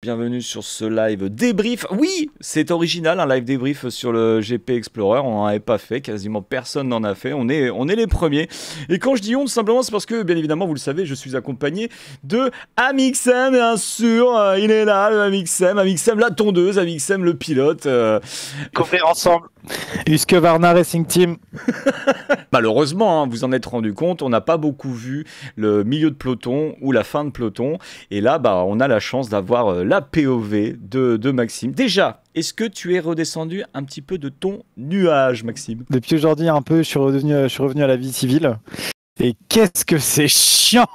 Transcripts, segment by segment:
Bienvenue sur ce live débrief. Oui, c'est original, un live débrief sur le GP Explorer. On n'en avait pas fait, quasiment personne n'en a fait. On est les premiers. Et quand je dis on, tout simplement, c'est parce que, bien évidemment, vous le savez, je suis accompagné de Amixem, bien sûr. Il est là, le Amixem, la tondeuse, Amixem, le pilote. Courir ensemble. Husqvarna Racing Team. Malheureusement, hein, vous en êtes rendu compte, on n'a pas beaucoup vu le milieu de peloton ou la fin de peloton. Et là, on a la chance d'avoir la POV de Maxime. Déjà, est-ce que tu es redescendu un petit peu de ton nuage, Maxime? Depuis aujourd'hui, un peu, je suis revenu à la vie civile. Et qu'est-ce que c'est chiant.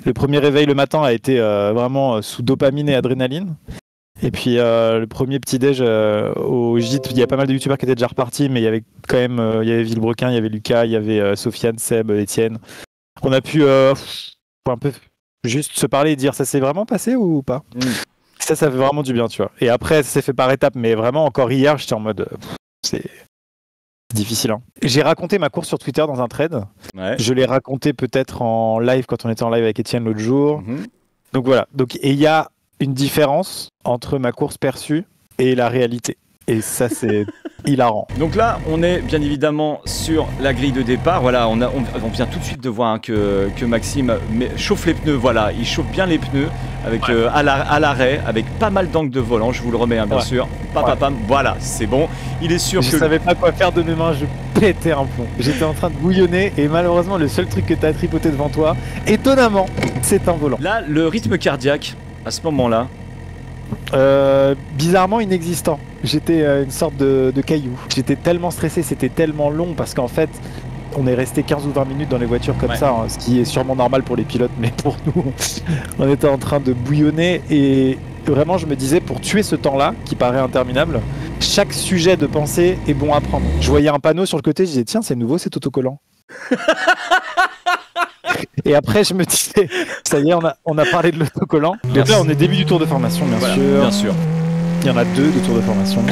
Le premier réveil le matin a été vraiment sous dopamine et adrénaline. Et puis le premier petit-déj au gîte, il y a pas mal de youtubeurs qui étaient déjà repartis, mais il y avait quand même il y avait Villebrequin, il y avait Lucas, il y avait Sofiane, Seb, Étienne. On a pu un peu juste se parler et dire ça s'est vraiment passé ou pas. Ça fait vraiment du bien, tu vois. Et après, ça s'est fait par étapes, mais vraiment, encore hier, j'étais en mode c'est difficile. Hein. J'ai raconté ma course sur Twitter dans un thread. Ouais. Je l'ai raconté peut-être en live quand on était en live avec Étienne l'autre jour. Donc voilà. Et il y a une différence entre ma course perçue et la réalité. Et ça, c'est hilarant. Donc là, on est bien évidemment sur la grille de départ. Voilà, on vient tout de suite de voir que Maxime chauffe les pneus. Voilà, il chauffe bien les pneus avec à l'arrêt, avec pas mal d'angles de volant. Je vous le remets, bien sûr. Pam, voilà, c'est bon. Il est sûr je savais pas quoi faire de mes mains. Je pétais un plomb. J'étais en train de bouillonner et malheureusement, le seul truc que tu as tripoté devant toi, étonnamment, c'est un volant. Là, le rythme cardiaque, à ce moment-là, bizarrement inexistant. J'étais une sorte de caillou. J'étais tellement stressé, c'était tellement long parce qu'en fait, on est resté 15 ou 20 minutes dans les voitures comme ça, hein, ce qui est sûrement normal pour les pilotes, mais pour nous, on était en train de bouillonner et vraiment, je me disais, pour tuer ce temps-là, qui paraît interminable, chaque sujet de pensée est bon à prendre. Je voyais un panneau sur le côté, je disais, tiens, c'est nouveau cet autocollant. Et après, je me disais, ça y est, on a parlé de l'autocollant. Donc là, on est début du tour de formation, bien sûr. Il y en a 2 de tours de formation.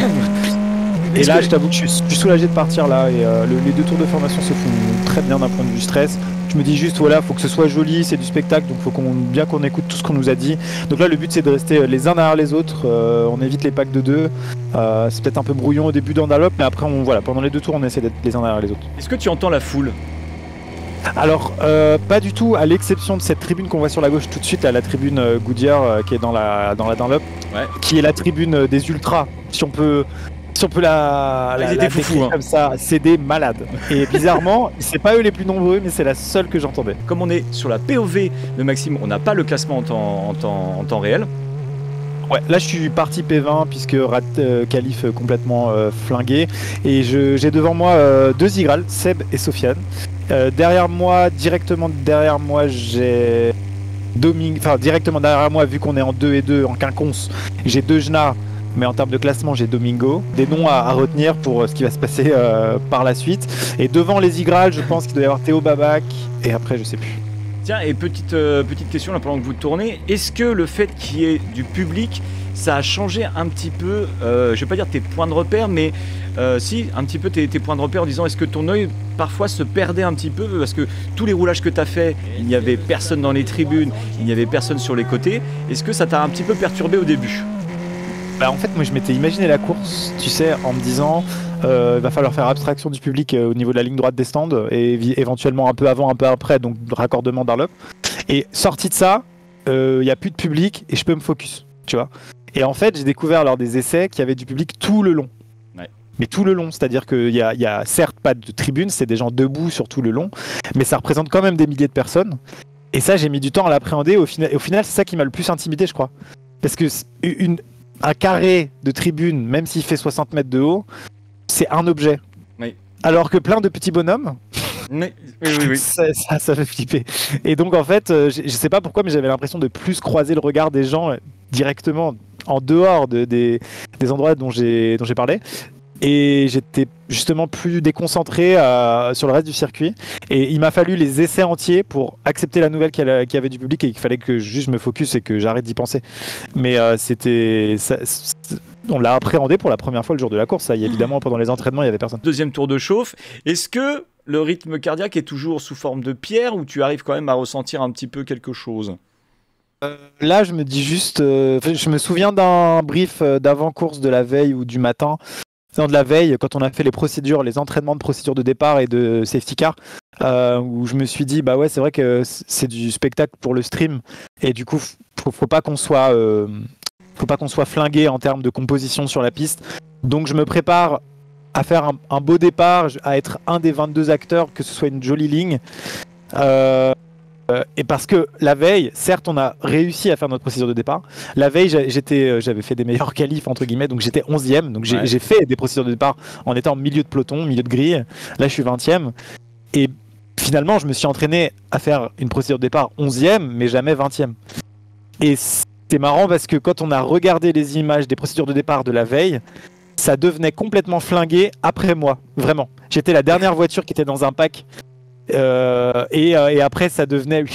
Et là, je t'avoue que je suis soulagé de partir là. Et les 2 tours de formation se font très bien d'un point de vue stress. Je me dis juste, voilà, faut que ce soit joli, c'est du spectacle, donc faut bien qu'on écoute tout ce qu'on nous a dit. Donc là, le but, c'est de rester les uns derrière les autres. On évite les packs de 2. C'est peut-être un peu brouillon au début d'Andalop, mais après, pendant les 2 tours, on essaie d'être les uns derrière les autres. Est-ce que tu entends la foule ? Alors, pas du tout, à l'exception de cette tribune qu'on voit sur la gauche tout de suite, la tribune Goodyear qui est dans la Dunlop, qui est la tribune des ultras. Si on peut la décrire comme ça, c'est des malades. Et bizarrement, c'est pas eux les plus nombreux, mais c'est la seule que j'entendais. Comme on est sur la POV de Maxime, on n'a pas le classement en temps réel. Ouais, là je suis parti P20 puisque qualif complètement flingué. Et j'ai devant moi 2 Igral, Seb et Sofiane. Directement derrière moi, j'ai directement derrière moi, vu qu'on est en 2 et 2 en quinconce, j'ai 2 Genars, mais en termes de classement, j'ai Domingo. Des noms à retenir pour ce qui va se passer par la suite. Et devant les Igral, je pense qu'il doit y avoir Théo Babac, et après, je sais plus. Tiens, et petite question là pendant que vous tournez, est-ce que le fait qu'il y ait du public, ça a changé un petit peu, je vais pas dire tes points de repère, mais si, un petit peu tes points de repère en disant est-ce que ton œil parfois se perdait un petit peu parce que tous les roulages que tu as fait, il n'y avait personne dans les tribunes, il n'y avait personne sur les côtés. Est-ce que ça t'a un petit peu perturbé au début ? En fait, moi je m'étais imaginé la course, tu sais, en me disant il va falloir faire abstraction du public au niveau de la ligne droite des stands et éventuellement un peu avant, un peu après, donc raccordement d'Arlop. Et sorti de ça, il n'y a plus de public et je peux me focus, tu vois. Et en fait, j'ai découvert lors des essais qu'il y avait du public tout le long. Mais tout le long, c'est-à-dire qu'il y a certes pas de tribune, c'est des gens debout sur tout le long, mais ça représente quand même des milliers de personnes. Et ça, j'ai mis du temps à l'appréhender. Au final, c'est ça qui m'a le plus intimidé, je crois. Parce que un carré de tribune, même s'il fait 60 mètres de haut, c'est un objet. Oui. Alors que plein de petits bonhommes, oui. Ça fait flipper. Et donc, en fait, je sais pas pourquoi, mais j'avais l'impression de plus croiser le regard des gens directement en dehors des endroits dont j'ai parlé. Et j'étais justement plus déconcentré sur le reste du circuit. Et il m'a fallu les essais entiers pour accepter la nouvelle qu'il y avait du public et qu'il fallait que juste je me focus et que j'arrête d'y penser. Mais on l'a appréhendé pour la première fois le jour de la course. Ça, évidemment, pendant les entraînements, il n'y avait personne. Deuxième tour de chauffe. Est-ce que le rythme cardiaque est toujours sous forme de pierre ou tu arrives quand même à ressentir un petit peu quelque chose ? Là, je me dis juste, je me souviens d'un brief d'avant-course de la veille ou du matin, non, de la veille, quand on a fait les procédures, les entraînements de procédure de départ et de safety car, où je me suis dit, bah ouais, c'est vrai que c'est du spectacle pour le stream, et du coup, faut pas qu'on soit, flingué en termes de composition sur la piste. Donc, je me prépare à faire un beau départ, à être un des 22 acteurs, que ce soit une jolie ligne. Et parce que la veille, certes, on a réussi à faire notre procédure de départ. La veille, j'avais fait des meilleurs qualifs, entre guillemets, donc j'étais 11e. Donc j'ai fait des procédures de départ en étant milieu de peloton, milieu de grille. Là, je suis 20e. Et finalement, je me suis entraîné à faire une procédure de départ 11e, mais jamais 20e. Et c'est marrant parce que quand on a regardé les images des procédures de départ de la veille, ça devenait complètement flingué après moi, vraiment. J'étais la dernière voiture qui était dans un pack. Et après ça devenait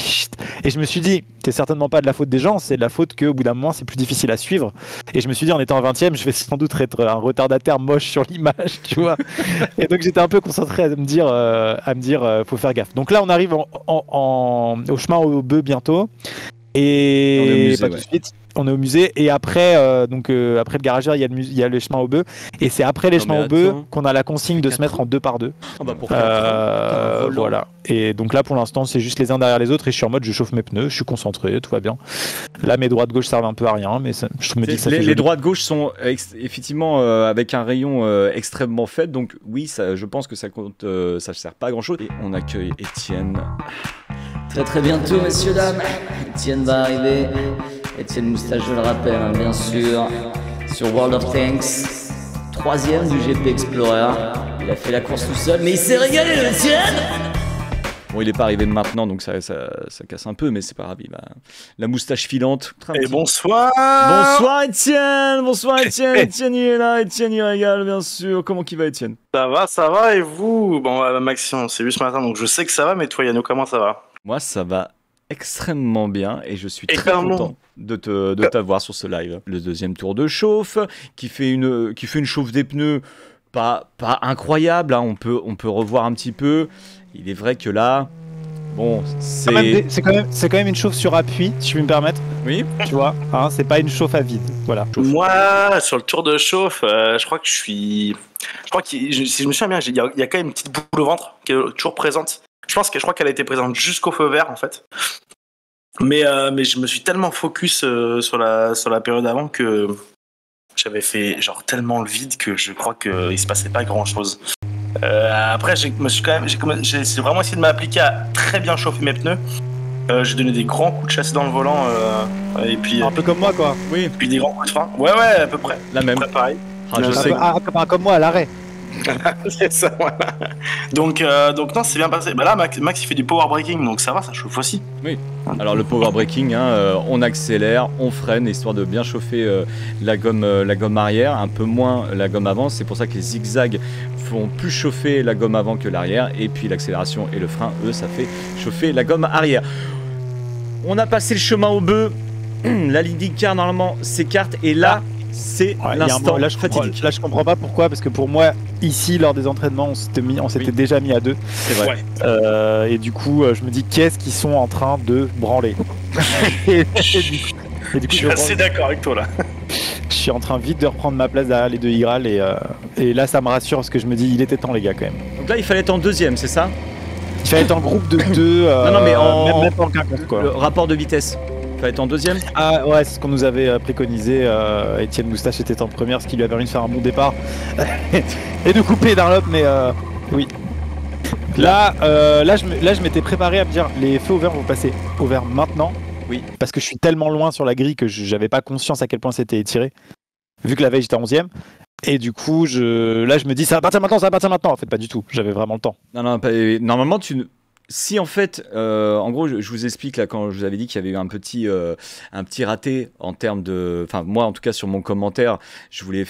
et je me suis dit c'est certainement pas de la faute des gens, c'est de la faute qu'au bout d'un moment c'est plus difficile à suivre, et je me suis dit en étant 20e je vais sans doute être un retardataire moche sur l'image, tu vois. Et donc j'étais un peu concentré à me dire faut faire gaffe. Donc là on arrive au chemin au bœuf bientôt, et on est au musée, pas tout de suite. On est au musée, et après, après le garageur, il y a le chemin au bœuf, et c'est après les chemins au bœuf qu'on a la consigne de se mettre en 2 par 2. Voilà. Et donc là, pour l'instant, c'est juste les uns derrière les autres, et je suis en mode, je chauffe mes pneus, je suis concentré, tout va bien. Là, mes droites-gauche servent un peu à rien, mais je me dis que ça fait les droites-gauche sont effectivement avec un rayon extrêmement faible, donc oui, je pense que ça compte, ça ne sert pas à grand-chose. Et on accueille Étienne. Très bientôt, messieurs, dames. Étienne va arriver. Étienne Moustache, je le rappelle, hein, bien sûr, sur World of Tanks, 3e du GP Explorer. Il a fait la course tout seul, mais il s'est régalé, Étienne. Bon, il n'est pas arrivé maintenant, donc ça casse un peu, mais c'est pas grave. La moustache filante. Et bonsoir. Bonsoir Étienne. Bonsoir Étienne. Étienne il est là, Étienne il régale, bien sûr. Comment qu'il va, Étienne? Ça va, et vous? Bon, Maxime, on s'est vu ce matin, donc je sais que ça va, mais toi, Yannou, comment ça va? Moi, ça va extrêmement bien, et je suis très content de t'avoir sur ce live. Le deuxième tour de chauffe, qui fait une chauffe des pneus pas incroyable, hein. On peut revoir un petit peu. Il est vrai que là, bon, c'est quand même une chauffe sur appui, si je puis me permettre. Oui. Tu vois, hein, c'est pas une chauffe à vide. Voilà. Moi, sur le tour de chauffe, je crois que si je me souviens bien, il y a quand même une petite boule au ventre qui est toujours présente. Je crois qu'elle a été présente jusqu'au feu vert, en fait. Mais je me suis tellement focus sur la période avant que j'avais fait genre tellement le vide que je crois qu'il se passait pas grand chose. Après, j'ai vraiment essayé de m'appliquer à très bien chauffer mes pneus. J'ai donné des grands coups de chasse dans le volant, et puis un peu comme moi, quoi. Oui. Puis des grands coups de frein. Ouais, à peu près. La même. Pareil. Je sais. Comme moi à l'arrêt. C'est ça, voilà. Donc non, c'est bien passé. Bah là, Max il fait du power braking, donc ça va, ça chauffe aussi. Oui. Alors le power braking, hein, on accélère, on freine, histoire de bien chauffer la gomme arrière, un peu moins la gomme avant. C'est pour ça que les zigzags font plus chauffer la gomme avant que l'arrière, et puis l'accélération et le frein, eux, ça fait chauffer la gomme arrière. On a passé le chemin au bœuf. La leading car normalement s'écarte, et là. C'est l'instant fatidique. Là, je comprends pas pourquoi, parce que pour moi, ici, lors des entraînements, on s'était déjà mis à 2. C'est vrai. Et du coup, je me dis, qu'est-ce qu'ils sont en train de branler? et du coup, je suis assez d'accord avec toi, là. Je suis en train vite de reprendre ma place derrière les deux Igral, et là, ça me rassure, parce que je me dis, il était temps, les gars, quand même. Donc là, il fallait être en deuxième, c'est ça? Il fallait être en groupe de 2. Non, mais même pas en quinconce, quoi. Le rapport de vitesse. Il fallait être en deuxième. Ah ouais, c'est ce qu'on nous avait préconisé. Étienne Moustache était en première, ce qui lui a permis de faire un bon départ et de couper Dunlop, mais oui. Là, je m'étais préparé à me dire, les feux au vert vont passer au vert maintenant. Oui. Parce que je suis tellement loin sur la grille que j'avais pas conscience à quel point c'était étiré. Vu que la veille j'étais 11e. Et du coup, là je me dis, ça va partir maintenant. En fait, pas du tout. J'avais vraiment le temps. Non, normalement, si en fait, en gros, je vous explique là, quand je vous avais dit qu'il y avait eu un petit raté en termes de, enfin moi en tout cas sur mon commentaire, je voulais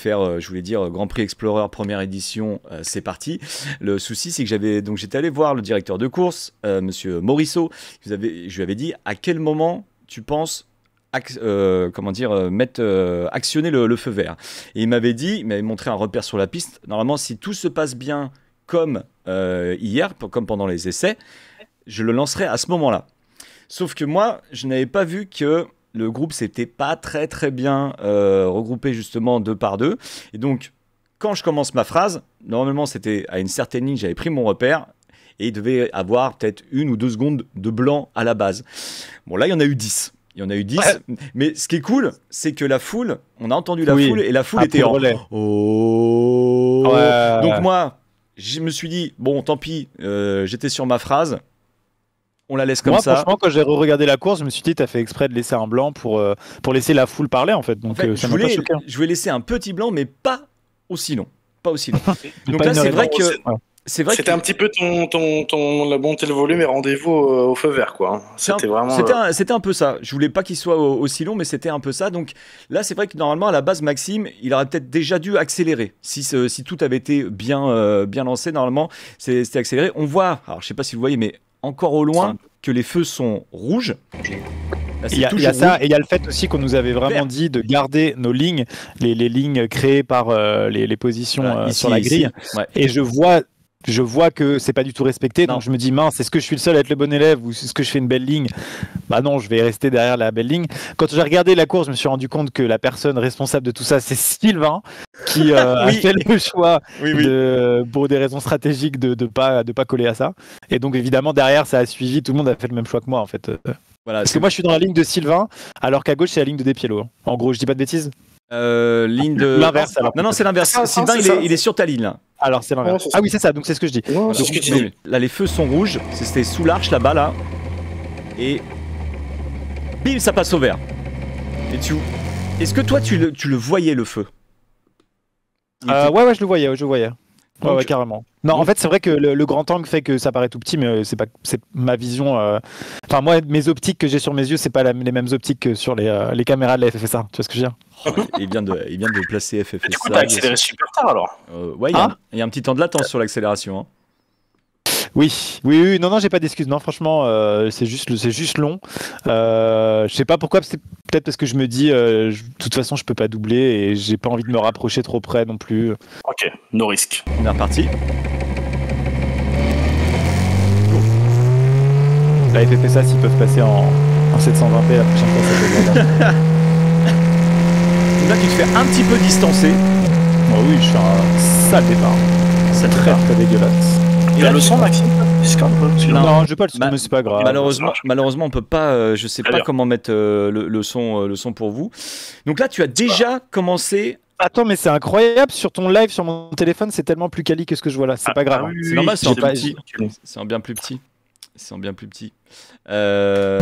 dire Grand Prix Explorer première édition, c'est parti. Le souci c'est que j'étais allé voir le directeur de course, Monsieur Morisseau. Je lui avais dit à quel moment tu penses actionner le feu vert. Et il m'avait montré un repère sur la piste. Normalement, si tout se passe bien comme hier, comme pendant les essais, je le lancerai à ce moment-là. Sauf que moi, je n'avais pas vu que le groupe s'était pas très très bien regroupé justement 2 par 2. Et donc, quand je commence ma phrase, normalement c'était à une certaine ligne, j'avais pris mon repère et il devait avoir peut-être 1 ou 2 secondes de blanc à la base. Bon, là, il y en a eu 10. Il y en a eu 10, mais ce qui est cool, c'est que la foule, on a entendu la foule et la foule était en relais. Oh. Donc moi, je me suis dit, bon, tant pis, j'étais sur ma phrase, on la laisse comme ça. Franchement, quand j'ai regardé la course, je me suis dit, t'as fait exprès de laisser un blanc pour laisser la foule parler en fait. Donc, je voulais laisser un petit blanc, mais pas aussi long. Pas aussi long. Donc là, c'est vrai que... C'était un petit peu la montée le volume et rendez-vous au feu vert, quoi. C'était un peu ça. Je voulais pas qu'il soit aussi long, mais c'était un peu ça. Donc là, c'est vrai que normalement, à la base, Maxime, il aurait peut-être déjà dû accélérer. Si tout avait été bien lancé, normalement, c'était accéléré. On voit, alors je sais pas si vous voyez, mais encore au loin, que les feux sont rouges. Là, il y a ça, et il y a le fait aussi qu'on nous avait vraiment dit de garder nos lignes, les lignes créées par les positions sur la grille. Ouais. Et je vois que c'est pas du tout respecté, donc je me dis mince, est-ce que je suis le seul à être le bon élève ou est-ce que je fais une belle ligne? Bah non, je vais rester derrière la belle ligne. Quand j'ai regardé la course, je me suis rendu compte que la personne responsable de tout ça, c'est Sylvain, qui a fait le choix pour des raisons stratégiques de pas coller à ça. Et donc évidemment derrière, ça a suivi, tout le monde a fait le même choix que moi en fait. Voilà, parce que moi je suis dans la ligne de Sylvain, alors qu'à gauche c'est la ligne de Despiello. En gros, je dis pas de bêtises. Ligne de l'inverse. Non, c'est l'inverse. Sylvain, il est sur ta ligne là. Alors c'est l'inverse. Ah oui, c'est ça, donc c'est ce que je dis. Non, c'est ce que tu dis. Là, les feux sont rouges, c'était sous l'arche là-bas, là. Et bim, ça passe au vert. Et est-ce que toi, tu le voyais, le feu? Ouais, je le voyais, Ouais, carrément. Non, en fait, c'est vrai que le grand angle fait que ça paraît tout petit, mais c'est ma vision. Enfin, moi, mes optiques que j'ai sur mes yeux, c'est pas les mêmes optiques que sur les caméras de la FFSA. Tu vois ce que je veux dire? Il vient de placer FFSA. Du coup, t'as accéléré super tard alors. Ouais, il y a un petit temps de latence sur l'accélération. Hein. Oui, non, j'ai pas d'excuses. Non, franchement, c'est juste long. Je sais pas pourquoi, c'est peut-être parce que je me dis, de toute façon, je peux pas doubler et j'ai pas envie de me rapprocher trop près non plus. Ok, no risque. On est reparti. La FFSA, s'ils peuvent passer en 720p la prochaine fois, ça peut être bien. Donc là, tu te fais un petit peu distancer. Oui, je suis un sale départ. C'est très dégueulasse. Il a le son, Maxime? Non, j'ai pas le son, mais c'est pas grave. Malheureusement, on peut pas. Je sais pas comment mettre le son pour vous. Donc là, tu as déjà commencé. Attends, mais c'est incroyable, sur ton live, sur mon téléphone, c'est tellement plus quali que ce que je vois là. C'est pas grave. C'est normal, c'est en bien plus petit. C'est en bien plus petit. C'est pas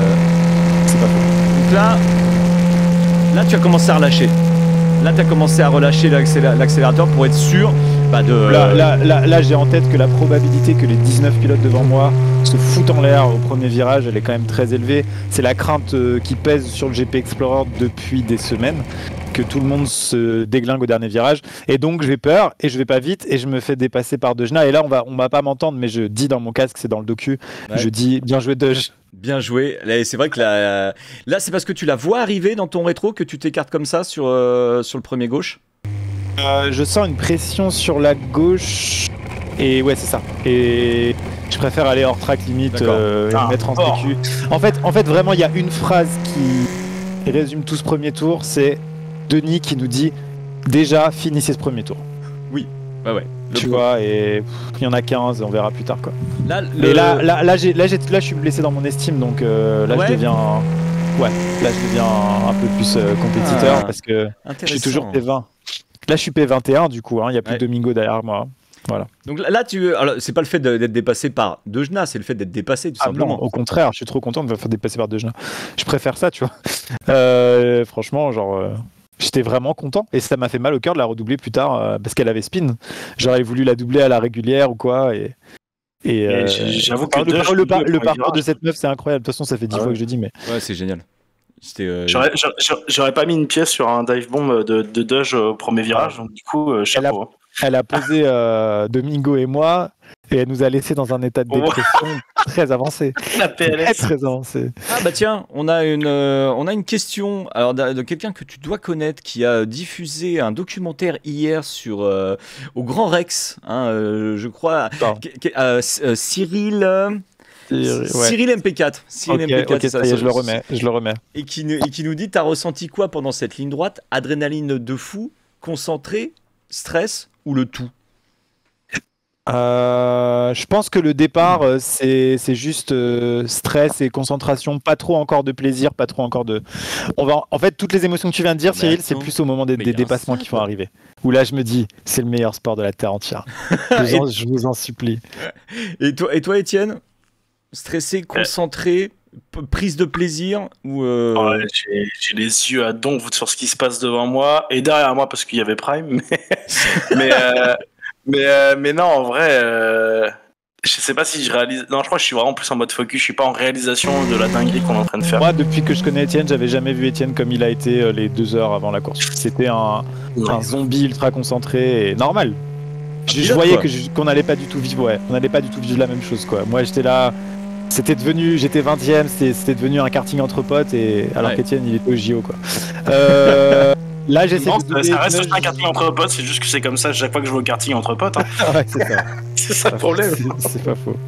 faux. Donc là, tu as commencé à relâcher. Là, tu as commencé à relâcher l'accélérateur pour être sûr de... Là, j'ai en tête que la probabilité que les 19 pilotes devant moi se foutent en l'air au premier virage, elle est quand même très élevée. C'est la crainte qui pèse sur le GP Explorer depuis des semaines, que tout le monde se déglingue au dernier virage. Et donc, j'ai peur et je vais pas vite et je me fais dépasser par Dejna. Et là, on va pas m'entendre, mais je dis dans mon casque, c'est dans le docu, je dis bien joué Dej. Bien joué. C'est vrai que là, c'est parce que tu la vois arriver dans ton rétro que tu t'écartes comme ça sur le premier gauche. Je sens une pression sur la gauche et ouais, c'est ça. Et je préfère aller hors track limite et me mettre en sécu. En fait, vraiment, il y a une phrase qui résume tout ce premier tour, c'est Denis qui nous dit déjà finissez ce premier tour. Oui. Ouais. Tu vois, et il y en a 15, on verra plus tard quoi. Là, je suis blessé dans mon estime, donc là je deviens un peu plus compétiteur parce que je suis toujours P20. Là je suis P21 du coup, il y a plus de Domingo derrière moi. Voilà. Donc là, c'est pas le fait d'être dépassé par Dejna, c'est le fait d'être dépassé tout simplement. Non, au contraire, je suis trop content de me faire dépasser par Dejna. Je préfère ça, tu vois. Franchement, j'étais vraiment content et ça m'a fait mal au cœur de la redoubler plus tard parce qu'elle avait spin. J'aurais voulu la doubler à la régulière ou quoi. Et j'avoue que le parcours de cette meuf, c'est incroyable. De toute façon, ça fait 10 fois que je dis, mais. Ouais, c'est génial. J'aurais pas mis une pièce sur un dive bomb de Doge au premier virage, donc du coup, chapeau. Elle a posé Domingo et moi et elle nous a laissé dans un état de dépression très avancé. La PLS. Très avancé. Ah bah tiens, on a une question de quelqu'un que tu dois connaître qui a diffusé un documentaire hier au Grand Rex, je crois. Cyril. Cyril MP4. Cyril MP4, ok, ça y est, je le remets. Et qui nous dit, t'as ressenti quoi pendant cette ligne droite? Adrénaline de fou, concentré, stress ou le tout? Je pense que le départ, c'est juste stress et concentration, pas trop encore de plaisir, pas trop encore de... En fait, toutes les émotions que tu viens de dire, Cyril, c'est plus au moment des dépassements qui vont arriver. Où là, je me dis, c'est le meilleur sport de la Terre entière. Je vous en supplie. Et toi, Étienne? Stressé, concentré, prise de plaisir ou j'ai les yeux à donf sur ce qui se passe devant moi et derrière moi parce qu'il y avait Prime. Mais non, en vrai, je sais pas si je réalise. Non, je crois que je suis vraiment plus en mode focus. Je suis pas en réalisation de la dinguerie qu'on est en train de faire. Moi, depuis que je connais Étienne, j'avais jamais vu Étienne comme il a été les 2 heures avant la course. C'était un zombie ultra concentré et normal. Je voyais qu'on n'allait pas du tout vivre, on n'allait pas du tout vivre la même chose, quoi. Moi, j'étais là. J'étais 20e, c'était devenu un karting entre potes, alors qu'Étienne, il était au JO, quoi. Là, j'essaie de... Ça reste un karting entre potes, c'est juste que c'est comme ça chaque fois que je vais au karting entre potes. Hein. Ouais, c'est ça. C'est ça le problème. C'est pas faux.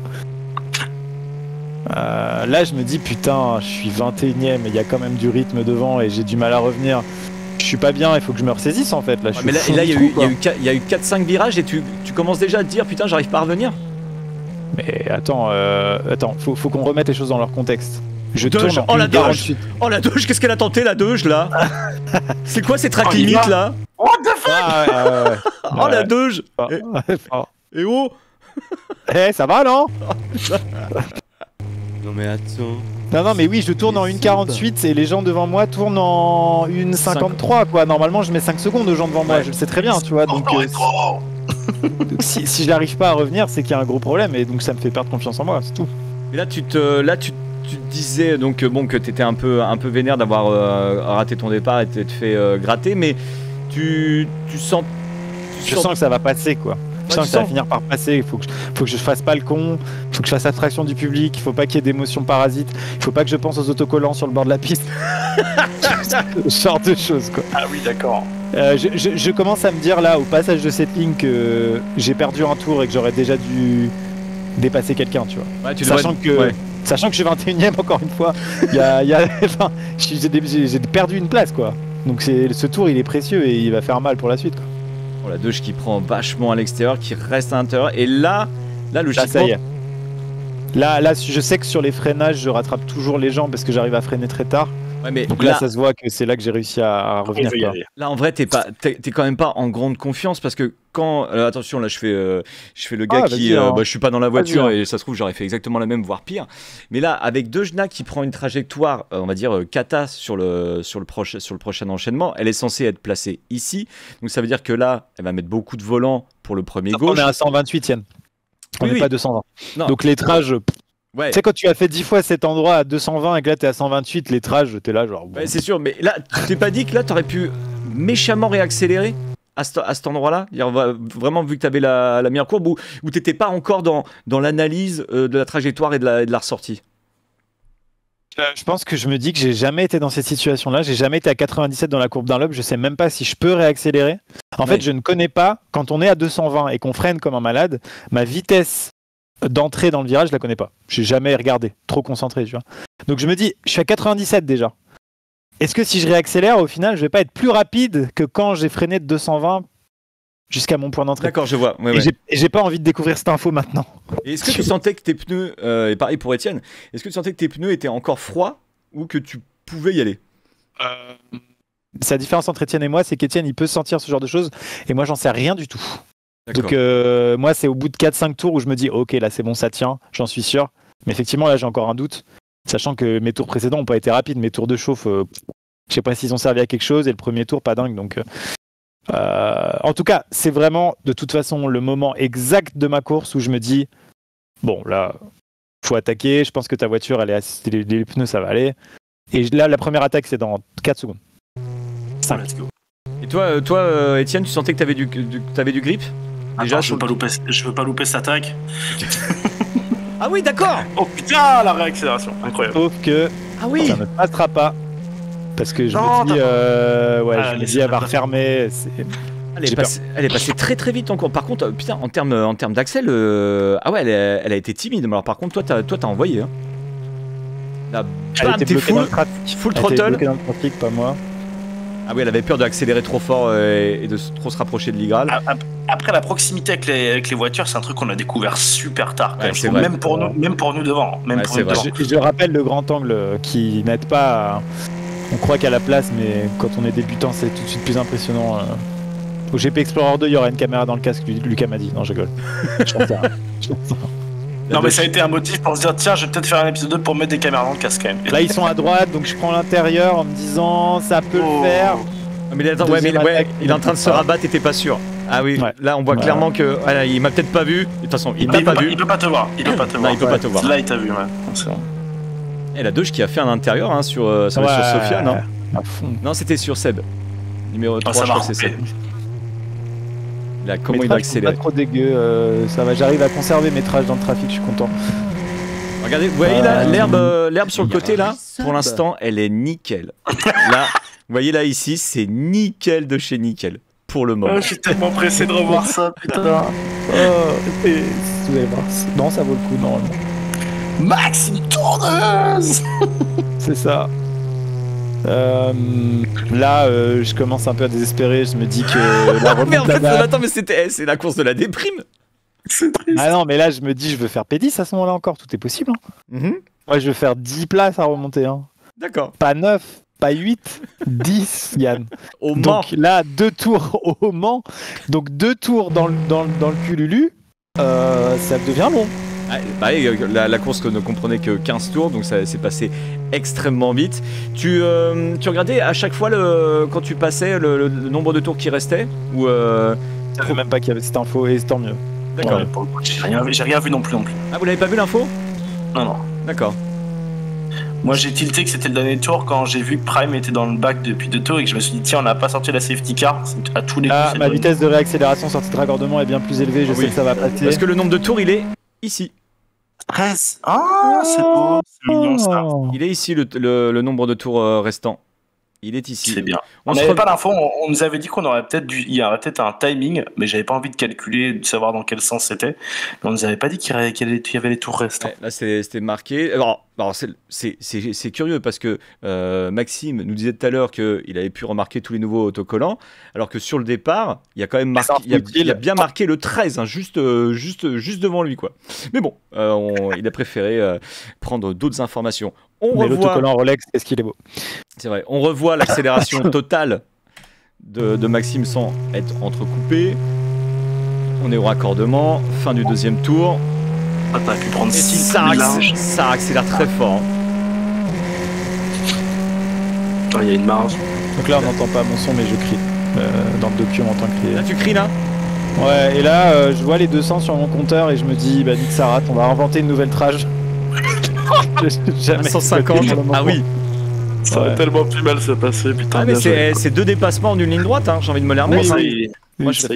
Là, je me dis, putain, je suis 21e, il y a quand même du rythme devant et j'ai du mal à revenir. Je suis pas bien, il faut que je me ressaisisse en fait. Là, mais là, il y a eu 4-5 virages et tu commences déjà à te dire, putain, j'arrive pas à revenir. Mais attends, faut qu'on remette les choses dans leur contexte. Je tourne en la Doge. Oh la Doge, qu'est-ce qu'elle a tenté la Doge là? C'est quoi ces track limites là? What the fuck? Oh la Doge. Et oh. Ça va non? Non mais attends. Non mais oui, je tourne en 1,48 et les gens devant moi tournent en 1,53 quoi. Normalement je mets 5 secondes aux gens devant moi, je le sais très bien, tu vois. Donc si j'arrive pas à revenir, c'est qu'il y a un gros problème et donc ça me fait perdre confiance en moi, c'est tout. Et là tu te disais donc que t'étais un peu vénère d'avoir raté ton départ et t'être fait gratter, mais tu sens que ça va passer quoi. Je sens que ça va finir par passer, il faut que je fasse pas le con, il faut que je fasse abstraction du public, il faut pas qu'il y ait d'émotions parasites, il faut pas que je pense aux autocollants sur le bord de la piste. Ce genre de choses quoi. Ah oui d'accord. Je commence à me dire là au passage de cette ligne que j'ai perdu un tour et que j'aurais déjà dû dépasser quelqu'un, tu vois. Ouais, sachant que je suis 21ème encore une fois, j'ai perdu une place quoi. Donc ce tour il est précieux et il va faire mal pour la suite quoi. Oh, la Doge qui prend vachement à l'extérieur, qui reste à l'intérieur. Et là logiquement... ça y est. Là, je sais que sur les freinages, je rattrape toujours les gens parce que j'arrive à freiner très tard. Ouais, mais donc là, ça se voit que c'est là que j'ai réussi à revenir. Là, en vrai, t'es quand même pas en grande confiance parce que quand... attention, là, je fais le gars qui... je suis pas dans la voiture et ça se trouve, j'aurais fait exactement la même, voire pire. Mais là, avec Dejna qui prend une trajectoire, on va dire, cata sur le prochain enchaînement, elle est censée être placée ici. Donc, ça veut dire que là, elle va mettre beaucoup de volants pour le premier gauche. On est à 128, Yann. On n'est pas à 220. Non. Donc, les trages... Ouais. Tu sais, quand tu as fait 10 fois cet endroit à 220 et que là t'es à 128, les trages, t'es là genre... Bon. Ouais, c'est sûr, mais là, tu t'es pas dit que là t'aurais pu méchamment réaccélérer à cet endroit-là? Vraiment, vu que t'avais la meilleure courbe, où t'étais pas encore dans l'analyse de la trajectoire et de la ressortie? Je pense que je me dis que j'ai jamais été dans cette situation-là, j'ai jamais été à 97 dans la courbe d'un lobe, je sais même pas si je peux réaccélérer. En fait, je ne connais pas, quand on est à 220 et qu'on freine comme un malade, ma vitesse d'entrée dans le virage, je la connais pas. J'ai jamais regardé, trop concentré, tu vois. Donc je me dis, je suis à 97 déjà. Est-ce que si je réaccélère, au final, je vais pas être plus rapide que quand j'ai freiné de 220 jusqu'à mon point d'entrée? D'accord, je vois. Ouais, et j'ai pas envie de découvrir cette info maintenant. Et est-ce que tu sentais que tes pneus, et pareil pour Étienne, est-ce que tu sentais que tes pneus étaient encore froids ou que tu pouvais y aller? La différence entre Étienne et moi, c'est qu'Étienne, il peut sentir ce genre de choses et moi, j'en sais rien du tout. Donc moi c'est au bout de 4-5 tours où je me dis ok là c'est bon ça tient, j'en suis sûr. Mais effectivement là j'ai encore un doute, sachant que mes tours précédents n'ont pas été rapides, mes tours de chauffe, je sais pas s'ils ont servi à quelque chose et le premier tour pas dingue. Donc en tout cas c'est vraiment de toute façon le moment exact de ma course où je me dis bon là faut attaquer, je pense que ta voiture elle est les pneus ça va aller. Et là la première attaque c'est dans 4 secondes. 5. Let's go. Et toi Étienne, tu sentais que t'avais du grip? Déjà, je veux pas louper cette attaque. Ah oui, d'accord. Oh putain, la réaccélération, incroyable. Sauf que ça ne passera pas. Parce que je me dis, elle va refermer. Elle est passée très très vite encore. Par contre, putain, en termes d'accès, ah ouais, elle a été timide. Mais alors par contre, toi t'as envoyé. Hein. Là, bam, t'es full throttle. Elle était bloquée dans le trafic, pas moi. Ah oui, elle avait peur d'accélérer trop fort et de trop se rapprocher de l'Igral. Après, la proximité avec les voitures, c'est un truc qu'on a découvert super tard. Quand Ouais, même pour nous devant. Je rappelle le grand angle qui n'aide pas. On croit qu'à la place, mais quand on est débutant, c'est tout de suite plus impressionnant. Au GP Explorer 2, il y aura une caméra dans le casque, Lucas m'a dit. Non, je rigole. Non, mais ça a été un motif pour se dire tiens, je vais peut-être faire un épisode 2 pour mettre des caméras dans le casque quand même. Là, ils sont à droite, donc je prends l'intérieur en me disant ça peut le faire. Mais attends, il est en train de se rabattre et t'es pas sûr. Ah oui, là on voit clairement que il m'a peut-être pas vu. De toute façon, il t'a pas vu. Il peut pas te voir. Non, il peut pas te voir. Là, il t'a vu, ouais. C'est bon. Et la Doge qui a fait un intérieur hein, sur Sofia, non? Non, c'était sur Seb. Numéro 3, je crois que c'est Seb. Là, comment il va accélérer? Pas trop dégueu, ça va, j'arrive à conserver mes trages dans le trafic, je suis content. Regardez, vous voyez là, l'herbe sur le côté là, pour l'instant, elle est nickel. Là, vous voyez là ici, c'est nickel de chez nickel. Pour le moment. Je suis tellement pressé de revoir ça, putain. Vous allez voir. Non, ça vaut le coup, normalement. Max, une tourneuse. C'est ça. Là, je commence un peu à désespérer. Je me dis que la remontada... Mais en fait, attends, mais c'est la course de la déprime. C'est triste. Ah non, mais là, je me dis, je veux faire P10 à ce moment-là encore. Tout est possible. Hein. Moi, je veux faire 10 places à remonter. Hein. D'accord. Pas 9, pas 8, 10, Yann. Au Mans. Donc là, 2 tours au Mans. Donc 2 tours dans le cululu. Ça devient long. La course ne comprenait que 15 tours, donc ça s'est passé extrêmement vite. Tu regardais à chaque fois quand tu passais le nombre de tours qui restait ou Je savais même pas qu'il y avait cette info et c'est tant mieux. D'accord. Ouais, j'ai rien vu non plus. Ah, vous l'avez pas vu l'info? Non. D'accord. Moi j'ai tilté que c'était le dernier tour quand j'ai vu que Prime était dans le bac depuis 2 tours et que je me suis dit tiens on n'a pas sorti la safety car à tous les coups. Ma vitesse de réaccélération sortie de raccordement est bien plus élevée, je sais que ça va passer. Parce que le nombre de tours il est ici. 13. Ah c'est beau, c'est mignon ça. Il est ici le nombre de tours restants. Il est ici. C'est bien. On n'avait pas l'info, on nous avait dit qu'on aurait peut-être il y aurait peut-être un timing, mais j'avais pas envie de calculer, de savoir dans quel sens c'était. Mais on nous avait pas dit qu'il y avait les tours restants. Ouais, là c'était marqué. Alors c'est curieux parce que Maxime nous disait tout à l'heure qu'il avait pu remarquer tous les nouveaux autocollants, alors que sur le départ, il y a quand même marqué, il a bien marqué le 13, hein, juste devant lui quoi. Mais bon, il a préféré prendre d'autres informations. Mais l'autocollant Rolex, qu'est-ce qu'il est beau. C'est vrai, on revoit l'accélération totale de Maxime sans être entrecoupé. On est au raccordement, fin du deuxième tour. Ah, t'as pu prendre 6 ça accélère très fort. Il y a une marge. Donc là on n'entend pas mon son mais je crie. Dans le docu on entend crier. Là tu cries là? Ouais, et là je vois les 200 sur mon compteur et je me dis nique sa rate, on va inventer une nouvelle trage. Jamais 150. Ah oui. Ça aurait tellement plus mal se passer, putain. Ah mais c'est 2 dépassements en une ligne droite, hein. J'ai envie de me les remettre. Moi je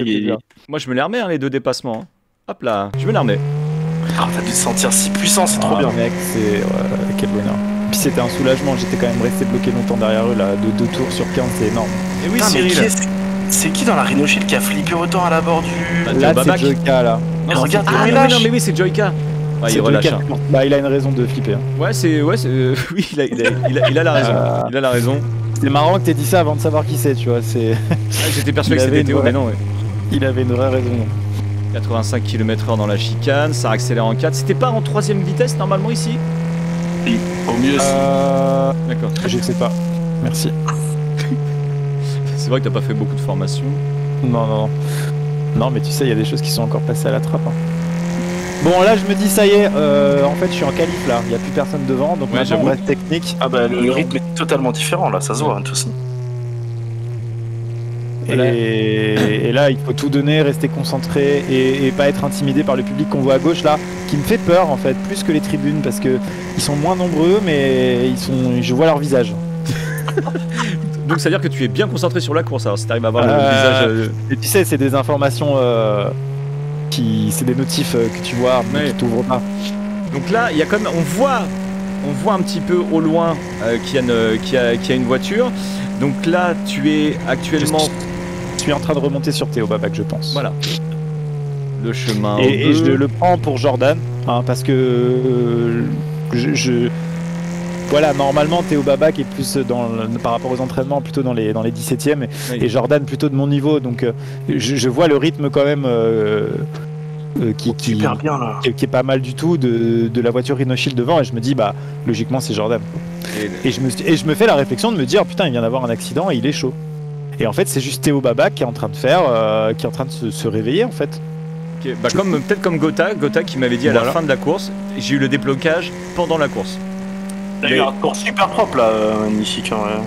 me les remets hein, les 2 dépassements. Hein. Hop là, je me les remets. Ah, t'as dû te sentir si puissant, c'est trop bien. Mec, quel bonheur. Puis c'était un soulagement, j'étais quand même resté bloqué longtemps derrière eux là, de 2 tours sur 15, c'est énorme. Et oui, Cyril. C'est qui dans la Rhino Shield qui a flippé autant à la bord du... Là c'est Joyka là. Non, regarde, non mais oui c'est Joyka. Ouais, il relâche. Bah il a une raison de flipper. Hein. Ouais oui il a la raison. Il a la raison. C'est marrant que t'aies dit ça avant de savoir qui c'est, tu vois. J'étais persuadé que c'était Théo, mais non. Ouais. Il avait une vraie raison. 85 km/h dans la chicane, ça accélère en 4. C'était pas en 3ème vitesse normalement ici? Oui, au mieux. D'accord. Je sais pas. Merci. C'est vrai que t'as pas fait beaucoup de formation. Non mais tu sais, il y a des choses qui sont encore passées à la trappe. Hein. Bon là je me dis ça y est, en fait je suis en qualif là, il n'y a plus personne devant, donc maintenant on reste technique. Ah bah le rythme est totalement différent là, ça se voit hein, tout ça. Et là il faut tout donner, rester concentré et pas être intimidé par le public qu'on voit à gauche là, qui me fait peur en fait, plus que les tribunes parce que ils sont moins nombreux mais je vois leur visage. Donc ça veut dire que tu es bien concentré sur la course alors si t'arrives à voir le visage... Et tu sais c'est des informations... c'est des notifs que tu vois mais qui t'ouvrent pas. Donc là, il y a quand même, on voit un petit peu au loin qu'il y a une voiture. Donc là, tu es actuellement Je suis en train de remonter sur Théo Babac, je pense. Voilà. Le chemin. Et je le prends pour Jordan, hein, parce que voilà, normalement Théo Babac est plus par rapport aux entraînements plutôt dans les 17e et Jordan plutôt de mon niveau, donc je vois le rythme quand même qui est pas mal du tout de la voiture Rhino Shield devant, et je me dis bah logiquement c'est Jordan. Et je me fais la réflexion de me dire putain, il vient d'avoir un accident et il est chaud. Et en fait c'est juste Théo Babac qui est en train de se réveiller en fait. Okay, bah peut-être comme Gotha qui m'avait dit à la fin de la course, j'ai eu le déblocage pendant la course. Il y a eu un tour super propre là, magnifique. Hein,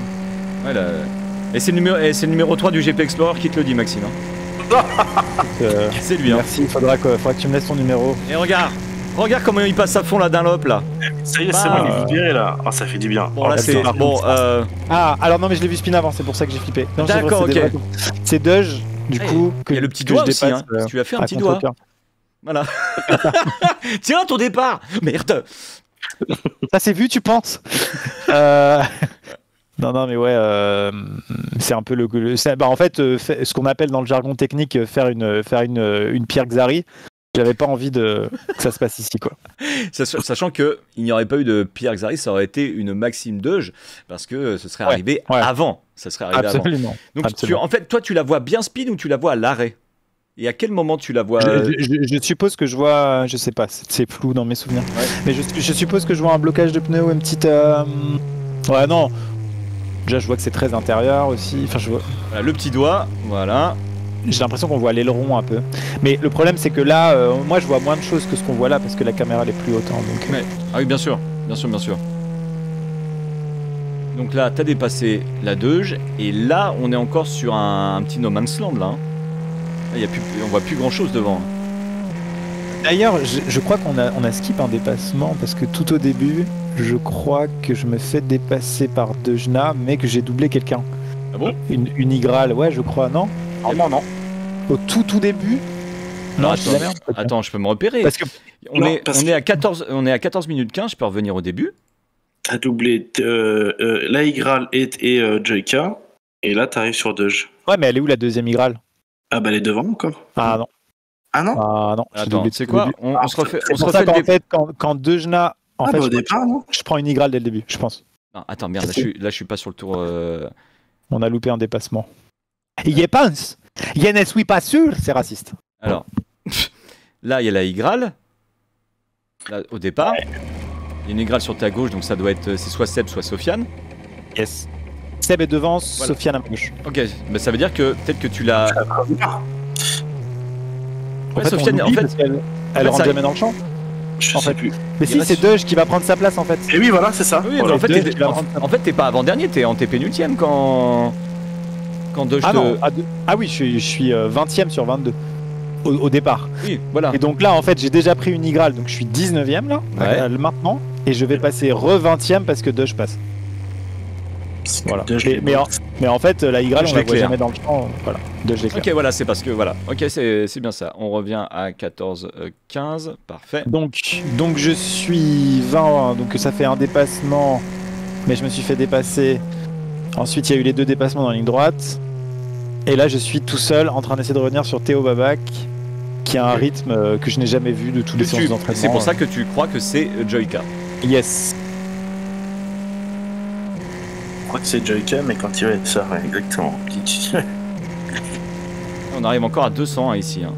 ouais. Et c'est le numéro 3 du GP Explorer qui te le dit, Maxime. Hein. C'est lui. Merci, il faudra que tu me laisses ton numéro. Et regarde comment il passe à fond la Dunlop là. Ça y est, c'est bon, il est libéré là. Ah, ça fait du bien. Bon, là c'est. Bon, Ah, alors non, mais je l'ai vu spin avant, c'est pour ça que j'ai flippé. D'accord, ok. C'est Doge, du coup. Il y a le petit doigt aussi, hein. Tu as fait un petit doigt. Voilà. Tiens, ton départ. Merde. Ça s'est vu, tu penses? Non, mais ouais, c'est un peu en fait, ce qu'on appelle dans le jargon technique faire une Pierre Xari. J'avais pas envie que ça se passe ici, quoi. Sachant qu'il n'y aurait pas eu de Pierre Xari, ça aurait été une Maxime Doge, parce que ce serait arrivé avant. Ça serait arrivé Absolument. Avant. Donc, en fait, toi, tu la vois bien speed ou tu la vois à l'arrêt? Et à quel moment tu la vois? Je suppose que je vois, je sais pas, c'est flou dans mes souvenirs. Ouais. Mais je suppose que je vois un blocage de pneu ou une petite. Ouais, non. Déjà, je vois que c'est très intérieur aussi. Enfin, je vois. Voilà, le petit doigt, voilà. J'ai l'impression qu'on voit l'aileron un peu. Mais le problème, c'est que là, moi, je vois moins de choses que ce qu'on voit là parce que la caméra elle est plus haute. Hein, donc... Mais... Ah oui, bien sûr. Donc là, t'as dépassé la Deuge, et là, on est encore sur un petit no man's land là. On voit plus grand chose devant. D'ailleurs, je crois qu'on a skip un dépassement parce que tout au début, je crois que je me fais dépasser par Dejna, mais que j'ai doublé quelqu'un. Ah bon? Une Igral, ouais, je crois, non? Non. Au tout début? Non, attends, je peux me repérer. Parce que on est à 14 minutes 15, je peux revenir au début. T'as doublé la Igral et Joyka, et là t'arrives sur Doge. Ouais, mais elle est où la deuxième Igral? Ah bah elle est devant encore. Ah non. Ah non? Ah non. Attends, c'est quoi? On se refait. C'est pour ça qu'en fait, quand Dejna, au départ, non? Je prends une Igral dès le début, je pense. Non, attends, merde, là je suis pas sur le tour. On a loupé un dépassement. Y pense. Je ne suis pas sûr, c'est raciste. Alors, là il y a la Igral. Là, au départ. Il y a une Igral sur ta gauche, donc ça doit être. C'est soit Seb, soit Sofiane. Yes. Seb est devant, voilà. Sofiane à gauche. Ok, bah ça veut dire que peut-être que tu l'as. Ouais, Sofiane, en fait, elle rentre jamais dans le champ. Je sais plus. Mais si, c'est Doge qui va prendre sa place en fait. Et oui, voilà, c'est ça. Oui, voilà. En fait, t'es pas avant-dernier, t'es en TP8ème quand Doge Ah oui, je suis 20ème sur 22 au départ. Oui, voilà. Et donc là, en fait, j'ai déjà pris une Igral, donc je suis 19ème là, maintenant, et je vais passer re-20ème parce que Doge passe. Voilà. Mais en fait, la Igral, on la voit jamais dans le champ. Voilà. Ok, voilà, c'est parce que voilà. Ok, c'est bien ça. On revient à 14-15, parfait. Donc je suis 20, donc ça fait un dépassement, mais je me suis fait dépasser. Ensuite, il y a eu les deux dépassements dans la ligne droite. Et là, je suis tout seul en train d'essayer de revenir sur Théo Babac, qui a un rythme que je n'ai jamais vu de tous les séances d'entraînement. C'est pour ça que tu crois que c'est Joyka. Yes. Je crois que c'est Joyka, mais quand il va ça, ouais, exactement. On arrive encore à 200 hein, ici, hein,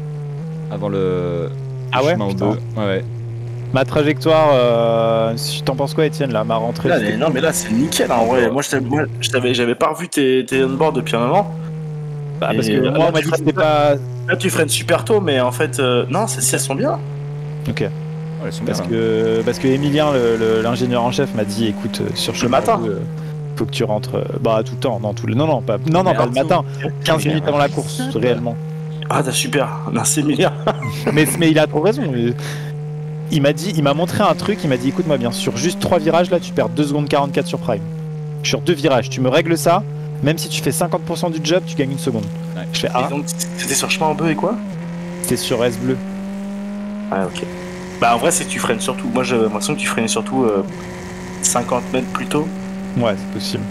avant le chemin au bœuf. Ouais. Ma trajectoire, t'en penses quoi, Étienne, là, ma rentrée là, non, mais là, c'est nickel, en vrai. Moi, j'avais pas revu tes on-board depuis un moment. Bah, parce que moi, on m'a dit que c'était pas... Là, tu freines super tôt, mais en fait, non, elles sont bien. Ok. Ouais, elles sont parce bien, parce que Emilien, l'ingénieur en chef, m'a dit, écoute, sur le matin. Faut que tu rentres tout le temps, non, pas le matin, 15 minutes avant la course, réellement. Ah, t'as super, merci Emilien. mais il a trop raison. Il m'a montré un truc, il m'a dit écoute-moi bien, sur juste 3 virages là, tu perds 2 secondes 44 sur Prime. Sur 2 virages, tu me règles ça, même si tu fais 50% du job, tu gagnes 1 seconde. Ouais. Je fais donc c'était sur chemin en bleu et quoi? C'était sur S bleu. Ah ok. Bah en vrai c'est que tu freines surtout, moi j'ai l'impression que tu freinais surtout 50 mètres plus tôt. Ouais, c'est possible.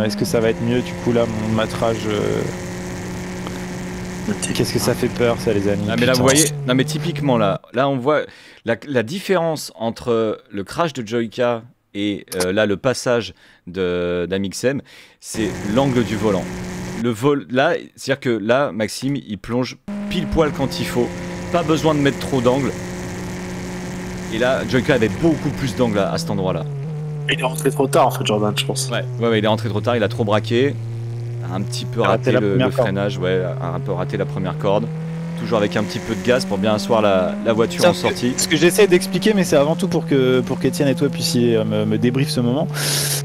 Est-ce que ça va être mieux du coup là, mon matrage Qu'est-ce que ça fait peur, ça, les amis. Ah mais là, vous voyez, non mais typiquement là on voit la différence entre le crash de Joyka et là le passage d'Amixem, c'est l'angle du volant. Le vol, là, c'est-à-dire que là, Maxime, il plonge pile poil quand il faut, pas besoin de mettre trop d'angle. Et là, Joyka avait beaucoup plus d'angle à cet endroit-là. Il est rentré trop tard en fait, Jordan, je pense. Ouais, il est rentré trop tard, il a trop braqué, a un petit peu raté le freinage, a un peu raté la première corde. Toujours avec un petit peu de gaz pour bien asseoir la voiture en sortie. Ce que j'essaie d'expliquer, mais c'est avant tout pour qu'Étienne et toi puissiez me débrief ce moment.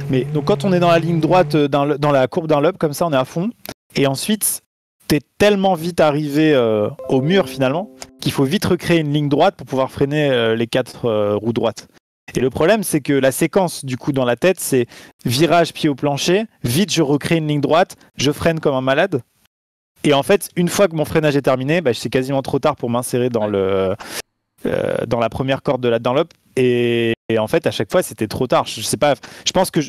Mais donc quand on est dans la ligne droite, dans la courbe d'un lobe, comme ça, on est à fond. Et ensuite, t'es tellement vite arrivé au mur finalement qu'il faut vite recréer une ligne droite pour pouvoir freiner les 4 roues droites. Et le problème, c'est que la séquence, du coup, dans la tête, c'est virage, pied au plancher, vite, je recrée une ligne droite, je freine comme un malade. Et en fait, une fois que mon freinage est terminé, c'est quasiment trop tard pour m'insérer dans la première corde de la Dunlop. Et en fait, à chaque fois, c'était trop tard. Je sais pas, je pense que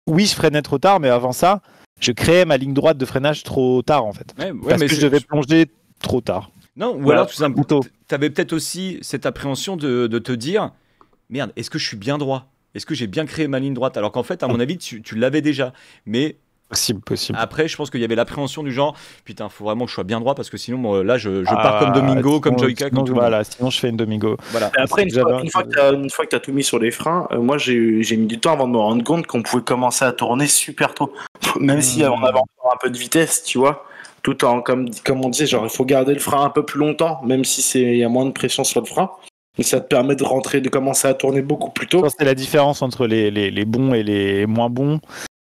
oui, je freinais trop tard, mais avant ça, je créais ma ligne droite de freinage trop tard, en fait. Parce que je devais plonger trop tard. Non, ou alors, tout simplement, tu avais peut-être aussi cette appréhension de te dire... Merde, est-ce que je suis bien droit? Est-ce que j'ai bien créé ma ligne droite? Alors qu'en fait, à mon avis, tu l'avais déjà. Mais possible. Après, je pense qu'il y avait l'appréhension du genre, putain, faut vraiment que je sois bien droit parce que sinon, là, je pars comme Domingo, comme Joyka, comme tout le monde. Sinon, je fais une Domingo. Voilà. Après, une fois que tu as tout mis sur les freins, moi, j'ai mis du temps avant de me rendre compte qu'on pouvait commencer à tourner super tôt. Même si on avait encore un peu de vitesse, tu vois. Tout en, comme on disait, genre, il faut garder le frein un peu plus longtemps, même si il y a moins de pression sur le frein. Et ça te permet de commencer à tourner beaucoup plus tôt. C'est la différence entre les bons et les moins bons.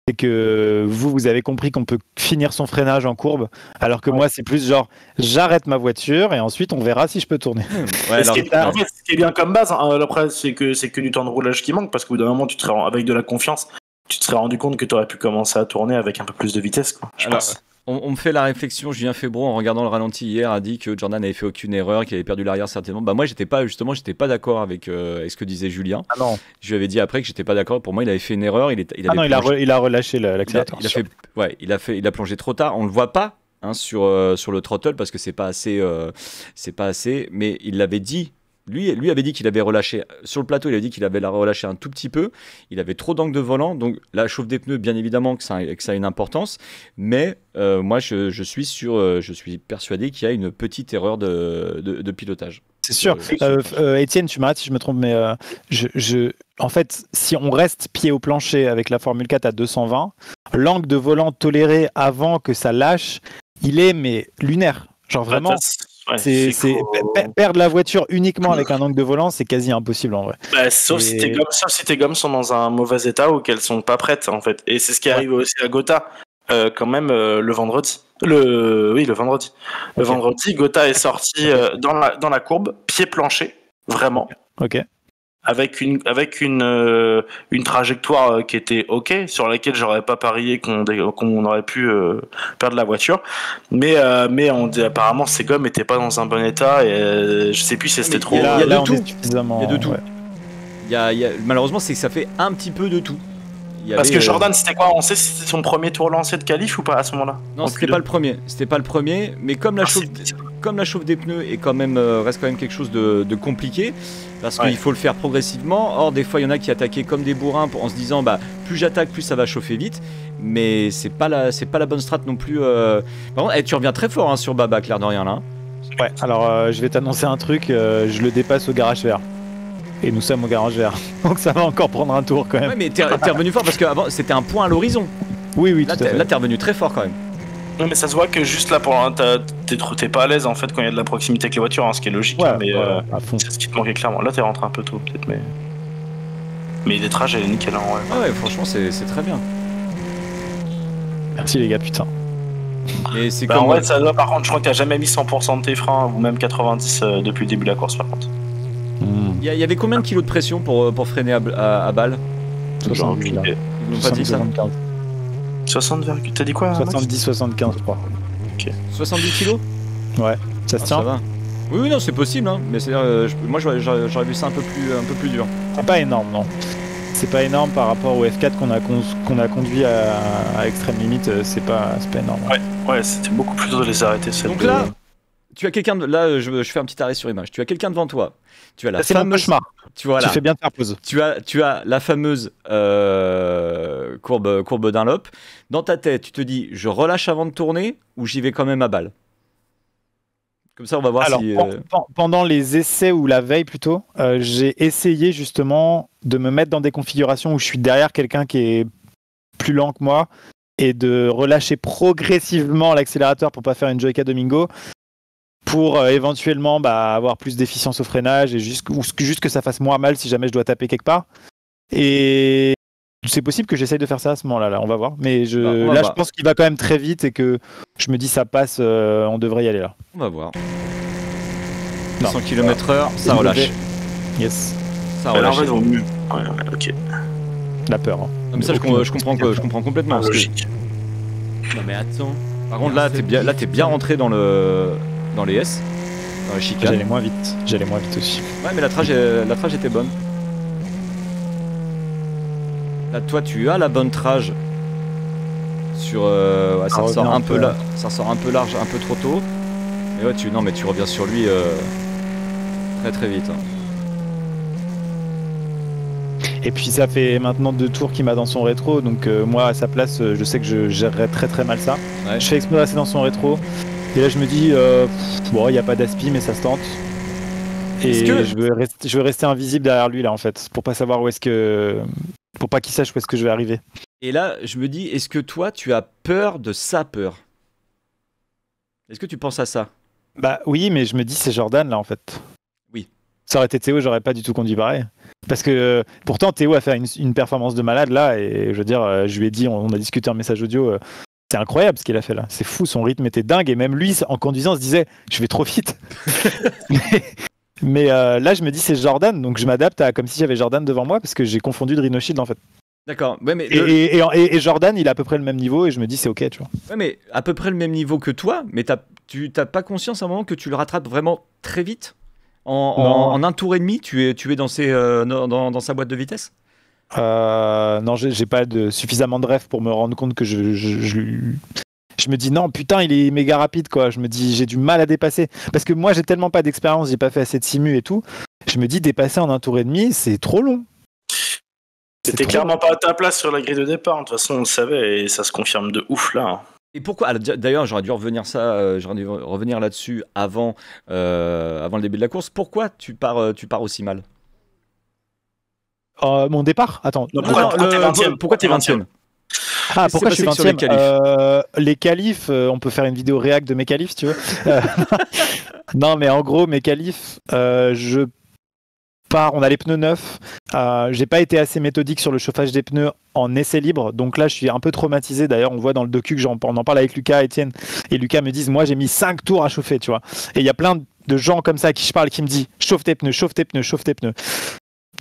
C'est que vous avez compris qu'on peut finir son freinage en courbe, alors que moi, c'est plus genre, j'arrête ma voiture et ensuite, on verra si je peux tourner. Ce qui est bien comme base, hein, après, c'est que du temps de roulage qui manque, parce qu'au bout d'un moment, avec de la confiance, tu te serais rendu compte que tu aurais pu commencer à tourner avec un peu plus de vitesse, quoi, je pense. On me fait la réflexion, Julien Febro, en regardant le ralenti hier, a dit que Jordan n'avait fait aucune erreur, qu'il avait perdu l'arrière certainement. Moi, j'étais pas d'accord avec ce que disait Julien. Ah non. Je lui avais dit après que j'étais pas d'accord. Pour moi, il avait fait une erreur. Il a relâché l'accélérateur. Il a plongé trop tard. On le voit pas sur le throttle parce que c'est pas assez. Mais il l'avait dit. Lui avait dit qu'il avait relâché sur le plateau, il avait dit qu'il avait relâché un tout petit peu, il avait trop d'angle de volant, donc la chauffe des pneus, bien évidemment que ça a une importance, mais moi je suis persuadé qu'il y a une petite erreur de pilotage. C'est sûr. Étienne, tu m'arrêtes si je me trompe, mais en fait, si on reste pied au plancher avec la Formule 4 à 220, l'angle de volant toléré avant que ça lâche, il est lunaire. Genre vraiment... perdre la voiture uniquement avec un angle de volant, c'est quasi impossible en vrai. Sauf si tes gommes sont dans un mauvais état ou qu'elles sont pas prêtes en fait. Et c'est ce qui arrive aussi à Gotha quand même le vendredi. Le vendredi. Le vendredi, Gotha est sorti dans la courbe, pied plancher, vraiment. Ok. Avec une trajectoire qui était ok, sur laquelle j'aurais pas parié qu'on aurait pu perdre la voiture, mais apparemment ces gommes étaient pas dans un bon état et je sais plus si c'était trop. Il y a de tout. Malheureusement, c'est que ça fait un petit peu de tout. Parce que Jordan, c'était quoi? On sait si c'était son premier tour lancé de qualif ou pas à ce moment-là? Non, c'était pas le premier. Mais comme la chauffe des pneus est reste quand même quelque chose de compliqué, parce qu'il faut le faire progressivement. Or, des fois, il y en a qui attaquaient comme des bourrins en se disant, plus j'attaque, plus ça va chauffer vite. Mais c'est pas la bonne strat non plus. Par contre, tu reviens très fort sur Baba, clair de rien là. Ouais. Alors, je vais t'annoncer un truc. Je le dépasse au garage vert. Et nous sommes au garage vert. Donc ça va encore prendre un tour quand même. Ouais, mais t'es revenu fort parce qu'avant c'était un point à l'horizon. Oui, là, t'es revenu très fort quand même. Non, mais ça se voit que juste là, t'es pas à l'aise en fait quand il y a de la proximité avec les voitures, ce qui est logique. Mais c'est ce qui te manquait clairement. Là, t'es rentré un peu tôt peut-être, mais les trajets, elle est nickel. Ouais, franchement, c'est très bien. Merci les gars, putain. Et c'est en vrai, ça doit, par contre, je crois que t'as jamais mis 100% de tes freins, ou même 90 depuis le début de la course par contre. Il y avait combien de kilos de pression pour freiner à balle? 70, ils n'ont pas dit ça. 60, t'as dit quoi? 70-75 je crois. Ok. 70 kilos? Ouais, ça se tient. Ça va. Oui, non, c'est possible, hein. Mais moi j'aurais vu ça un peu plus dur. C'est pas énorme, non. c'est pas énorme par rapport au F4 qu'on a conduit à extrême limite, c'est pas énorme. Ouais, c'était beaucoup plus dur de les arrêter. Donc là, tu as quelqu'un là, je fais un petit arrêt sur image. Tu as quelqu'un devant toi. Tu as la c'est mon cauchemar. Tu vois là. Tu fais bien de faire pause. Tu as la fameuse courbe Dunlop. Dans ta tête, tu te dis, je relâche avant de tourner ou j'y vais quand même à balle. Comme ça, on va voir. Alors, si. Pendant les essais ou la veille plutôt, j'ai essayé justement de me mettre dans des configurations où je suis derrière quelqu'un qui est plus lent que moi et de relâcher progressivement l'accélérateur pour pas faire une Joyka Domingo, pour éventuellement avoir plus d'efficience au freinage et juste que ça fasse moins mal si jamais je dois taper quelque part. Et c'est possible que j'essaye de faire ça à ce moment-là, on va voir. Mais je pense qu'il va quand même très vite et que je me dis ça passe, on devrait y aller là. On va voir. 100 km/h, ça relâche. Yes. Ça relâche. Ouais, ok. La peur. Hein. Non, mais ça, je comprends complètement. Logique. Non mais attends. Par contre, là, t'es bien rentré dans les S, dans les chicanes. J'allais moins vite aussi. Ouais, mais la trage était bonne. Là, toi, tu as la bonne trage sur. Ça ressort un peu là, ça ressort un peu large, un peu trop tôt. Mais ouais, tu reviens sur lui très très vite. Hein. Et puis ça fait maintenant 2 tours qu'il m'a dans son rétro, donc moi à sa place, je sais que je gérerais très très mal ça. Ouais. Je fais exprès de rester dans son rétro. Et là je me dis, bon, il n'y a pas d'aspi, mais ça se tente. Et je veux rester invisible derrière lui là en fait, pour pas savoir pour pas qu'il sache où est-ce que je vais arriver. Et là, je me dis, est-ce que toi, tu as peur de sa peur? Est-ce que tu penses à ça? Bah oui, mais je me dis c'est Jordan là en fait. Oui. Ça aurait été Théo, j'aurais pas du tout conduit pareil. Parce que pourtant Théo a fait une performance de malade là, et je veux dire, je lui ai dit, on a discuté en message audio, c'est incroyable ce qu'il a fait là, c'est fou, son rythme était dingue, et même lui en conduisant se disait je vais trop vite. mais là je me dis c'est Jordan, donc je m'adapte à comme si j'avais Jordan devant moi, parce que j'ai confondu Drino Shield en fait. D'accord. Ouais, mais et Jordan il a à peu près le même niveau, et je me dis c'est ok, tu vois. Ouais, mais à peu près le même niveau que toi, mais tu t'as pas conscience à un moment que tu le rattrapes vraiment très vite? En un tour et demi, tu es dans sa boîte de vitesse? Non, j'ai pas suffisamment de rêve pour me rendre compte que je me dis non, putain, il est méga rapide quoi. Je me dis j'ai du mal à dépasser, parce que moi j'ai tellement pas d'expérience, j'ai pas fait assez de simu et tout. Je me dis dépasser en un tour et demi, c'est trop long. C'était clairement pas à ta place sur la grille de départ. De toute façon, on le savait et ça se confirme de ouf là. Et pourquoi? D'ailleurs, j'aurais dû revenir là-dessus avant le début de la course. Pourquoi tu pars aussi mal? Mon départ? Attends. Non, pourquoi t'es 20ème? Ah, pourquoi je suis 20ème? Les qualifs, on peut faire une vidéo réact de mes qualifs si tu veux. Non, mais en gros, mes qualifs, on a les pneus neufs. J'ai pas été assez méthodique sur le chauffage des pneus en essai libre, donc là je suis un peu traumatisé. D'ailleurs on voit dans le docu que on en parle avec Lucas, Étienne, et Lucas me dit moi j'ai mis 5 tours à chauffer, tu vois. Et il y a plein de gens comme ça à qui je parle qui me disent chauffe tes pneus, chauffe tes pneus, chauffe tes pneus.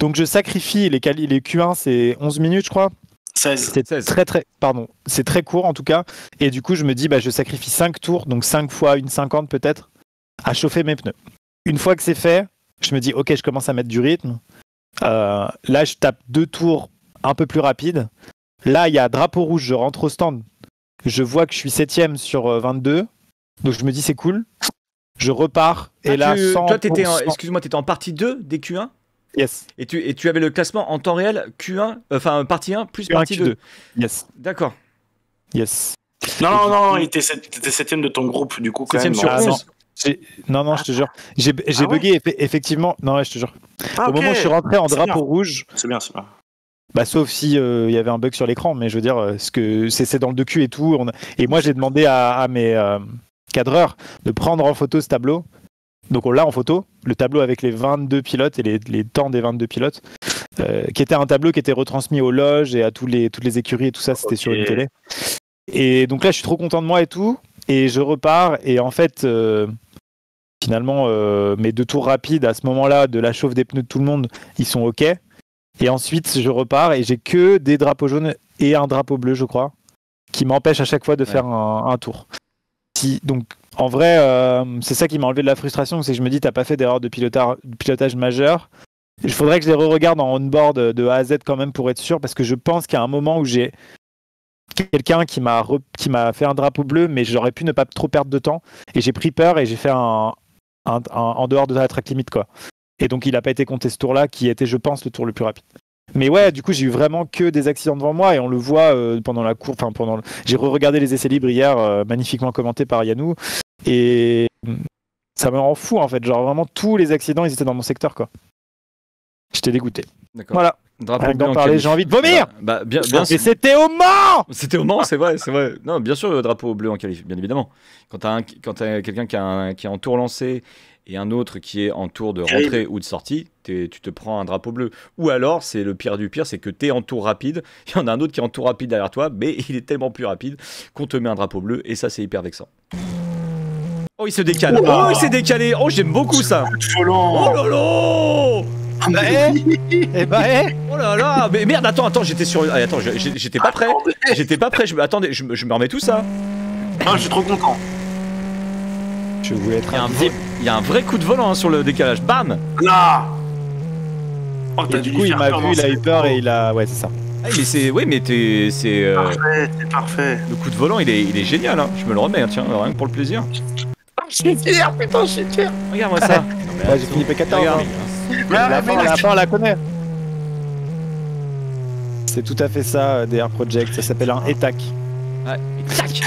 Donc je sacrifie les Q1, c'est 11 minutes je crois. 16. C'est très court en tout cas. Et du coup je me dis je sacrifie 5 tours, donc 5 fois 1,50 peut-être, à chauffer mes pneus. Une fois que c'est fait, je me dis ok, je commence à mettre du rythme. Là je tape 2 tours un peu plus rapides. Là il y a drapeau rouge, je rentre au stand, je vois que je suis 7ème sur 22, donc je me dis c'est cool, je repars. Et là toi t'étais en partie 2 des Q1. Yes. Et tu avais le classement en temps réel Q1, enfin partie 1 plus Q1, partie 2. Yes. D'accord. Yes. Non, il était 7ème de ton groupe du coup. 7ème sur 11. Non, je te jure. J'ai bugué, effectivement. Non, ouais, je te jure. Au moment où je suis rentré en drapeau rouge. C'est bien. Sauf si y avait un bug sur l'écran, mais je veux dire, c'est dans le docu et tout. Et moi, j'ai demandé à mes cadreurs de prendre en photo ce tableau. Donc on l'a en photo, le tableau avec les 22 pilotes et les temps des 22 pilotes, qui était un tableau qui était retransmis aux loges et à toutes les écuries et tout ça, c'était sur une télé. Et donc là, je suis trop content de moi et tout. Et je repars, et en fait, finalement, mes 2 tours rapides à ce moment-là de la chauffe des pneus de tout le monde, ils sont OK. Et ensuite, je repars et j'ai que des drapeaux jaunes et un drapeau bleu, je crois, qui m'empêchent à chaque fois de faire un tour. Donc, en vrai, c'est ça qui m'a enlevé de la frustration, c'est que je me dis, t'as pas fait d'erreur de pilotage majeure. Il faudrait que je les re-regarde en on-board de A à Z quand même pour être sûr, parce que je pense qu'il y a un moment où j'ai quelqu'un qui m'a fait un drapeau bleu, mais j'aurais pu ne pas trop perdre de temps. Et j'ai pris peur et j'ai fait un en dehors de la track limit, quoi. Et donc il n'a pas été compté ce tour-là, qui était, je pense, le tour le plus rapide. Mais ouais, du coup, j'ai eu vraiment que des accidents devant moi et on le voit pendant la course. J'ai re-regardé les essais libres hier, magnifiquement commentés par Yannou. Et ça me rend fou, en fait. Genre, vraiment, tous les accidents, ils étaient dans mon secteur, quoi. J'étais dégoûté. D'accord. Voilà. Drapeau Rien que bleu d'en en parler, qualif. j'ai envie de vomir. Bien Et c'était au Mans. C'était au Mans, c'est vrai. Non, bien sûr, le drapeau bleu en qualif, bien évidemment. Quand t'as quelqu'un qui est en tour lancé et un autre qui est en tour de rentrée ou de sortie, tu te prends un drapeau bleu. Ou alors, c'est le pire du pire, c'est que t'es en tour rapide, il y en a un autre qui est en tour rapide derrière toi, mais il est tellement plus rapide qu'on te met un drapeau bleu, et ça, c'est hyper vexant. Oh, il se décale. Oh, il s'est décalé. Oh, j'aime beaucoup ça. Oh là là. Oh là là. Mais merde, attends, j'étais sur... Attends, j'étais pas prêt. J'étais pas prêt. Attendez, je me remets tout ça. Ah, je suis trop content. Je voulais être Il y a un vrai coup de volant hein, sur le décalage. Bam. Là. Oh, et du coup, il m'a vu, il a eu peur et il a... Ouais, c'est ça. Ah, mais c'est... Oui, mais c'est... Parfait, parfait. Le coup de volant, il est génial. Hein. Je me le remets, tiens, rien que pour le plaisir. Je suis fier, putain, je suis fier. Regarde-moi ça. Ouais, j'ai fini P14. Regarde. La fin, on la connaît. C'est tout à fait ça, DR Project. Ça s'appelle un ETAC. Ouais, tac.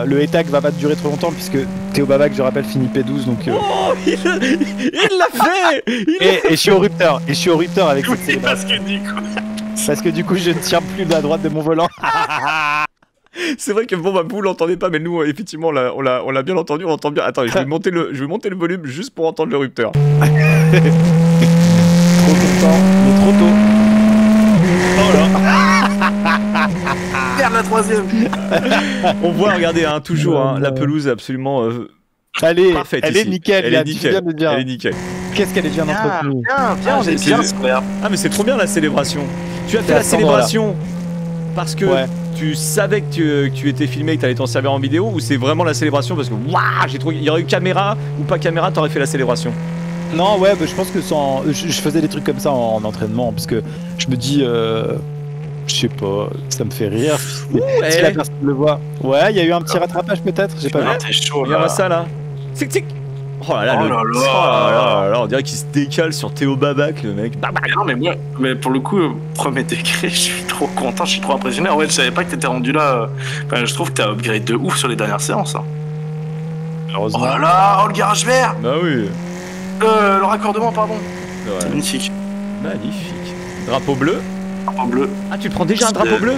Le ETAC va pas durer trop longtemps puisque Théo Babac, je rappelle, finit P12. Donc, Oh, il l'a fait. Et je suis au rupteur. Et je suis au rupteur avec cette célébration. Parce que du coup, je ne tiens plus de la droite de mon volant. C'est vrai que bon, bah, vous l'entendez pas, mais nous, effectivement, on l'a bien entendu, on entend bien. Attends, je vais monter le volume juste pour entendre le rupteur. Trop content, mais trop tôt. Oh là. Merde, la troisième. On voit, regardez, hein, toujours, hein, la pelouse est absolument parfaite. Elle ici. est nickel, Elle est nickel. Elle est nickel. Qu'est-ce qu'elle est bien entretenue. Bien, on est bien, super. Ah, mais c'est trop bien la célébration. Tu as fait la célébration parce que tu savais que tu étais filmé et que tu allais t'en servir en vidéo, ou c'est vraiment la célébration parce que waouh, j'ai trouvé, il y aurait eu caméra ou pas caméra, t'aurais fait la célébration? Non, ouais, bah, je pense que je faisais des trucs comme ça en entraînement parce que je me dis, je sais pas, ça me fait rire. Si la personne le voit. Ouais, il y a eu un petit rattrapage peut-être, j'ai pas vu. T'es chaud, regarde ça là. Tic tic. Oh là là, on dirait qu'il se décale sur Théo Babac, le mec. Non, mais moi, pour le coup, premier degré, je suis trop content, je suis trop impressionné. En vrai, je savais pas que t'étais rendu là. Enfin, je trouve que t'as upgrade de ouf sur les dernières séances. Hein. Heureusement. Oh là là, le garage vert. Bah oui. Le raccordement, pardon. Ouais. C'est magnifique. Magnifique. Drapeau bleu. Drapeau bleu. Ah, tu prends déjà un drapeau bleu?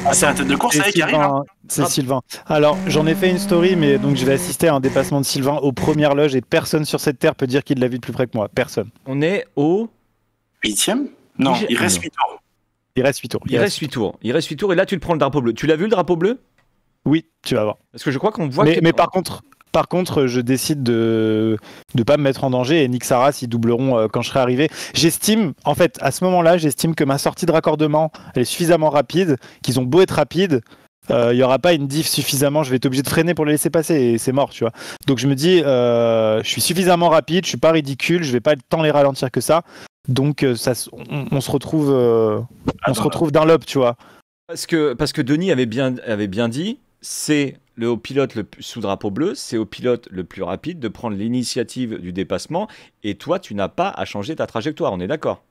Ah, c'est la tête de course, ça y est, qui arrive. Hein. C'est Sylvain. Alors, j'en ai fait une story, mais donc je vais assister à un dépassement de Sylvain aux premières loges et personne sur cette terre peut dire qu'il l'a vu de plus près que moi. Personne. On est au 8ème? Non, il reste 8 tours. Il reste 8 tours. Il reste 8 tours. Il reste 8 tours et là tu le prends le drapeau bleu. Tu l'as vu le drapeau bleu? Oui, tu vas voir. Parce que je crois qu'on voit mais par contre, je décide de pas me mettre en danger et Nick Saras, ils doubleront quand je serai arrivé. J'estime, en fait, à ce moment-là, que ma sortie de raccordement, elle est suffisamment rapide, qu'ils ont beau être rapides, il n'y aura pas une diff suffisamment, je vais être obligé de freiner pour les laisser passer et c'est mort, tu vois. Donc je me dis, je suis suffisamment rapide, je suis pas ridicule, je vais pas tant les ralentir que ça. Donc on se retrouve, d'un lobe, tu vois. Parce que Denis avait bien dit, c'est au pilote sous drapeau bleu, c'est au pilote le plus rapide de prendre l'initiative du dépassement, et toi tu n'as pas à changer ta trajectoire, on est d'accord?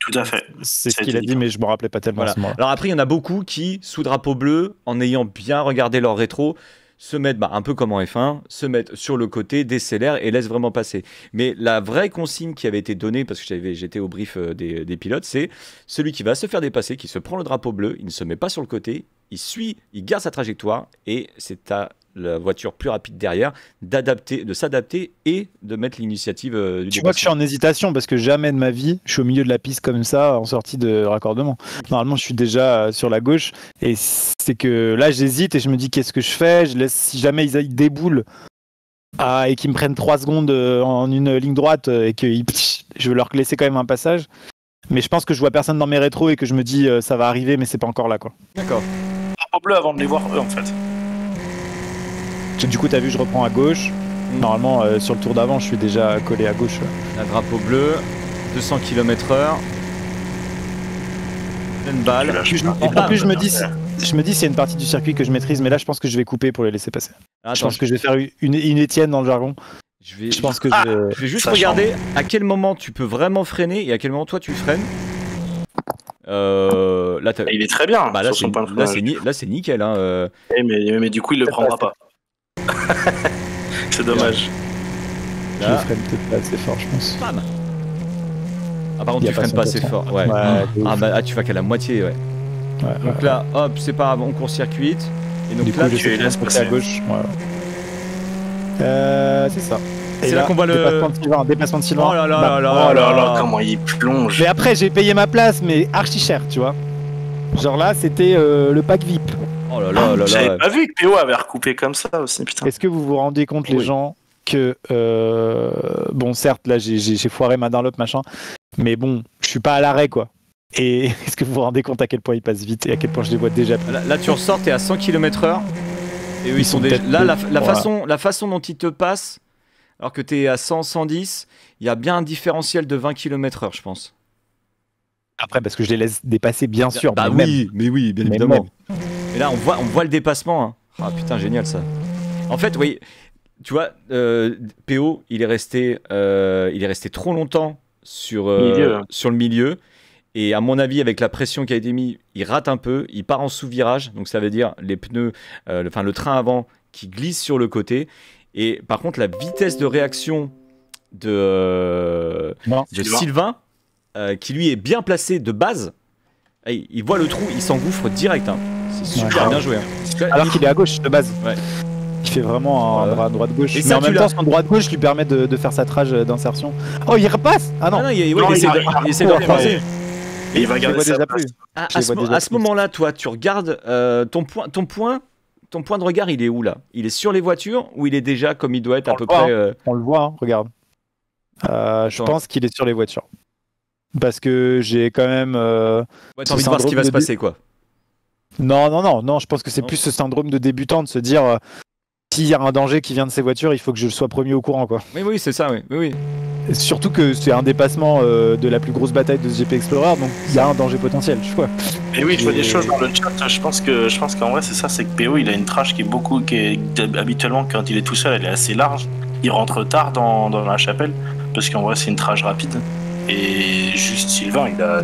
Tout à fait. C'est ce qu'il a dit, mais je me rappelais pas tellement. Voilà. À ce moment-là. Alors après, il y en a beaucoup qui, sous drapeau bleu, en ayant bien regardé leur rétro, se mettent, un peu comme en F1, se mettent sur le côté, décélèrent et laissent vraiment passer. Mais la vraie consigne qui avait été donnée, parce que j'étais au brief des pilotes, c'est celui qui va se faire dépasser, qui se prend le drapeau bleu, il ne se met pas sur le côté, il garde sa trajectoire et c'est à la voiture plus rapide derrière de s'adapter et de mettre l'initiative du dépassement. Tu vois que je suis en hésitation parce que jamais de ma vie je suis au milieu de la piste comme ça en sortie de raccordement. Normalement je suis déjà sur la gauche et c'est que là j'hésite et je me dis qu'est-ce que je fais, je laisse, si jamais ils déboulent et qu'ils me prennent 3 secondes en une ligne droite et que je veux leur laisser quand même un passage. Mais je pense que je vois personne dans mes rétros et que je me dis ça va arriver mais c'est pas encore là quoi. D'accord. Drapeau bleu avant de les voir eux en fait. Du coup, t'as vu, je reprends à gauche. Normalement, sur le tour d'avant, je suis déjà collé à gauche. Un drapeau bleu. 200 km/h. Pleine balle. En plus, je me dis, c'est une partie du circuit que je maîtrise, mais là, je pense que je vais couper pour les laisser passer. Attends, je pense que je vais faire une Étienne dans le jargon. Je pense que je vais juste regarder à quel moment tu peux vraiment freiner et à quel moment toi tu freines. Là, il est très bien. Bah, là, c'est nickel. Hein, mais du coup, il le prendra pas. C'est dommage. Je freine peut-être pas assez fort, je pense. Bam. Ah, par contre, tu freines pas assez fort. Ouais. Tu vas qu'à la moitié, ouais. Donc là, hop, c'est pas grave, on court-circuite. Et donc là, tu laisses passer à gauche. C'est ça. C'est là qu'on voit le dépassement de Sylvain. Oh là là, comment il plonge. Mais après, j'ai payé ma place, mais archi cher, tu vois. Genre là, c'était le pack VIP. Oh là là. J'avais pas vu que PO avait recoupé comme ça aussi, putain. Est-ce que vous vous rendez compte, les gens, que bon, certes, là, j'ai foiré ma Dunlop, machin, mais bon, je suis pas à l'arrêt, quoi. Et est-ce que vous vous rendez compte à quel point ils passent vite et à quel point je les vois déjà? Là, tu ressors, t'es à 100 km/h. Et eux, ils sont déjà. Là, la façon dont ils te passent, alors que t'es à 100, 110, il y a bien un différentiel de 20 km/h, je pense. Après, parce que je les laisse dépasser, bien sûr. Bah oui, bien évidemment. Et là, on voit le dépassement. Hein. Ah putain, génial ça. En fait, oui, tu vois, PO, il est resté trop longtemps sur le milieu. Et à mon avis, avec la pression qui a été mise, il rate un peu, il part en sous-virage, donc ça veut dire les pneus, le train avant qui glisse sur le côté. Et par contre, la vitesse de réaction de Sylvain, qui lui est bien placé de base, il voit le trou, il s'engouffre direct. Hein. C'est super bien joué. Hein. Alors qu'il est à gauche de base. Ouais. Il fait vraiment un droite-gauche. Mais en même temps, son droite-gauche lui permet de faire sa trage d'insertion. Oh, il repasse. Ah non, il essaie de recroiser. Et il va garder sa place. À ce moment-là, toi, tu regardes ton point de regard, il est où là? Il est sur les voitures ou il est déjà comme il doit être à peu près On le voit, hein, regarde. Je pense qu'il est sur les voitures. Parce que j'ai quand même. T'as envie de voir ce qui va se passer, quoi. Non, je pense que c'est plus ce syndrome de débutant de se dire s'il y a un danger qui vient de ces voitures, il faut que je sois premier au courant, quoi. Oui, c'est ça, oui. Surtout que c'est un dépassement de la plus grosse bataille de ce GP Explorer, donc il y a un danger potentiel, je vois. Et oui, je vois des choses dans le chat. Je pense qu'en vrai, c'est ça, c'est que PO, il a une trage qui est habituellement, quand il est tout seul, elle est assez large. Il rentre tard dans la chapelle, parce qu'en vrai, c'est une trage rapide. Et juste Sylvain, il a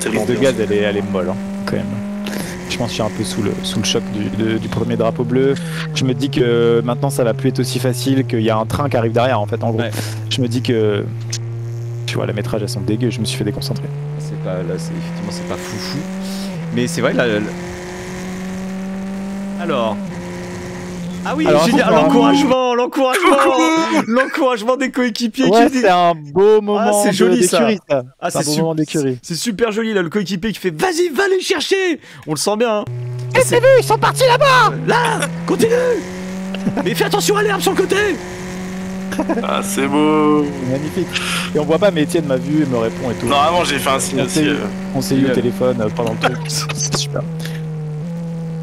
tellement de gaz, elle est molle, hein, quand même. Je pense que je suis un peu sous le choc du premier drapeau bleu. Je me dis que maintenant ça va plus être aussi facile, qu'il y a un train qui arrive derrière en fait. En gros, je me dis que tu vois, les métrages elles sont dégueu. Je me suis fait déconcentrer. Effectivement c'est pas foufou, mais c'est vrai là. Alors. Ah oui, l'encouragement des coéquipiers qui dit. C'est un beau moment. C'est joli ça. C'est un beau moment d'écurie. C'est super joli là, le coéquipier qui fait vas-y, va les chercher. On le sent bien. Hein. Et c'est vu, ils sont partis là-bas. Là, continue. Mais fais attention à l'herbe sur le côté. Ah, c'est beau. Magnifique. Et on voit pas, mais Étienne m'a vu et me répond et tout. Non, vraiment, j'ai fait un signe aussi. On s'est eu au téléphone pendant le truc. C'est super.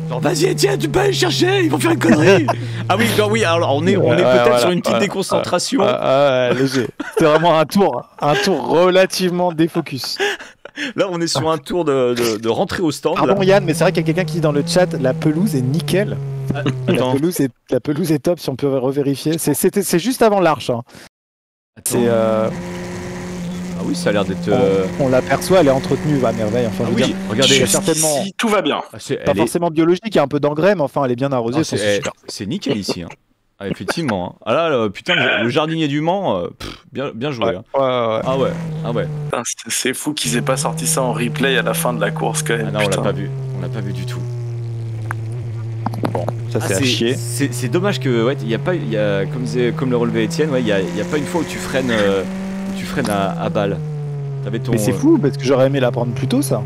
Genre, vas-y Étienne, tu peux aller chercher, ils vont faire une connerie. Ah oui, alors on est peut-être sur une petite déconcentration. Léger. C'est vraiment un tour relativement défocus. Là, on est sur un tour de rentrer au stand. Pardon Yann, mais c'est vrai qu'il y a quelqu'un qui dit dans le chat, la pelouse est nickel. La pelouse est top, si on peut revérifier. C'est juste avant l'arche. Hein. Ah oui, ça a l'air d'être. On l'aperçoit, elle est entretenue à merveille. Enfin, regardez, certainement. Si, tout va bien. Pas forcément biologique, il y a un peu d'engrais, mais enfin, elle est bien arrosée. C'est nickel ici. Hein. Ah, effectivement. Hein. Ah là, putain, le jardinier du Mans, bien joué. Hein. Ah ouais. Putain, c'est fou qu'ils aient pas sorti ça en replay à la fin de la course quand même. Ah non, on l'a pas vu du tout. Bon, ça c'est à chier. C'est dommage que, comme le relevait Étienne, il y a pas une fois où tu freines à balle. Mais c'est fou parce que j'aurais aimé la prendre plus tôt, ça.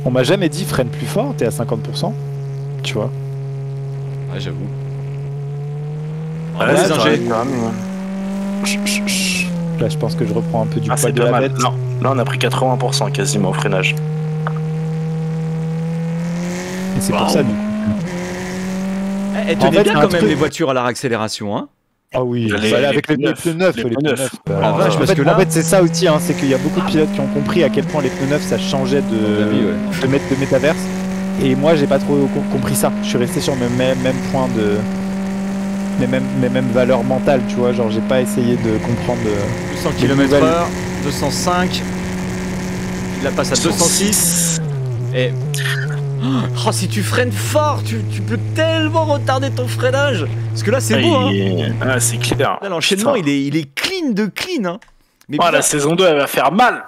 On m'a jamais dit freine plus fort, t'es à 50%. Tu vois. Ouais, j'avoue. Là, je pense que je reprends un peu du poids de la bête. Non, là on a pris 80% quasiment au freinage. Et c'est pour ça, du coup. Elles tenaient bien quand même les voitures à la réaccélération, hein. Ah oui, Les- bah là, avec les les pneus neufs. les pneus neufs. Ah, vache, en parce fait, que là- en fait, c'est ça aussi, hein, c'est qu'il y a beaucoup de pilotes qui ont compris à quel point les pneus neufs ça changeait de métaverse. Et moi, j'ai pas trop compris ça. Je suis resté sur mes mêmes points de. Mes mêmes valeurs mentales, tu vois. Genre, j'ai pas essayé de comprendre. 200 Les km/h, nouvelles- 205. Il la passe à 206. Et. Oh, si tu freines fort, tu peux tellement retarder ton freinage. Parce que là, c'est beau, hein. Ah, c'est clair. Là, l'enchaînement, Putain. il est clean de clean, hein. Mais Ah, la putain, saison 2, elle va faire mal.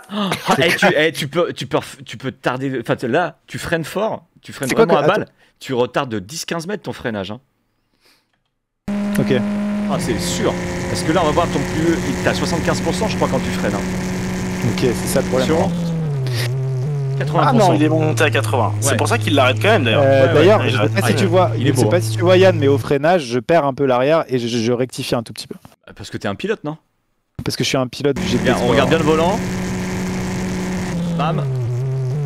tu peux tarder. Enfin, là, tu freines fort, tu freines C'est quoi vraiment que- à balle, tu retardes de 10-15 mètres ton freinage. Hein. Ok. Ah, c'est sûr. Parce que là, on va voir ton plus. T'as 75%, je crois, quand tu freines. Hein. Ok, c'est ça le problème. Attention. 80%. Ah non, il est monté à 80. Ouais. C'est pour ça qu'il l'arrête quand même d'ailleurs. Ouais, D'ailleurs, ouais, je ouais, sais pas ouais. si tu vois, Il est je sais beau, pas hein. si tu vois Yann, mais au freinage, je perds un peu l'arrière et je rectifie un tout petit peu. Parce que t'es un pilote, non? Parce que je suis un pilote du GP. Bien, on regarde bien le volant. Bam.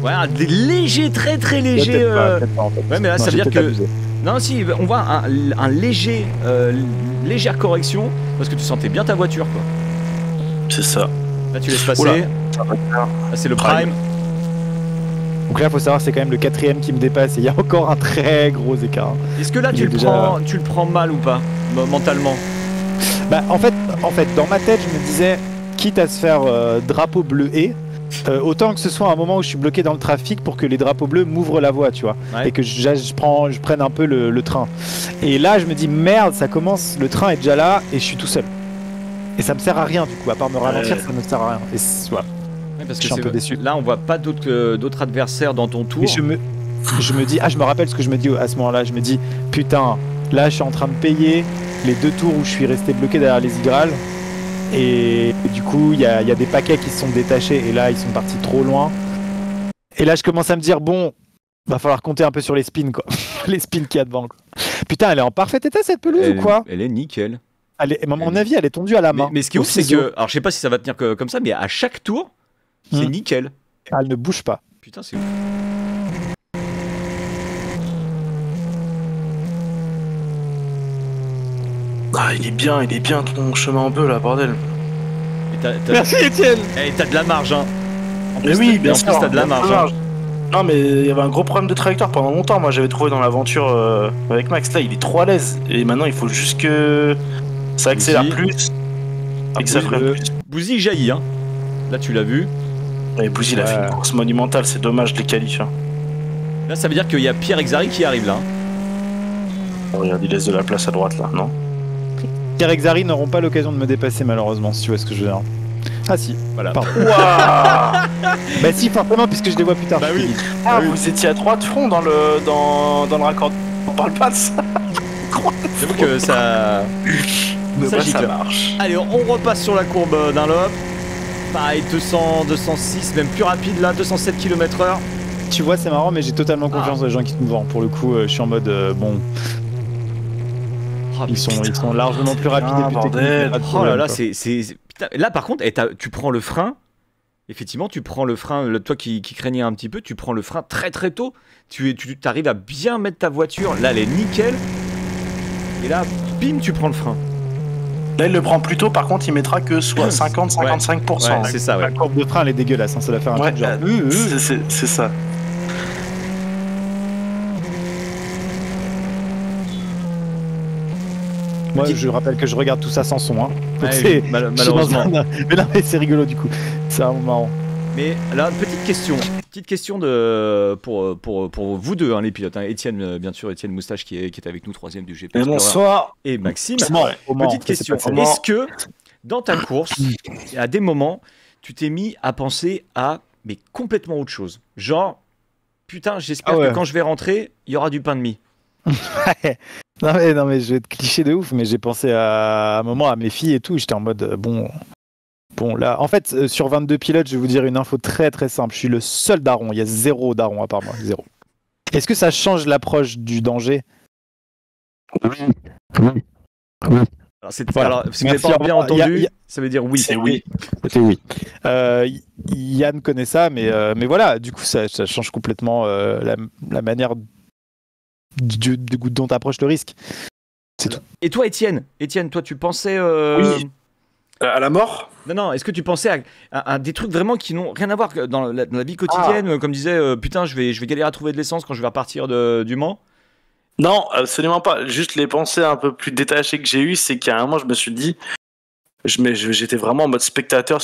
Ouais, un léger, très très léger. Ouais, mais là, ça veut dire que. Non, si, on voit un léger. Légère correction. Parce que tu sentais bien ta voiture, quoi. C'est ça. Là, tu laisses passer. Oula. Là, c'est le Prime. prime. Donc là, faut savoir, c'est quand même le 4ème qui me dépasse et il y a encore un très gros écart. Est-ce que là, Il tu est le, déjà- tu le prends mal ou pas, mentalement? Bah, en fait, dans ma tête, je me disais, quitte à se faire drapeau bleu et autant que ce soit un moment où je suis bloqué dans le trafic pour que les drapeaux bleus m'ouvrent la voie, tu vois, Ouais. et que je prenne un peu le train. Et là, je me dis merde, ça commence, le train est déjà là et je suis tout seul. Et ça me sert à rien du coup, à part me ralentir, ça me sert à rien. Et voilà. Ouais, parce Je que suis un peu déçu. là, on voit pas d'autres adversaires dans ton tour. Et je me dis, je me rappelle ce que je me dis à ce moment-là, je me dis, putain, là je suis en train de payer les 2 tours où je suis resté bloqué derrière les Igrales. Et du coup, il y a des paquets qui se sont détachés et là, ils sont partis trop loin. Et là, je commence à me dire, bon, va falloir compter un peu sur les spins, quoi. Les spins qu'il y a devant, quoi. Putain, elle est en parfait état cette pelouse ou quoi? Elle est nickel. À mon avis, elle est tondue à la main. Mais ce qui est au ouf, c'est ciseau. que. Alors, je sais pas si ça va tenir comme ça, mais à chaque tour, c'est nickel. Elle ne bouge pas. Putain, c'est ouf. Ah, il est bien ton chemin en bleu là, bordel. Et Merci Étienne. t'as de la marge, hein. En Mais oui, bien sûr. t'as de la bien marge. sûr. Non, mais il y avait un gros problème de trajectoire pendant longtemps. Moi, j'avais trouvé dans l'aventure avec Max. Là, il est trop à l'aise. Et maintenant, il faut juste que ça accélère Bouzy. plus. Et que ça freine plus. Bouzy jaillit, hein. Là, tu l'as vu. Et Bouzy, il a fait une course monumentale. C'est dommage de les qualifs. Hein. Là, ça veut dire qu'il y a Pierre Exari qui arrive là. Regarde, il laisse de la place à droite là, non? Pierre et Xari n'auront pas l'occasion de me dépasser malheureusement, si tu vois ce que je veux dire. Ah si, Voilà. pardon. Waouh! Bah si, forcément, puisque je les vois plus tard. Bah je te oui. dis. Ah, vous étiez à 3 de front dans le raccord. On parle pas de ça. J'avoue que ça. Mais Ça bah, gicle. ça marche. Allez, on repasse sur la courbe d'un lobe. Pareil, 200, 206, même plus rapide là, 207 km/h. Tu vois, c'est marrant, mais j'ai totalement confiance dans les gens qui sont devant. Pour le coup, je suis en mode, bon, Oh, ils sont largement plus rapides et plus techniques. bordel. pas de Oh là problème, là, quoi. putain, là par contre, tu prends le frein. Effectivement, tu prends le frein, toi qui craignais un petit peu, tu prends le frein très très tôt. Tu arrives à bien mettre ta voiture. Là, elle est nickel. Et là, bim, tu prends le frein. Là, il le prend plus tôt. Par contre, il mettra que soit 50-55%. Ouais, c'est ça, ouais. La courbe de frein, elle est dégueulasse, hein, ça va faire un Ouais, truc genre. c'est ça. Moi, je rappelle que je regarde tout ça sans son. Hein. Donc Ouais, c'est- malheureusement. Mais non, mais c'est rigolo du coup. C'est vraiment marrant. Mais là, petite question pour vous deux, hein, les pilotes. Hein. Étienne, bien sûr, Étienne Moustache qui est avec nous, 3ème du GP. Et bonsoir. Et Maxime. Au Mans, Petite ça s'est question. passé. Est-ce que dans ta course, à des moments, tu t'es mis à penser à mais complètement autre chose? Genre, putain, j'espère que quand je vais rentrer, il y aura du pain de mie. non mais je vais être cliché de ouf, mais j'ai pensé à un moment à mes filles et tout. J'étais en mode bon là, en fait, sur 22 pilotes, je vais vous dire une info très très simple. Je suis le seul daron. Il y a 0 daron à part moi, 0. Est-ce que ça change l'approche du danger? Alors, alors, si vous n'avez Merci, pas bien au revoir. entendu, ça veut dire oui. C'est oui. C'était oui. Yann connaît ça, mais voilà, du coup, ça change complètement la manière dont tu approches le risque. C'est tout. Et toi, Étienne, toi, tu pensais... Oui. À la mort? Non, est-ce que tu pensais à des trucs vraiment qui n'ont rien à voir dans la vie quotidienne, comme disait, putain, je vais galérer à trouver de l'essence quand je vais repartir du Mans? Non, absolument pas. Juste les pensées un peu plus détachées que j'ai eues, c'est qu'à un moment, je me suis dit, j'étais vraiment en mode spectateur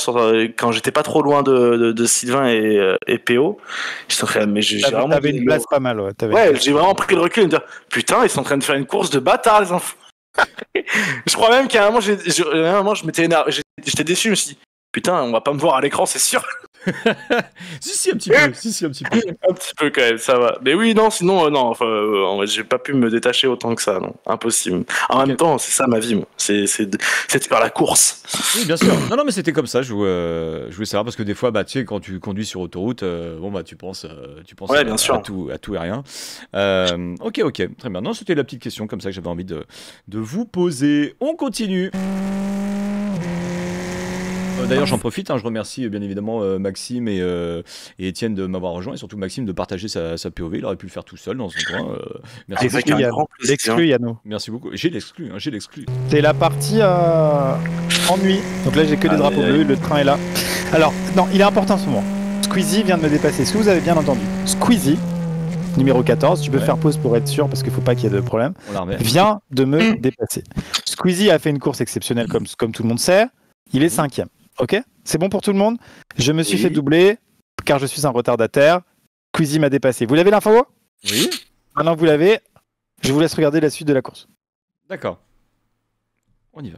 quand j'étais pas trop loin de Sylvain et PO. Mais j'ai vraiment T'avais une place pas mal, ouais. Ouais, j'ai vraiment pris le recul et me dire, putain, ils sont en train de faire une course de bâtard, les enfants. Je crois même qu'à un moment, je m'étais énervé, j'étais déçu, je me suis dit, putain, on va pas me voir à l'écran, c'est sûr. Si, un petit peu. Un petit peu quand même, ça va. Mais oui, non, sinon, non, enfin, j'ai pas pu me détacher autant que ça, non, impossible. En même temps, c'est ça ma vie, moi. C'est faire la course. Oui, bien sûr. Non, mais c'était comme ça. Je voulais savoir parce que des fois, tu sais, quand tu conduis sur autoroute, tu penses ouais, bien sûr. à tout et rien. Ok, très bien. Non, c'était la petite question comme ça que j'avais envie de vous poser. On continue. D'ailleurs, j'en profite, je remercie bien évidemment Maxime et Étienne de m'avoir rejoint, et surtout Maxime de partager sa POV. Il aurait pu le faire tout seul dans son coin. Merci beaucoup. L'exclu, Yanno. Merci beaucoup. J'ai l'exclu. C'est la partie ennui. Donc là, j'ai que des drapeaux bleus, le train est là. Alors, non, il est important ce moment. Squeezie vient de me dépasser. Est-ce que vous avez bien entendu? Squeezie, numéro 14, tu peux faire pause pour être sûr parce qu'il faut pas qu'il y ait de problème, vient de me dépasser. Squeezie a fait une course exceptionnelle comme tout le monde sait. Il est 5e. Ok, c'est bon pour tout le monde. Je me suis fait doubler car je suis un retardataire. Squeezie m'a dépassé. Vous l'avez l'info? Oui. Maintenant que vous l'avez, je vous laisse regarder la suite de la course. D'accord. On y va.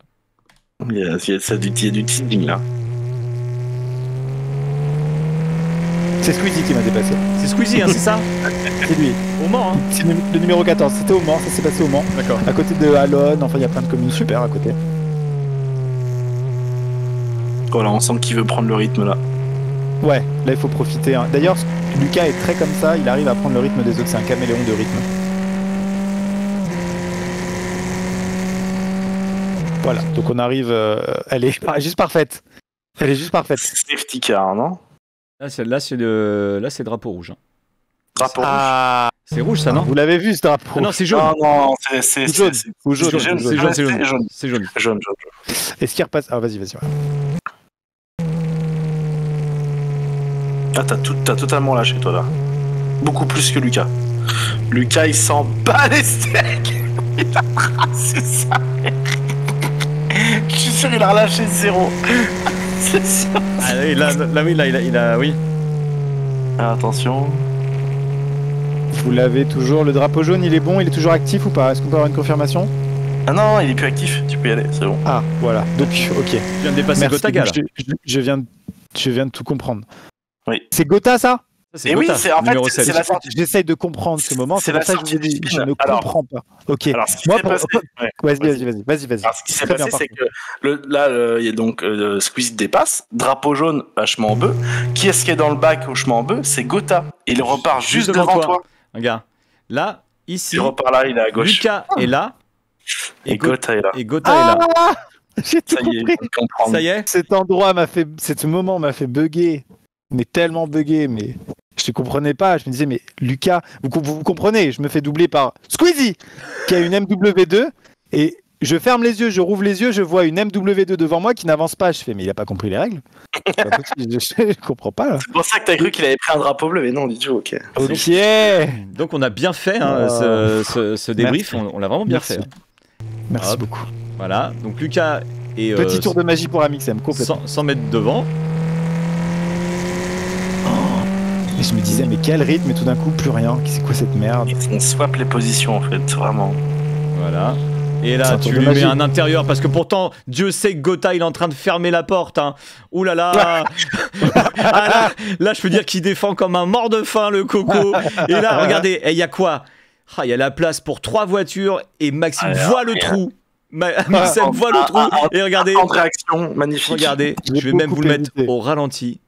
Il y a du teasing là. C'est Squeezie qui m'a dépassé. C'est Squeezie, c'est ça? C'est lui. Au Mans, C'est le numéro 14. C'était au Mans, ça s'est passé au Mans. D'accord. À côté de Halon, enfin il y a plein de communes super à côté. Voilà, on sent qu'il veut prendre le rythme là. Ouais, là il faut profiter. D'ailleurs, Lucas est très comme ça, il arrive à prendre le rythme des autres, c'est un caméléon de rythme. Voilà, donc on arrive, elle est juste parfaite. Elle est juste parfaite. Safety car, non? Là, c'est le drapeau rouge. Drapeau rouge. C'est rouge ça, non? Vous l'avez vu ce drapeau? Non, c'est jaune. Non, c'est jaune. C'est jaune. Est-ce qu'il repasse? Ah, vas-y. Ouais. Ah, t'as totalement lâché, toi, là. Beaucoup plus que Lucas. Lucas, il s'en bat les steaks. Il a tracé ça. Je suis sûr, il a relâché 0. C'est sûr. Ah oui, là, oui. Ah, attention. Vous l'avez toujours. Le drapeau jaune, il est bon? Il est toujours actif ou pas? Est-ce qu'on peut avoir une confirmation? Ah non, il est plus actif. Tu peux y aller, c'est bon. Ah, voilà. Donc, ok. Je viens de dépasser Gotaga, là. Je viens de tout comprendre. Oui. C'est Gotha, ça? Et oui, c'est en fait, c'est la sortie. J'essaye de comment ce moment. C'est la sortie du je ne comprends pas. Ok. Alors, ce qui s'est passé. Vas-y. Alors, ce qui s'est passé, c'est que il y a donc Squeezie dépasse, drapeau jaune, vachement bœuf. Qui est-ce qui est dans le bac au chemin bœuf? C'est Gotha. Il repart juste devant toi. Regarde. Là, ici. Il repart là, il est à gauche. Lucas est là. Et Gotha est là. Et Gotha est là. J'ai tout compris. Ça y est. Cet moment m'a fait bugger. Mais tellement buggé, mais je ne comprenais pas. Je me disais, mais Lucas, vous comprenez, je me fais doubler par Squeezie, qui a une MW2, et je ferme les yeux, je rouvre les yeux, je vois une MW2 devant moi qui n'avance pas. Je fais, mais il n'a pas compris les règles. Pas je comprends pas. Là. C'est pour ça que tu as cru qu'il avait pris un drapeau bleu, mais non, du tout, ok. Donc on a bien fait ce débrief, on l'a vraiment bien fait. Merci beaucoup. Voilà, donc Lucas est... Petit tour de magie pour Amixem, complètement. 100 mètres devant. Et je me disais, mais quel rythme, et tout d'un coup, plus rien. C'est quoi cette merde? On swap les positions, en fait, vraiment. Voilà. Et là, tu lui mets un intérieur, parce que pourtant, Dieu sait que Gotha, il est en train de fermer la porte. Ouh là là. Là, je peux dire qu'il défend comme un mort de faim, le coco. Et là, regardez, il y a quoi? Il y a la place pour 3 voitures, et Maxime voit le trou. Maxime voit le trou. Et regardez. En réaction, magnifique. Regardez, je vais même vous le mettre au ralenti.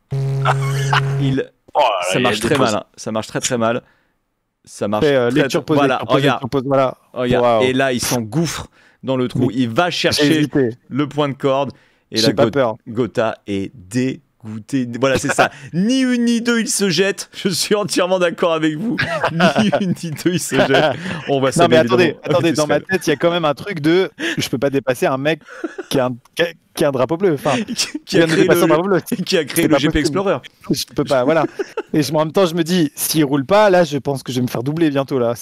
Ça marche très mal. Ça marche très mal. Ça marche lecture posée. Voilà, regarde. Wow. Et là, il s'engouffre dans le trou. Il va chercher le point de corde. Et là, Gotha est dégoûté. Écoutez, voilà, c'est ça. Ni une ni deux, ils se jettent. Je suis entièrement d'accord avec vous. Ni une ni deux, ils se jettent. On va Non mais saluer, attendez, dans ma tête, il y a quand même un truc de je peux pas dépasser un mec qui a un drapeau bleu. Enfin, qui a créé un drapeau bleu. qui a créé C'est le pas GP possible. Explorer. Je peux pas, voilà. Et en même temps, je me dis, s'il roule pas, là, je pense que je vais me faire doubler bientôt. Là,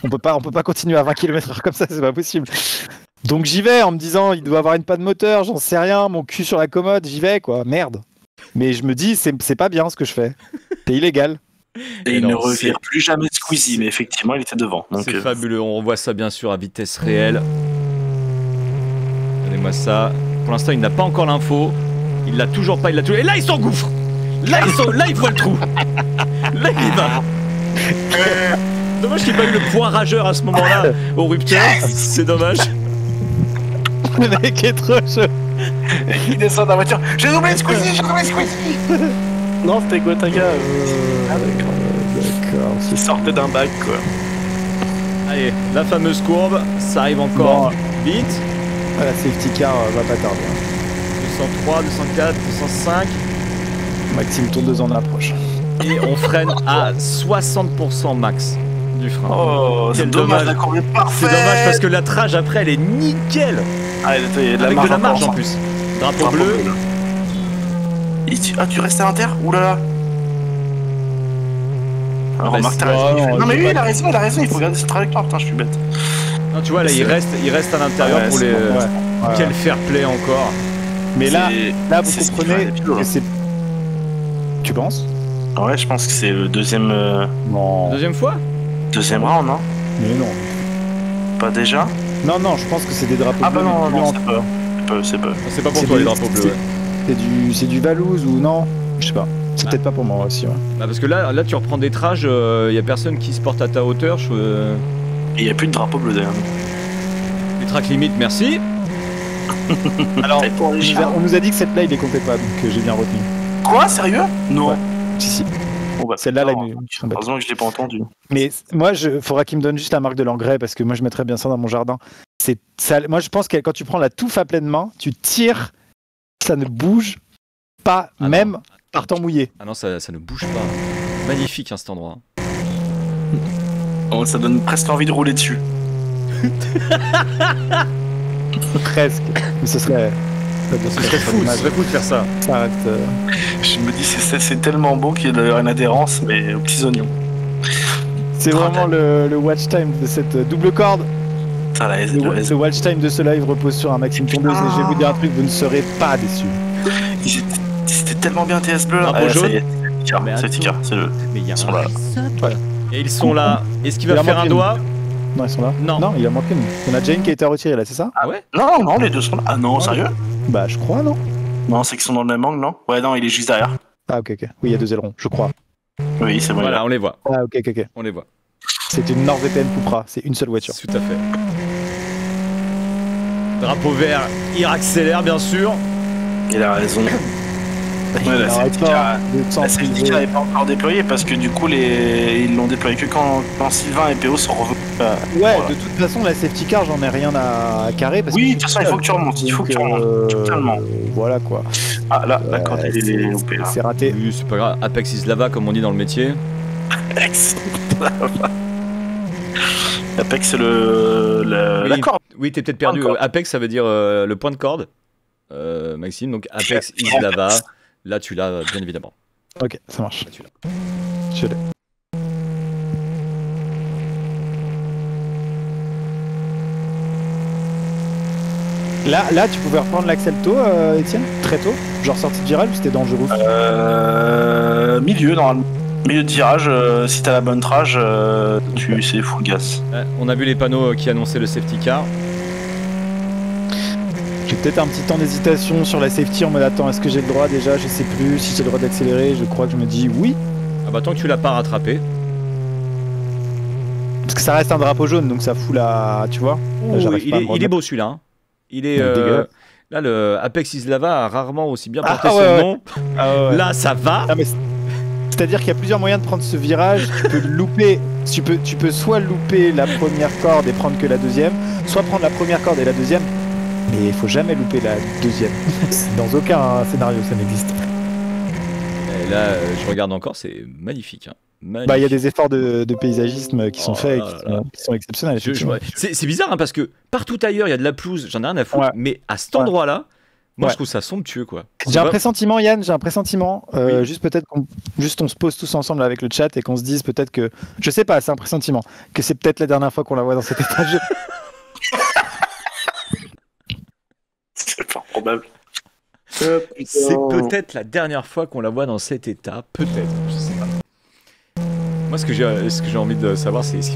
on peut pas continuer à 20 km/h comme ça, c'est pas possible. Donc j'y vais en me disant, il doit avoir une panne moteur, j'en sais rien, mon cul sur la commode, j'y vais quoi, merde. Mais je me dis, c'est pas bien ce que je fais. C'est illégal. Et il non, ne revire plus jamais Squeezie, mais effectivement, il était devant. Donc, C'est fabuleux. On revoit ça bien sûr à vitesse réelle. Donnez-moi ça. Pour l'instant, il n'a pas encore l'info. Il l'a toujours pas. Et là, il s'engouffre. Là, il voit le trou. Là, il va. Dommage qu'il n'y ait pas eu le point rageur à ce moment-là au rupteur. C'est dommage. Le mec est trop chaud. il descend de la voiture. J'ai doublé Squeezie. Non, c'était Gotaga. Ah d'accord. Il sortait d'un bac, quoi. Allez, la fameuse courbe. Ça arrive encore vite. La safety car va pas tarder. 203, 204, 205. Maxime tourne 2 ans de l'approche. Et on freine à 60% max du frein. Oh, c'est Quel dommage, dommage. la courbe est C'est parfaite. dommage parce que la trage après elle est nickel. Ah, il y a de Avec de la marge en encore, plus. ça. Drapeau bleu. Ah, tu restes à l'inter? Oulala. Alors, Bah, remarque, c'est- t'as raison. non, Non, mais j'ai oui, pas- il a raison, il faut regarder sa trajectoire. Putain, je suis bête. Non, tu vois là C'est- il reste à l'intérieur Ouais, pour c'est les. bon, Ouais. Quel fair play encore. Mais là vous c'est ce qui comprenez fait les pilotes, que c'est. Tu penses? hein. Ouais, je pense que c'est le deuxième Non. Deuxième fois. round, non? Mais non. Pas déjà? Non, je pense que c'est des drapeaux Ah, bah bleus. non, mais non, plus c'est pas. C'est pas. C'est pas pour C'est toi les des- drapeaux bleus. Ouais. C'est du Valouz ou non? Je sais pas. C'est Ah. peut-être pas pour moi aussi. Ouais. Bah, parce que là tu reprends des trages, y a personne qui se porte à ta hauteur. Et il n'y a plus de drapeau bleu derrière. Les track limit, merci. Alors, Ça va être pour les chiens. on nous a dit que cette là il les comptait pas, donc j'ai bien retenu. Quoi? Sérieux? Non. Ouais. Si. Bon, bah, Celle-là, là, putain, ils me sont bêtes. heureusement que je l'ai pas entendu. Mais moi, faudra qu'il me donne juste la marque de l'engrais parce que moi, je mettrais bien ça dans mon jardin. Moi, je pense que quand tu prends la touffe à pleine main, tu tires, ça ne bouge pas, Ah même par temps mouillé. Ah non, ça ne bouge pas. Magnifique hein, cet endroit. Oh, ça donne presque envie de rouler dessus. Presque. Mais ce serait. Ce serait fou de faire ça. Ça reste. Je me dis, c'est tellement beau qu'il y a d'ailleurs une adhérence, mais aux petits oignons. C'est vraiment le watch time de cette double corde. Ça, là, Le watch time de ce live repose sur un Maxime Tondeuse et je vais vous dire un truc, vous ne serez pas déçus. C'était tellement bien TS bleu. Drapeau Ça jaune. y est, c'est Tika, c'est le. Mais il y a Ils sont là. Et ils sont là. Est-ce qu'il Il va en faire manque un une. doigt? Non, ils sont là. Non. Il en manque une. Il y en a déjà une qui a été retirée là, c'est ça? Ah ouais? Non, les deux sont là. Ah non, sérieux? Bah, je crois, non? Non, c'est qu'ils sont dans le même angle, non? Ouais, non, il est juste derrière. Ah, ok. Oui, il y a 2 ailerons, je crois. Oui, c'est bon. Voilà, on les voit. Ah, ok. On les voit. C'est une NordVPN Cupra, c'est une seule voiture. Tout à fait. Drapeau vert, il accélère bien sûr. Il a raison. Ouais, la arrête safety pas car- de la s'en safety priver. car n'est pas encore déployée parce que du coup, ils l'ont déployée que quand Sylvain et PO sont revenus. Ouais, Voilà. de toute façon, la safety car, j'en ai rien à carrer. Parce Oui, que de toute façon, il faut que tu remontes. Il faut que tu remontes. Totalement. Voilà quoi. Ah là, d'accord, il est c'est- loupé là. c'est raté. Oui, c'est pas grave. Apex is lava comme on dit dans le métier. Apex. Apex, c'est la corde. Oui, t'es peut-être perdu. Point de corde. Apex, ça veut dire le point de corde. Maxime, donc Apex is lava. Là, tu l'as bien évidemment. Ok, ça marche. Là, tu l'as. Je l'ai. Là, tu pouvais reprendre l'axel tôt, Étienne? Très tôt? Genre sortie de virage ou c'était dangereux? Milieu, normalement. Milieu de virage, si t'as la bonne trage, c'est full gas. On a vu les panneaux qui annonçaient le safety car. J'ai peut-être un petit temps d'hésitation sur la safety en mode attends, est-ce que j'ai le droit déjà? Je sais plus. Si j'ai le droit d'accélérer, je crois que je me dis oui. Ah bah tant que tu l'as pas rattrapé. Parce que ça reste un drapeau jaune, donc ça fout la. Tu vois? Là, j'arrive il pas à me est remettre. beau celui-là. Hein. Il est. Dégueulasse. Là, le Apex is lava a rarement aussi bien Ah, porté ouais, son ouais. nom. Ah ouais. Là, ça va. Ah, mais c'est-à-dire qu'il y a plusieurs moyens de prendre ce virage. Tu peux louper. Tu peux soit louper la première corde et prendre que la deuxième, soit prendre la première corde et la deuxième. Mais il faut jamais louper la deuxième. Dans aucun scénario, ça n'existe. Et là, je regarde encore, c'est magnifique. Hein. Bah, il y a des efforts de paysagisme qui sont faits et qui sont exceptionnels. C'est bizarre hein, parce que partout ailleurs, il y a de la pelouse, j'en ai rien à foutre, mais à cet endroit-là, moi je trouve ça somptueux quoi. J'ai un pressentiment, Yann, j'ai un pressentiment. Juste peut-être qu'on on se pose tous ensemble avec le chat et qu'on se dise peut-être que, je sais pas, c'est un pressentiment, que c'est peut-être la dernière fois qu'on la voit dans cet état. C'est fort probable. C'est peut-être la dernière fois qu'on la voit dans cet état, peut-être, je sais pas. Moi, ce que j'ai envie de savoir, c'est est-ce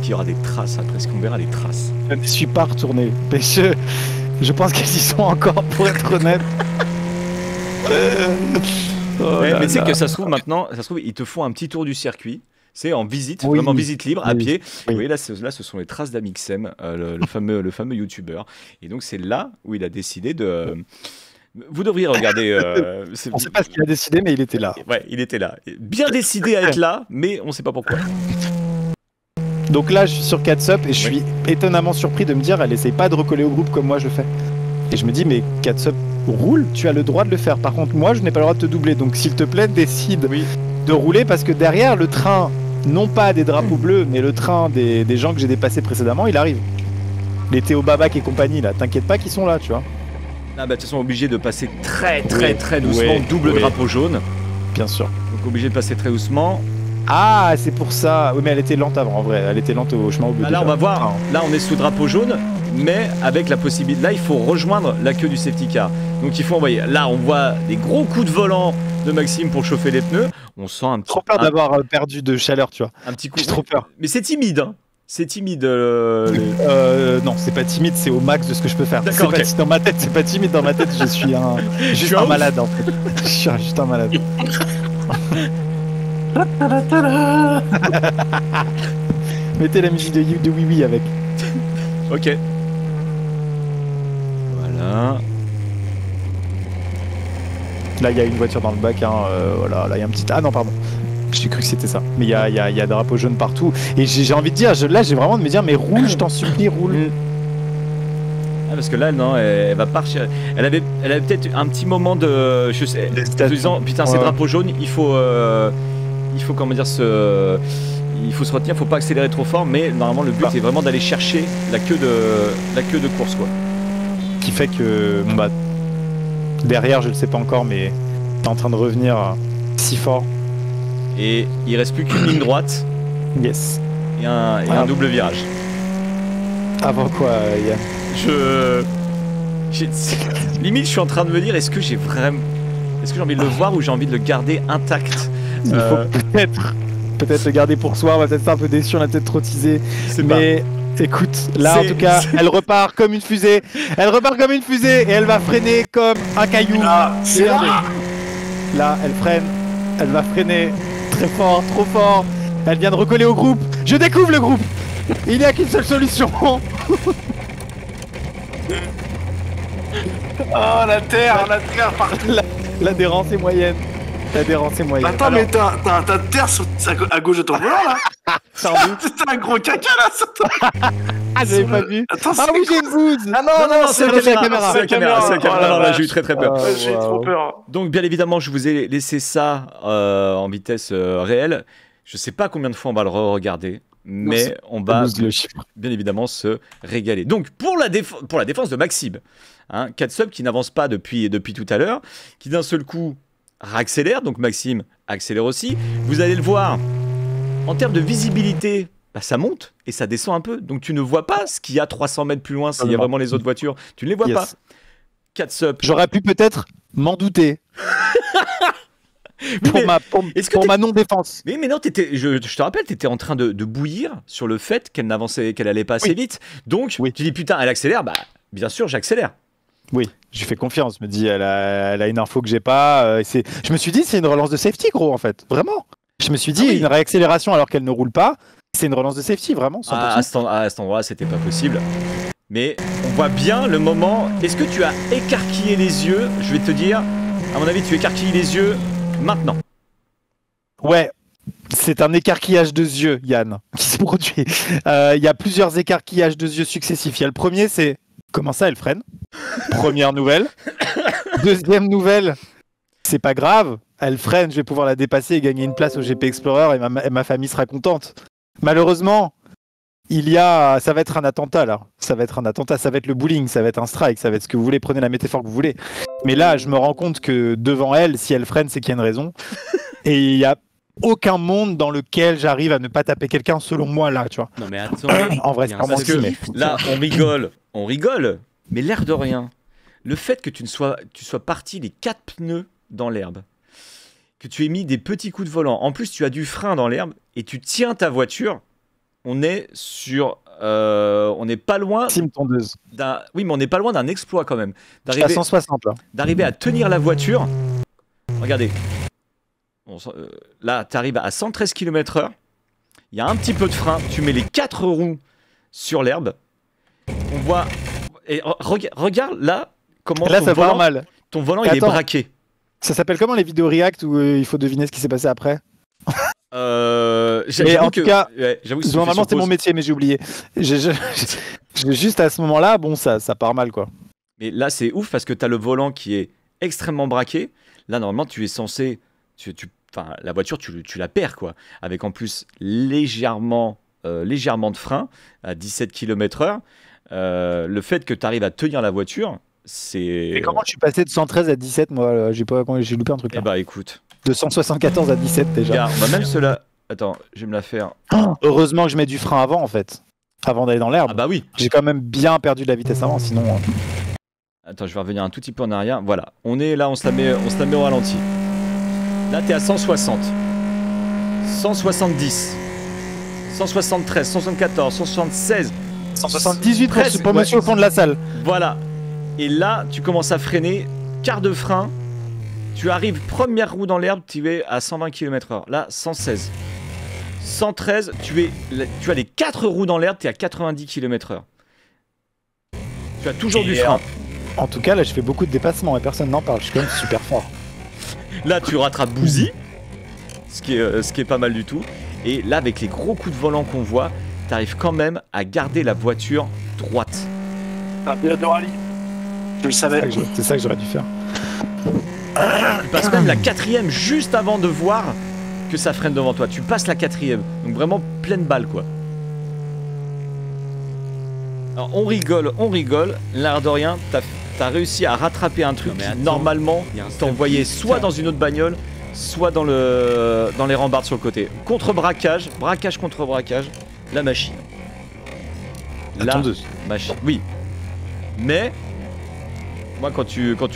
qu'il y aura des traces après, est-ce qu'on verra des traces? Je ne suis pas retourné, mais je pense qu'elles y sont encore, pour être honnête. Mais tu sais que ça se trouve maintenant, ils te font un petit tour du circuit. C'est en visite, vraiment visite libre, à pied. Oui. Vous voyez, là, ce sont les traces d'Amixem, le fameux youtubeur. Et donc, c'est là où il a décidé de... Vous devriez regarder... on ne sait pas ce qu'il a décidé, mais il était là. Ouais, il était là. Bien décidé à être là, mais on ne sait pas pourquoi. Donc là, je suis sur Catsup et je suis étonnamment surpris de me dire, elle essaye pas de recoller au groupe comme moi je le fais. Et je me dis, mais Catsup roule, tu as le droit de le faire. Par contre, moi, je n'ai pas le droit de te doubler. Donc, s'il te plaît, décide de rouler parce que derrière, le train... Non pas des drapeaux bleus, mais le train des gens que j'ai dépassés précédemment, il arrive. Les Théo Babac et compagnie, là, t'inquiète pas qu'ils sont là, tu vois. Ah bah, de toute façon, obligé de passer très doucement, double drapeau jaune. Bien sûr. Donc, obligé de passer très doucement. Ah, c'est pour ça. Oui, mais elle était lente avant, en vrai. Elle était lente au chemin au bleu. Là, on va voir. Là, on est sous drapeau jaune, mais avec la possibilité. Là, il faut rejoindre la queue du safety car. Donc, il faut envoyer. Là, on voit des gros coups de volant de Maxime pour chauffer les pneus. On sent un petit. Trop peur d'avoir perdu de chaleur, tu vois. Un petit coup. J'ai trop peur. Mais c'est timide, hein. C'est timide. Non, c'est pas timide, c'est au max de ce que je peux faire. D'accord. Okay. Dans ma tête, c'est pas timide. Dans ma tête, je suis juste un malade, en fait. Je suis juste un malade. Mettez la musique de Oui Oui avec. Ok. Voilà. Là, il y a une voiture dans le bac. Hein, voilà, là, il y a un petit. Ah non, pardon. J'ai cru que c'était ça. Mais il y a drapeau jaune partout. Et j'ai envie de dire, là, j'ai vraiment de me dire, mais roule, je t'en supplie, roule. Ah, parce que là, non, elle va partir. Elle avait peut-être un petit moment de. Je sais. En disant, putain, c'est drapeau jaune, il faut comment dire il faut se retenir, faut pas accélérer trop fort, mais normalement le but est vraiment d'aller chercher la queue de course quoi. Qui fait que bon, bah, derrière je le sais pas encore, mais t'es en train de revenir si fort. Et il reste plus qu'une ligne droite. Yes. Et un double virage. Avant quoi, Yann? Limite je suis en train de me dire est-ce que j'ai envie de le voir ou j'ai envie de le garder intact? Il faut peut-être le garder pour soi, on va peut-être faire un peu déçu, on a peut-être trop teasé. Mais écoute, là en tout cas, elle repart comme une fusée. Elle repart comme une fusée et elle va freiner comme un caillou. Là, elle freine. Elle va freiner très fort, trop fort. Elle vient de recoller au groupe. Je découvre le groupe. Il n'y a qu'une seule solution. Oh, la terre partout. L'adhérence est moyenne. L'adhérence est moyenne. Attends, mais t'as de terre à gauche de ton volant là. T'as un gros caca là sur toi. Ah, j'avais pas vu. Attends, ah oui, j'ai une bouse. Ah non, c'est la caméra. C'est la caméra. Non, là, j'ai eu très peur. J'ai eu trop peur. Donc, bien évidemment, je vous ai laissé ça en vitesse réelle. Je sais pas combien de fois on va le regarder, mais on va bien évidemment se régaler. Donc, pour la défense de Maxime, hein, Catsup qui n'avance pas depuis tout à l'heure, qui d'un seul coup accélère, donc Maxime accélère aussi. Vous allez le voir, en termes de visibilité, bah, ça monte et ça descend un peu. Donc tu ne vois pas ce qu'il y a 300 mètres plus loin, s'il y a vraiment les autres voitures. Tu ne les vois pas. Catsup. J'aurais pu peut-être m'en douter. pour ma non-défense. Mais non, je te rappelle, tu étais en train de bouillir sur le fait qu'elle allait pas assez vite. Donc tu dis putain, elle accélère, bah bien sûr j'accélère. Oui, j'ai fait confiance. Je me dis, elle a une info que j'ai pas. Je me suis dit, c'est une relance de safety, gros, en fait. Vraiment. Je me suis dit, une réaccélération alors qu'elle ne roule pas, c'est une relance de safety, vraiment. 100%. À cet endroit-là, c'était pas possible. Mais on voit bien le moment. Est-ce que tu as écarquillé les yeux? Je vais te dire, à mon avis, tu écarquilles les yeux maintenant. Ouais. C'est un écarquillage de yeux, Yann, qui se produit. Il y a plusieurs écarquillages de yeux successifs. Il y a le premier, c'est comment ça, elle freine? Première nouvelle. Deuxième nouvelle, c'est pas grave. elle freine, je vais pouvoir la dépasser et gagner une place au GP Explorer et ma famille sera contente. Malheureusement, ça va être un attentat là. Ça va être un attentat, ça va être le bullying, ça va être un strike, ça va être ce que vous voulez, prenez la métaphore que vous voulez. Mais là, je me rends compte que devant elle, si elle freine, c'est qu'il y a une raison. Et il y a aucun monde dans lequel j'arrive à ne pas taper quelqu'un selon moi là, tu vois. Non mais attends, En vrai, c'est Parce que là, on rigole, mais l'air de rien, le fait que tu sois parti les 4 pneus dans l'herbe, que tu aies mis des petits coups de volant, en plus tu as du frein dans l'herbe et tu tiens ta voiture, on est pas loin tondeuse. oui, mais on n'est pas loin d'un exploit quand même. Je suis à 160 là. D'arriver à tenir la voiture. Regardez. Là, tu arrives à 113 km/h. Il y a un petit peu de frein. Tu mets les 4 roues sur l'herbe. On voit. Et regarde là comment là, ça va mal. Ton volant, il est braqué. Ça s'appelle comment les vidéos React où il faut deviner ce qui s'est passé après? Mais en tout cas, normalement c'était mon métier, mais j'ai oublié. Juste à ce moment-là, bon, ça part mal quoi. Mais là, c'est ouf parce que tu as le volant qui est extrêmement braqué. Là, normalement, tu es censé. La voiture, tu la perds quoi. Avec en plus légèrement de frein à 17 km/h. Le fait que tu arrives à tenir la voiture, c'est. Et comment je suis passé de 113 à 17 moi? J'ai loupé un truc là. Eh bah écoute. De 174 à 17 déjà. Regarde, même cela. Attends, je vais me la faire. Heureusement que je mets du frein avant en fait. Avant d'aller dans l'herbe. Ah bah oui. J'ai quand même bien perdu de la vitesse avant, sinon. Attends, je vais revenir un tout petit peu en arrière. Voilà, on est là, on se la met au ralenti. Là, t'es à 160, 170, 173, 174, 176, 178 pour monsieur au fond de la salle. Voilà. Et là, tu commences à freiner, quart de frein. Tu arrives première roue dans l'herbe, tu es à 120 km/h. Là, 116. 113, tu as les 4 roues dans l'herbe, tu es à 90 km/h. Tu as toujours du frein. En tout cas, là, je fais beaucoup de dépassements et personne n'en parle. Je suis quand même super fort. Là, tu rattrapes Bouzy, ce qui est pas mal du tout. Et là, avec les gros coups de volant qu'on voit, tu arrives quand même à garder la voiture droite. Un pilote de rallye. Je le savais. C'est ça que j'aurais dû faire. Tu passes même la 4ème juste avant de voir que ça freine devant toi. Tu passes la 4ème. Donc vraiment pleine balle quoi. Alors on rigole. L'air de rien, t'as réussi à rattraper un truc qui normalement t'envoyait soit dans une autre bagnole, soit dans les rambardes sur le côté. Contre-braquage, contre braquage, la machine. La machine. Oui. Mais moi quand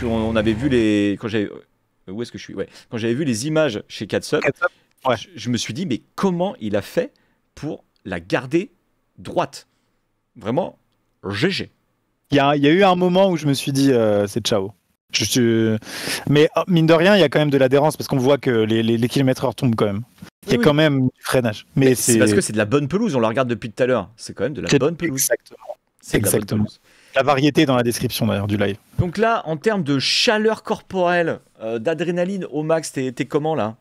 on avait vu où est-ce que je suis? Ouais. Quand j'avais vu les images chez Catsup, ouais. je me suis dit mais comment il a fait pour la garder droite? Vraiment GG. Il y a eu un moment où je me suis dit c'est ciao. Mais mine de rien, il y a quand même de l'adhérence parce qu'on voit que les kilomètres-heure tombent quand même. Il y a quand même du freinage. Mais c'est parce que c'est de la bonne pelouse, on la regarde depuis tout à l'heure. C'est quand même de la bonne pelouse. Exactement. La variété dans la description d'ailleurs du live. Donc là, en termes de chaleur corporelle, d'adrénaline au max, t'es comment là?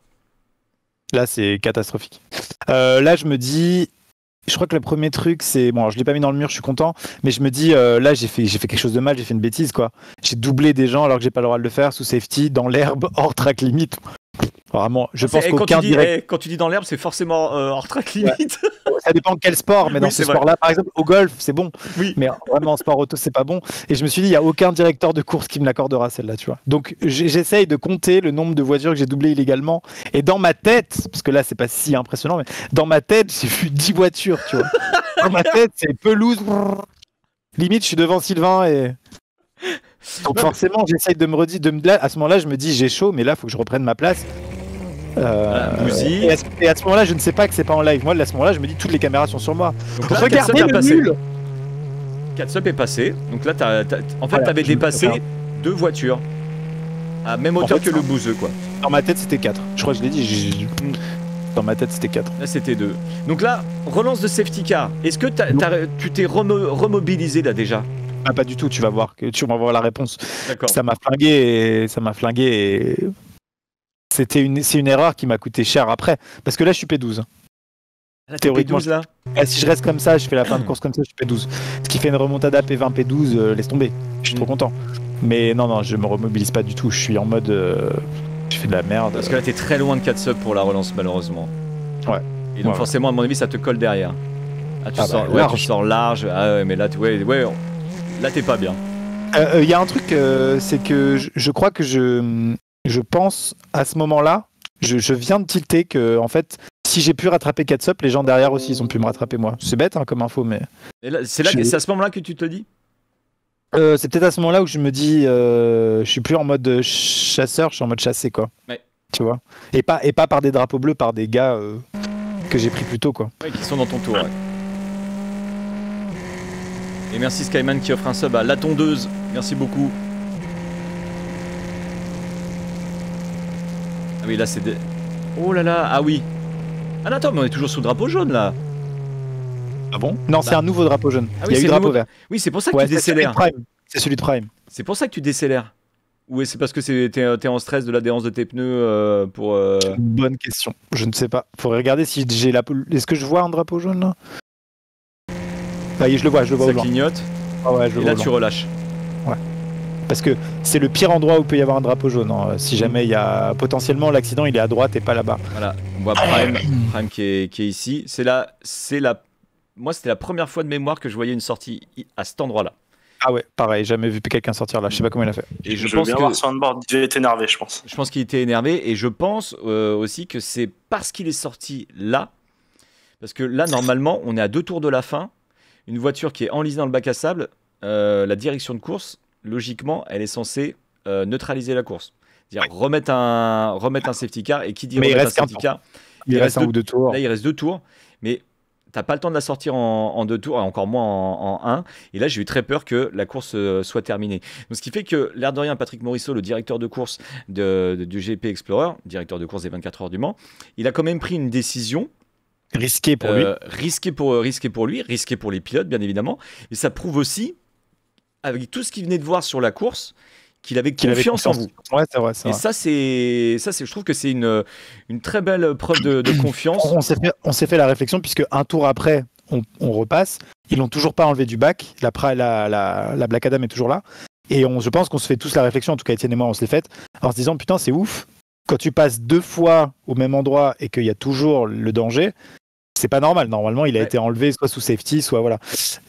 Là, c'est catastrophique. Là, je me dis, je crois que le premier truc, c'est bon, alors, je l'ai pas mis dans le mur, je suis content, mais je me dis, là, j'ai fait quelque chose de mal, j'ai fait une bêtise quoi. J'ai doublé des gens alors que j'ai pas le droit de le faire sous safety, dans l'herbe, hors track limite. Vraiment, je pense qu'aucun quand tu dis dans l'herbe, c'est forcément hors track limite. Ouais. Ça dépend de quel sport, mais dans ce sport-là, par exemple, au golf, c'est bon. Oui. Mais vraiment, en sport auto, c'est pas bon. Et je me suis dit, il n'y a aucun directeur de course qui me l'accordera, celle-là, tu vois. Donc, j'essaye de compter le nombre de voitures que j'ai doublées illégalement. Et dans ma tête, parce que là, c'est pas si impressionnant, mais dans ma tête, j'ai vu 10 voitures, tu vois. Dans ma tête, c'est pelouse. Limite, je suis devant Sylvain et. Donc, forcément, j'essaye de me redire. À ce moment-là, je me dis, j'ai chaud, mais là, il faut que je reprenne ma place. Et à ce moment-là, je ne sais pas que c'est pas en live. Moi, à ce moment-là, je me dis toutes les caméras sont sur moi. Donc là, regardez le nul. Catsup est passé. Donc là, en fait, t'avais dépassé 2 voitures à même hauteur que le bouseux, quoi. Dans ma tête, c'était 4. Je crois que je l'ai dit. Dans ma tête, c'était 4. Là, c'était 2. Donc là, relance de safety car. Est-ce que tu t'es remobilisé là déjà? Ah, pas du tout. Tu vas voir la réponse. D'accord. Ça m'a flingué et... C'est une erreur qui m'a coûté cher après. Parce que là, je suis P12. Théoriquement, P12, là. Si je reste comme ça, je fais la fin de course comme ça, je suis P12. Ce qui fait une remontada P20, P12, laisse tomber. Je suis trop content. Mais non, je me remobilise pas du tout. Je suis en mode tu fais de la merde. Parce que là, t'es très loin de 4 subs pour la relance, malheureusement. Ouais. Et donc, forcément, à mon avis, ça te colle derrière. Ah, tu sors large. Tu sors large. Ah ouais, mais là, là, t'es pas bien. Il y a un truc, c'est que je crois que je pense à ce moment-là, je viens de tilter que, en fait, si j'ai pu rattraper 4 subs, les gens derrière aussi, ils ont pu me rattraper moi. C'est bête comme info, mais. C'est à ce moment-là que tu te dis? C'est peut-être à ce moment-là où je me dis, je suis plus en mode chasseur, je suis en mode chassé, quoi. Ouais. Tu vois. Et pas par des drapeaux bleus, par des gars que j'ai pris plus tôt, quoi. Ouais, qui sont dans ton tour, ouais. Et merci Skyman qui offre un sub à La Tondeuse. Merci beaucoup. Ah oui, là c'est des... Oh là là, ah oui. Ah non, attends, mais on est toujours sous le drapeau jaune là. Ah bon? Non, c'est un nouveau drapeau jaune. Ah oui, il y a eu drapeau vert. Oui, c'est pour ça que tu décélères. C'est celui de Prime. C'est pour ça que tu décélères. Ou c'est parce que t'es en stress de l'adhérence de tes pneus pour... Bonne question. Je ne sais pas. Faudrait regarder si j'ai la... Est-ce que je vois un drapeau jaune là? Ah, je le vois. Ça clignote. Ah ouais, je le et vois. Et là, tu relâches. Ouais. Parce que c'est le pire endroit où il peut y avoir un drapeau jaune. Hein. Si jamais il y a... Potentiellement, l'accident, il est à droite et pas là-bas. Voilà. On voit Prime qui est ici. Moi, c'était la première fois de mémoire que je voyais une sortie à cet endroit-là. Ah ouais, pareil, jamais vu quelqu'un sortir là, je sais pas comment il a fait. Et je pense que Soundboard devait être énervé, je pense. Je pense qu'il était énervé et je pense aussi que c'est parce qu'il est sorti là, parce que là normalement on est à 2 tours de la fin, une voiture qui est enlisée dans le bac à sable, la direction de course, logiquement elle est censée neutraliser la course, c'est-à-dire remettre un safety car, et qui dit remettre un safety car, il reste 1 ou 2 tours. Là il reste 2 tours, mais t'as pas le temps de la sortir en 2 tours, et encore moins en 1. Et là, j'ai eu très peur que la course soit terminée. Donc, ce qui fait que, l'air de rien, Patrick Morisseau, le directeur de course du GP Explorer, directeur de course des 24 heures du Mans, il a quand même pris une décision. Risquée pour lui. Risquée pour lui, risquée pour les pilotes, bien évidemment. Et ça prouve aussi, avec tout ce qu'il venait de voir sur la course, qu'il avait confiance en vous. Ouais, c'est vrai. Et ça, je trouve que c'est une très belle preuve de confiance. On s'est fait la réflexion, puisque un tour après, on repasse. Ils l'ont toujours pas enlevé du bac. La Black Adam est toujours là. Et je pense qu'on se fait tous la réflexion, en tout cas Étienne et moi, on se l'est faite, en se disant, putain, c'est ouf. Quand tu passes 2 fois au même endroit et qu'il y a toujours le danger, c'est pas normal. Normalement, il a été enlevé soit sous safety, soit voilà.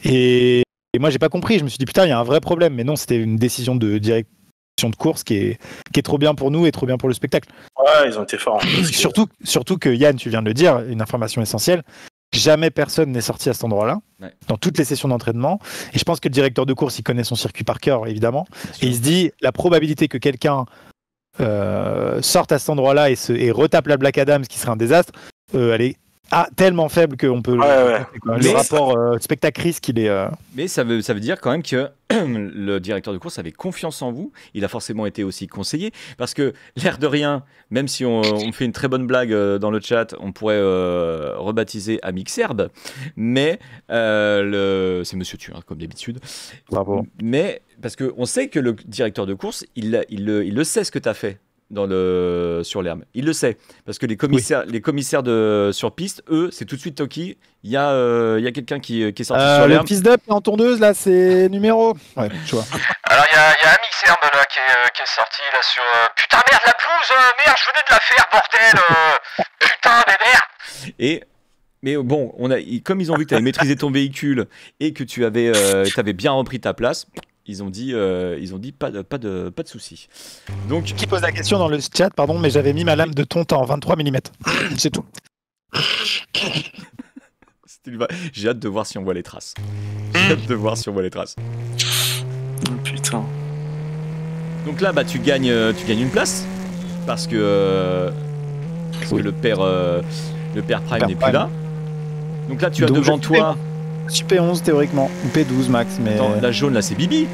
Et moi, j'ai pas compris. Je me suis dit, putain, il y a un vrai problème. Mais non, c'était une décision de direction de course qui est trop bien pour nous et trop bien pour le spectacle. Ouais, ils ont été forts. Surtout que Yann, tu viens de le dire, une information essentielle, jamais personne n'est sorti à cet endroit-là, dans toutes les sessions d'entraînement. Et je pense que le directeur de course, il connaît son circuit par cœur, évidemment. Et il se dit, la probabilité que quelqu'un sorte à cet endroit-là et retape la Black Adam, ce qui serait un désastre, elle est tellement faible qu'on peut... Le rapport spectacle-risque, il est... Mais ça veut dire quand même que le directeur de course avait confiance en vous. Il a forcément été aussi conseillé. Parce que, l'air de rien, même si on fait une très bonne blague dans le chat, on pourrait rebaptiser Amixerbe. Mais c'est Monsieur Tu, hein, comme d'habitude. Bravo. Mais parce qu'on sait que le directeur de course, il le sait ce que tu as fait sur l'herbe. Il le sait. Parce que les commissaires sur piste, eux, c'est tout de suite Toki. Il y a quelqu'un qui est sorti sur l'herbe. Le fils d'up en tondeuse, là, c'est numéro. Ouais, tu vois. Alors, il y a un mixerbe là qui est sorti là sur. Putain, merde, la pelouse, merde, je venais de la faire, bordel. Putain, mais merde. Mais bon, comme ils ont vu que tu avais maîtrisé ton véhicule et que tu avais bien repris ta place, ils ont dit pas de soucis. Donc, qui pose la question dans le chat, pardon, mais j'avais mis ma lame de tonte en 23 mm. C'est tout. J'ai hâte de voir si on voit les traces. Putain. Donc là, tu gagnes une place parce que le père Prime n'est plus là. Donc là, tu as devant toi. Je suis P11 théoriquement, ou P12 max, mais... Attends, la jaune là c'est Bibi.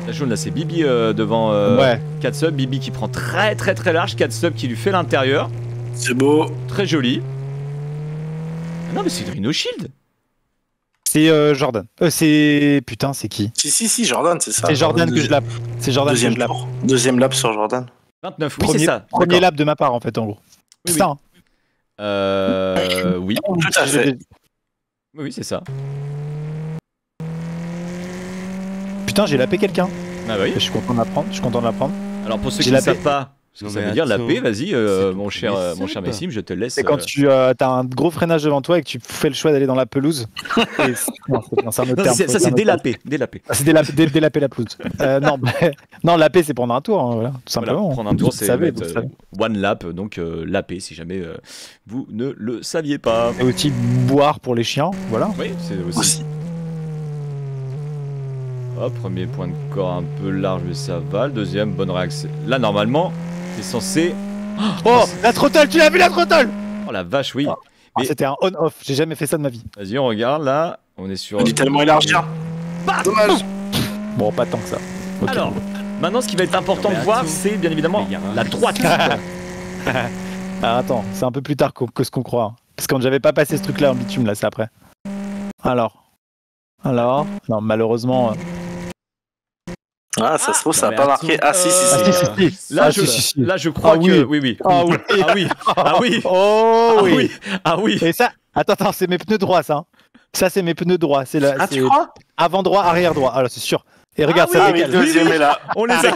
Devant 4 subs. Bibi qui prend très très très large, 4 subs qui lui fait l'intérieur. C'est beau. Très joli. Ah non mais c'est Rhino Shield. C'est Jordan. Putain, c'est qui? Si, Jordan, c'est ça. C'est Jordan que je lappe. C'est Jordan Deuxième que je lappe. Deuxième lap sur Jordan. 29, oui c'est ça. Premier lap de ma part en fait, en gros. Oui, c'est ça. Hein. Oui. Tout à fait. Oui, c'est ça. Putain, j'ai lappé quelqu'un. Ah bah oui. Je suis content de l'apprendre. Alors pour ceux qui J'ai ne la savent paix. pas ce que Non, ça mais veut dire, la attends, paix, vas-y, c'est mon pour cher les cèpes. Maxime, je te laisse. C'est quand tu as un gros freinage devant toi et que tu fais le choix d'aller dans la pelouse. Non, c'est un autre Non, terme, ça, c'est un c'est autre délapé, délapé. terme. C'est délaper la pelouse. Non, non, la paix, c'est prendre un tour, hein, voilà, tout Voilà, simplement. prendre un tour, Vous c'est savez, mettre vous savez. one lap, donc lapé, si jamais vous ne le saviez pas. Et aussi boire pour les chiens, voilà. Oui, c'est aussi. Aussi. Hop, premier point de corps un peu large, mais ça va. Le deuxième, bonne réaction. Là, normalement, t'es censé. Oh, la throttle, tu l'as vu la throttle? Oh la vache, oui. Ah, Mais- C'était un on-off, j'ai jamais fait ça de ma vie. Vas-y, on regarde là. On est sur. On dit tellement élargir. Dommage. Bon, pas tant que ça. Ok. Alors, maintenant, ce qui va être important Non, mais de voir, attends. c'est bien évidemment Mais y a un- la droite. Ah, attends, c'est un peu plus tard que ce qu'on croit. Hein. Parce que j'avais pas passé ce truc-là en bitume, là, c'est après. Alors, non, malheureusement. Ah, ça se trouve, ça Non, a mais pas marqué. Ah, si, si, Ah, si. si. Là, Ah, je, si. là, je crois Ah oui. que. Oui, oui. Ah oui. Ah oui. Ah oui. Oh Ah oui. oui. Ah oui. Et ça, attends, c'est mes pneus droits, ça. Hein. Ça, c'est mes pneus droits. C'est Ah, tu crois? avant droit, arrière droit. Ah là, c'est sûr. Et regarde, oui, ça Ah, mais le décale. deuxième est là. On les a.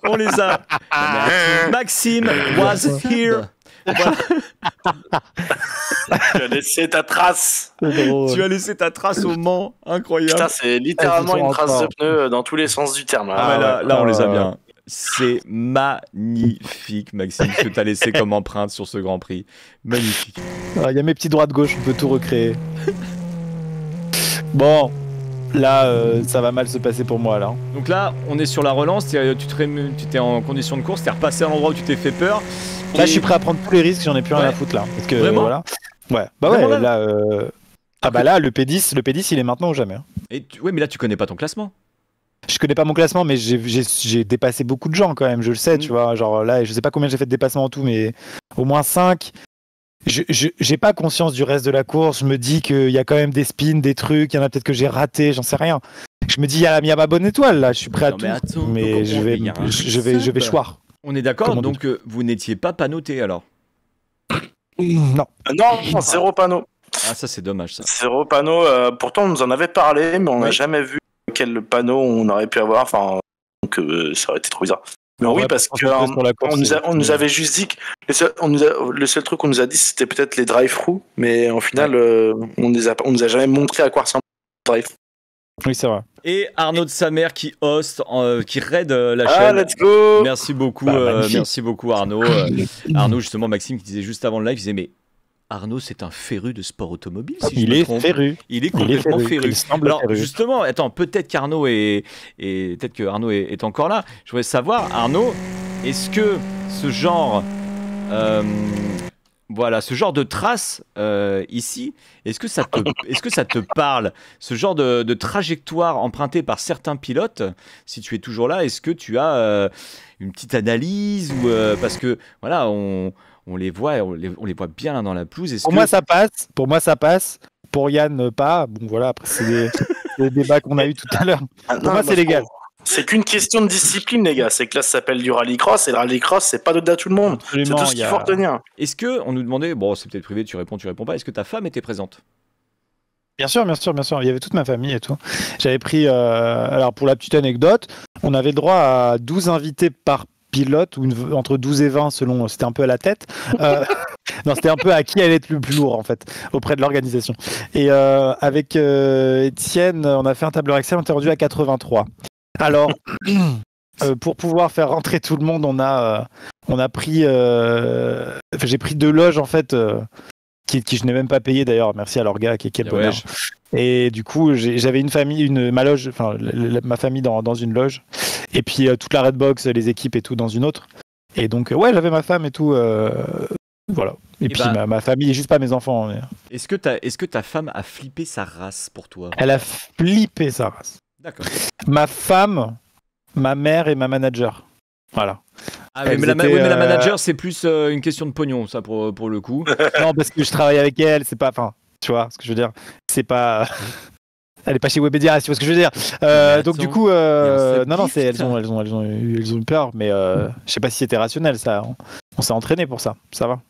On les a. Maxime was here. Voilà. Tu as laissé ta trace. C'est drôle. Tu as laissé ta trace au Mans. Incroyable. Putain, c'est littéralement Elles sont une trace encore. de pneu dans tous les sens du terme. Ah ouais, Là. là, on les a ouais. bien. C'est magnifique, Maxime, ce que tu as laissé comme empreinte sur ce Grand Prix. Magnifique. Ah, il y a mes petits droits de gauche, on peut tout recréer. Bon, là, ça va mal se passer pour moi, là. Donc là, on est sur la relance. Tu t'es en condition de course. Tu es repassé à l'endroit où tu t'es fait peur. Là, Et- je suis prêt à prendre tous les risques, j'en ai plus rien Ouais. à foutre, là. Parce que, Vraiment voilà. Ouais, bah Vraiment, ouais, là là... Ah bah là, le P10, il est maintenant ou jamais. Hein. Ouais, mais là, tu connais pas ton classement. Je connais pas mon classement, mais j'ai dépassé beaucoup de gens quand même, je le sais, tu vois. Genre là, je sais pas combien j'ai fait de dépassements en tout, mais au moins 5. J'ai pas conscience du reste de la course. Je me dis qu'il y a quand même des spins, des trucs, il y en a peut-être que j'ai raté, j'en sais rien. Je me dis, il y a ma bonne étoile là, je suis prêt à Non, tout. mais attends, Mais donc je vais il y a un je vais sub. choir. On est d'accord, Comment donc vous n'étiez pas panoté alors. Non. Non, zéro panneau. Ah, ça, c'est dommage ça. Zéro panneau. Pourtant, on nous en avait parlé, mais on n'a Oui. jamais vu quel panneau on aurait pu avoir. Enfin, donc ça aurait été trop bizarre. Mais oui, Ouais, parce pour que concentrer sur la course, on nous avait juste dit que le seul truc qu'on nous a dit, c'était peut-être les drive-through, mais au final, on nous a jamais montré à quoi ressemble le drive-through. Oui, c'est vrai. Et Arnaud de sa mère qui host, qui raid la Ah, chaîne. let's go! Merci beaucoup, Bah, magnifique. merci beaucoup Arnaud. Arnaud, justement, Maxime qui disait juste avant le live, il disait mais Arnaud, c'est un féru de sport automobile. Si je Il me est trompe. féru. Il est complètement féru. Il semble Alors féru. justement, attends, peut-être qu'Arnaud peut-être que Arnaud est encore là. Je voudrais savoir, Arnaud, est-ce que ce genre, voilà, ce genre de trace ici, est-ce que ça te parle, ce genre de trajectoire empruntée par certains pilotes, si tu es toujours là, est-ce que tu as une petite analyse ou parce que voilà, on les voit bien là dans la pelouse. Est-ce Pour que moi, ça passe. Pour Yann, pas. Bon, voilà, après, c'est des débats qu'on a eu tout à l'heure. Ah, Pour moi, c'est légal. C'est qu'une question de discipline, les gars. C'est que là, ça s'appelle du rallycross, et le rallycross, c'est pas donné à tout le monde. C'est Absolument, tout ce qu'il faut retenir. Est-ce que on nous demandait, bon c'est peut-être privé, tu réponds pas, est-ce que ta femme était présente? Bien sûr. Il y avait toute ma famille et tout. J'avais pris. Alors, pour la petite anecdote, on avait le droit à 12 invités par pilote, ou entre 12 et 20 selon. C'était un peu à la tête. Non, c'était un peu à qui allait être le plus lourd en fait, auprès de l'organisation. Et avec Étienne, on a fait un tableur Excel, on était rendu à 83. Alors, pour pouvoir faire rentrer tout le monde, on a pris. J'ai pris 2 loges en fait. Qui je n'ai même pas payé d'ailleurs, merci à leur gars qui est le bonheur. Et du coup, j'avais une famille, ma loge, enfin ma famille dans une loge, et puis toute la Redbox, les équipes et tout dans une autre. Et donc ouais, j'avais ma femme et tout, voilà. Et puis ma famille, juste pas mes enfants. Mais... Est-ce que ta femme a flippé sa race pour toi? Elle a flippé sa race. D'accord. Ma femme, ma mère et ma manager. Voilà. Ah oui, mais la manager, c'est plus une question de pognon, ça, pour le coup. Non, parce que je travaille avec elle, c'est pas. Enfin, tu vois ce que je veux dire. C'est pas. Elle est pas chez Webedia, tu vois ce que je veux dire. Donc du coup, non, elles ont eu peur, mais je sais pas si c'était rationnel ça. On s'est entraîné pour ça. Ça va.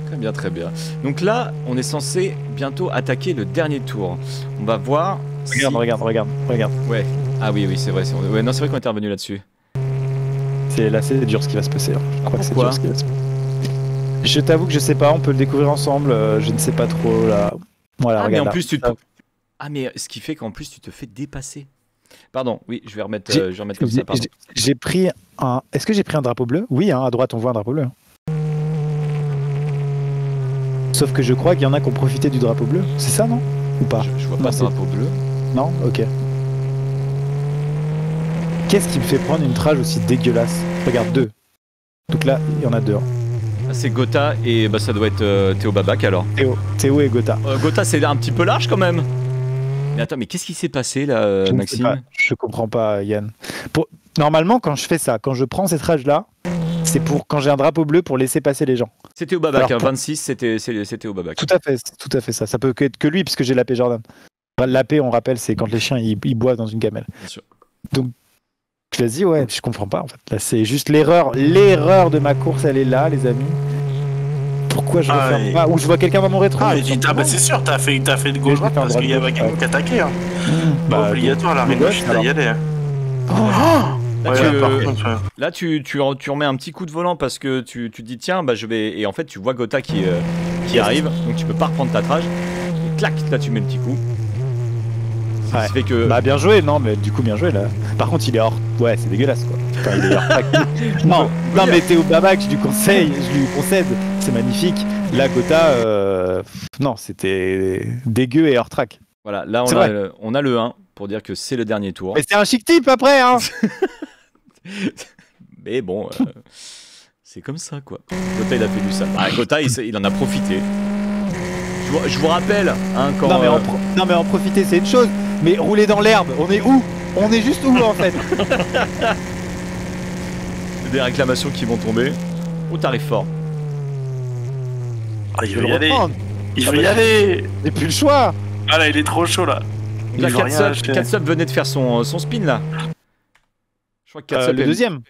Très bien, très bien. Donc là, on est censé bientôt attaquer le dernier tour. On va voir. Regarde. Ouais. Ah oui, c'est vrai. C'est vrai qu'on est revenu là-dessus. c'est dur ce qui va se passer. Hein. Je crois que c'est Pourquoi dur ce qui va se passer. Je t'avoue que je sais pas, on peut le découvrir ensemble, je ne sais pas trop là. Voilà, Ah, mais regarde en là. plus, tu te... Ah, mais ce qui fait qu'en plus, tu te fais dépasser. Pardon, oui, je vais remettre comme ça, pardon. J'ai pris un. Est-ce que j'ai pris un drapeau bleu? Oui, hein, à droite, on voit un drapeau bleu. Sauf que je crois qu'il y en a qui ont profité du drapeau bleu. C'est ça, non? Ou pas? Je vois Non, pas de c'est- drapeau bleu. Non? Ok. Qu'est-ce qui me fait prendre une trage aussi dégueulasse? Regarde, 2. Donc là, il y en a 2. Hein. Ah, c'est Gotha et bah, ça doit être Théo Babac alors. Théo et Gotha. Gotha, c'est un petit peu large quand même. Mais attends, mais qu'est-ce qui s'est passé là, Je ne sais Maxime? pas, je comprends pas, Yann. Normalement, quand je fais ça, quand je prends cette trage-là, c'est pour quand j'ai un drapeau bleu pour laisser passer les gens. C'était au Babac, Alors, hein, pour- 26, c'était au Babac. Tout à fait ça. Ça peut être que lui, puisque j'ai l'AP Jordan. L'AP, on rappelle, c'est quand les chiens ils boivent dans une gamelle. Bien sûr. Donc, je me dis, ouais, je comprends pas en fait. Là, c'est juste l'erreur. L'erreur de ma course, elle est là, les amis. Pourquoi je referme pas? Ou je vois quelqu'un dans mon rétro. Ah, je me dis, bah c'est sûr, t'as fait de gauche droite J'ai fait un parce qu'il y avait droit-gauche, quelqu'un qui attaquait. Hein. bah, Obligatoire, la mais reine gauche, gauche, t'as y aller. Là, Ouais, tu, par contre, là, tu remets un petit coup de volant parce que tu te dis tiens, bah je vais. Et en fait, tu vois Gotha qui arrive, donc tu peux pas reprendre ta trage. Et clac, là tu mets le petit coup. Ouais. Ça fait que. Bah bien joué, non mais du coup bien joué là. Par contre il est hors. Ouais c'est dégueulasse quoi. Enfin, il est hors track. non mais Théo Babac je lui concède, c'est magnifique. Là Gotha, non c'était dégueu et hors track. Voilà, là C'est on a le 1 pour dire que c'est le dernier tour. Mais c'est un chic type après hein. Mais bon, c'est comme ça quoi. Gotha il a fait du sale. Ah, Gotha il en a profité. Je vous rappelle, hein, quand. Non mais en profiter c'est une chose. Mais rouler dans l'herbe, on est où? On est juste où en fait? Des réclamations qui vont tomber. Oh, t'arrives fort. Ah, il Je veut vais y le aller. reprendre. Il veut y aller. J'ai plus le choix. Ah là, il est trop chaud là. Donc là, Il veut rien lâcher. Katsub venait de faire son spin là. Je crois que Katsub Le deuxième.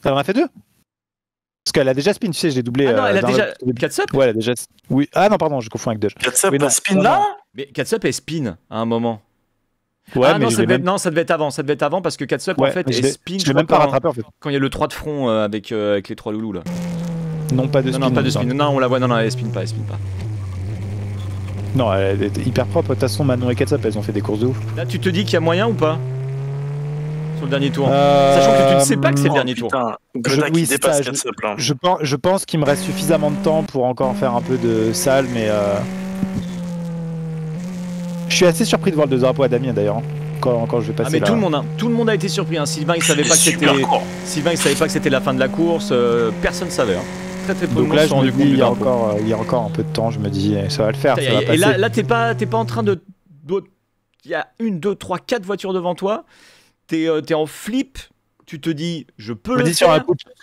Ça en a fait 2? Parce qu'elle a déjà spin, tu sais, je l'ai doublé. Ah non, elle a dans déjà. le- Katsub Ouais, elle a déjà. Oui. Ah non, pardon, je confonds avec Doge. Katsub, Oui, non. spin là. Mais Katsub elle spin à un moment. Ouais, ah mais non, je ça l'ai devait, même... non, ça devait être avant. Ça devait être avant parce que Katsub en Ouais, fait mais elle spin. je l'ai même pas rattrapé en fait. Quand il y a le 3 de front avec les 3 loulous là. Non, pas de spin. Non, pas de spin. Non, on la voit. Non, elle spin pas. Non, elle est hyper propre. De toute façon, Manon et Katsub, elles ont fait des courses de ouf. Là, tu te dis qu'il y a moyen ou pas sur le dernier tour. Sachant que tu ne sais pas que c'est le dernier tour. Putain, Gotha oui, qui c'est dépasse ça, Katsub là. Je pense qu'il me reste suffisamment de temps pour encore faire un peu de salle, mais je suis assez surpris de voir le drapeau à Damien d'ailleurs. Hein, quand je vais passer Ah mais là. tout le monde a été surpris. Hein. Sylvain il savait pas que c'était. Sylvain il savait pas que c'était la fin de la course. Personne savait. Hein. Très peu de Donc monde là, se je sont me rendus compte dis, du il y a drapeau. encore un peu de temps. Je me dis, ça va le faire. Ça va Et passer. là t'es pas en train de. Il y a 1, 2, 3, 4 voitures devant toi. T'es en flip. Tu te dis, je peux Je me le dis faire.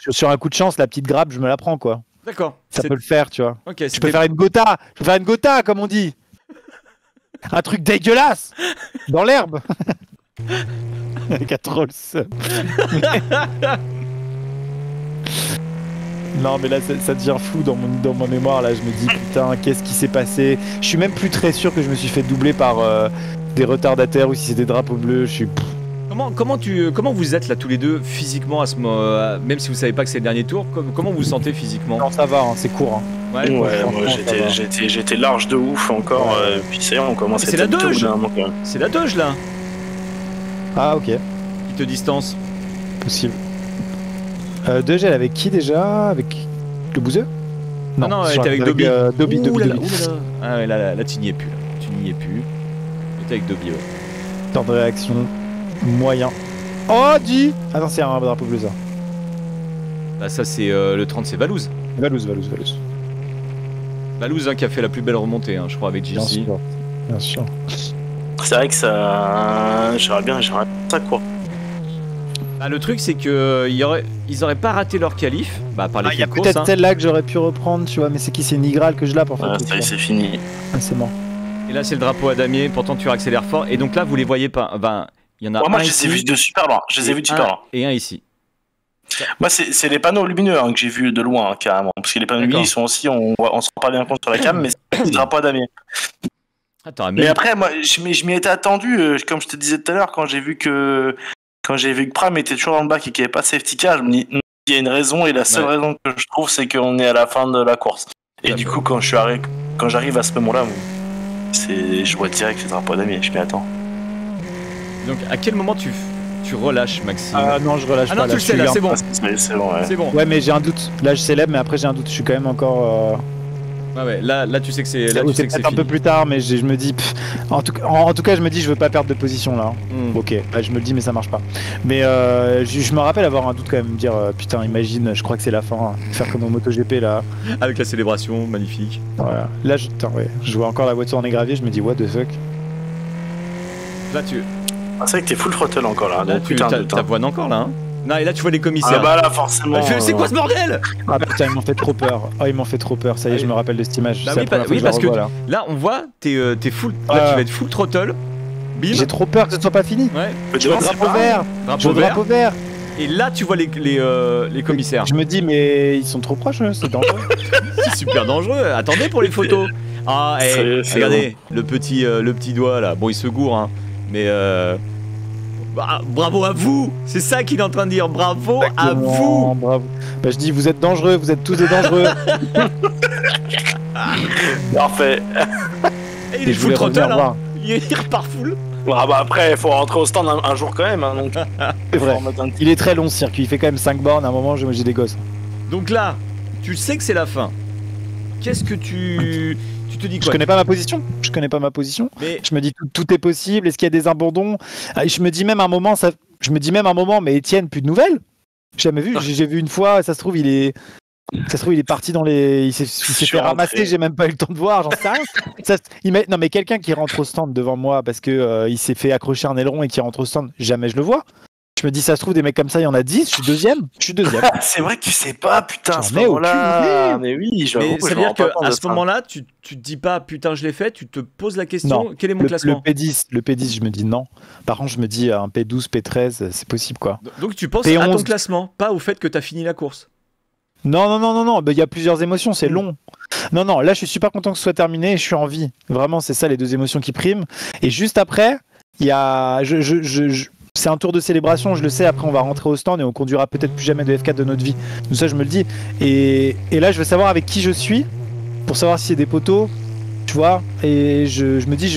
sur un coup de chance, la petite grappe, je me la prends quoi. D'accord. Ça peut le faire, tu vois. Ok. Je peux faire une Gotha. Je peux faire une Gotha, comme on dit. Un truc dégueulasse dans l'herbe. Avec un troll. Non mais là ça devient flou dans ma mémoire là, je me dis putain qu'est-ce qui s'est passé. Je suis même plus très sûr que je me suis fait doubler par des retardataires ou si c'est des drapeaux bleus, je suis... Comment vous êtes là tous les deux physiquement à ce moment, même si vous savez pas que c'est le dernier tour, comment vous vous sentez physiquement? Non ça va, hein, c'est court. Hein. Ouais. Ouais, franchement, moi ça va. j'étais large de ouf encore, Ouais. puis ça y est, on commence Mais à c'est la être doge. au bout d'un moment, quand même. C'est la doge là Ah ok, qui te distance. possible. Deux gels avec qui déjà? Avec le bouseux? Non, elle sur- était avec Dobby. Dobby. Ouh là là, ouh là là. Ah ouais, là, tu n'y es plus. Là. Tu n'y es plus. T'es avec Dobby, ouais. Temps de réaction moyen. Oh dis. Ah non c'est un drapeau bleu ça. Bah ça c'est le 30, c'est Valouz. Valouz. Valouz hein, qui a fait la plus belle remontée, hein, je crois, avec Bien JC. sûr. Bien sûr. C'est vrai que ça. J'aimerais bien ça quoi. Bah, le truc c'est que ils auraient pas raté leur qualif, bah par les Il y a courses, peut-être hein. celle-là que j'aurais pu reprendre, tu vois, mais c'est qui? C'est Nigral que je l'ai pour faire. Ça y est, c'est fini. Ah, c'est mort. Et là c'est le drapeau à damier, pourtant tu accélères fort. Et donc là vous les voyez pas. Enfin, il y en a Moi un je les ai ici vus de super loin. Je les ai vus de super loin. et un ici. Moi c'est les panneaux lumineux hein, que j'ai vus de loin hein, carrément. Parce que les panneaux lumineux ils sont aussi, on s'en rend pas bien compte sur la cam, mais c'est le drapeau à damier. Attends, Mais après, moi, je m'y étais attendu, comme je te disais tout à l'heure, quand j'ai vu que quand j'ai vu que Pram était toujours dans le bac et qu'il n'y avait pas de safety car, je me dis, il y a une raison, et la seule raison que je trouve, c'est qu'on est à la fin de la course. Et du coup, quand j'arrive à ce moment-là, je vois direct les drapeaux d'amis, je m'y attends. Donc, à quel moment tu relâches, Maxime? Ah non, je relâche pas. Ah non, tu le sais, là, c'est bon. C'est bon, ouais. C'est bon. Ouais, mais j'ai un doute. Là, je célèbre, mais après, j'ai un doute. Je suis quand même encore. Ouais, là, tu sais que c'est. Là, tu sais c'est que c'est peut-être un peu fini. plus tard, mais je me dis. En tout cas, je me dis, je veux pas perdre de position là. Ok, bah, je me le dis, mais ça marche pas. Mais je me rappelle avoir un doute quand même, me dire putain, imagine, je crois que c'est la fin. Faire comme au MotoGP là. Avec la célébration, magnifique. Voilà. Là, je vois encore la voiture dans les graviers, je me dis, what the fuck. Là, tu. C'est vrai que t'es full throttle encore là. Là, Donc, putain, t'avoines encore là. Hein. Non, et là, tu vois les commissaires. Ah bah là, forcément. C'est quoi ce bordel? Ah putain, ils m'ont fait trop peur. Oh, ils m'ont fait trop peur. Ça y est, je me rappelle de cette image. Bah C'est oui, la première fois oui, je parce la que revois, là. là, on voit, t'es full. Là, tu vas être full throttle. Bim. J'ai trop peur que ce soit pas fini. Ouais. Je vois le drapeau vert. Je Drapeau vois le vert. drapeau vert. Et là, tu vois les commissaires. Je me dis, mais ils sont trop proches, c'est dangereux. C'est super dangereux. Attendez pour les photos. Ah, hey, C'est regardez, le petit doigt là. Bon, il se gourre, hein. Mais bravo à vous. C'est ça qu'il est en train de dire. Bravo à vous. Bravo. Bah, je dis, vous êtes dangereux, vous êtes tous des dangereux. Parfait. Et il est je full voulais throttle, revenir hein. voir. Il repart full. Ah bah après, il faut rentrer au stand un jour quand même. Hein, donc, C'est vrai. faut remettre un petit- Il est très long ce circuit, il fait quand même 5 bornes. À un moment, j'ai des gosses. Donc là, tu sais que c'est la fin. Qu'est-ce que tu te dis Je quoi? connais pas ma position. Je connais pas ma position. Mais Je me dis, tout est possible. Est-ce qu'il y a des abandons? Je me dis même un moment, mais Étienne, plus de nouvelles. J'ai jamais vu. J'ai vu une fois. Ça se trouve, il est parti dans les. Il s'est Je fait suis ramasser. rentré. J'ai même pas eu le temps de voir. J'en sais rien. Non, mais quelqu'un qui rentre au stand devant moi parce que il s'est fait accrocher un aileron et qui rentre au stand, jamais je le vois. Je me dis, ça se trouve, des mecs comme ça, il y en a 10. Je suis deuxième. C'est vrai que tu sais pas, putain, à ce J'en ai moment-là. aucune Mais oui, je Mais ça veut dire me rends pas qu'à compte de ce ça. moment-là, tu te dis pas putain, je l'ai fait, tu te poses la question, Non. quel est mon classement? Le P10, je me dis non. Par contre, je me dis un P12, P13, c'est possible quoi. Donc tu penses P11. à ton classement, pas au fait que tu as fini la course. Non, il y a plusieurs émotions, c'est long. Non, là je suis super content que ce soit terminé et je suis en vie. Vraiment, c'est ça les deux émotions qui priment. Et juste après, il y a. C'est un tour de célébration, je le sais. Après, on va rentrer au stand et on conduira peut-être plus jamais de F4 de notre vie. Tout ça, je me le dis. Et là, je veux savoir avec qui je suis pour savoir si c'est des poteaux, tu vois. Et je me dis,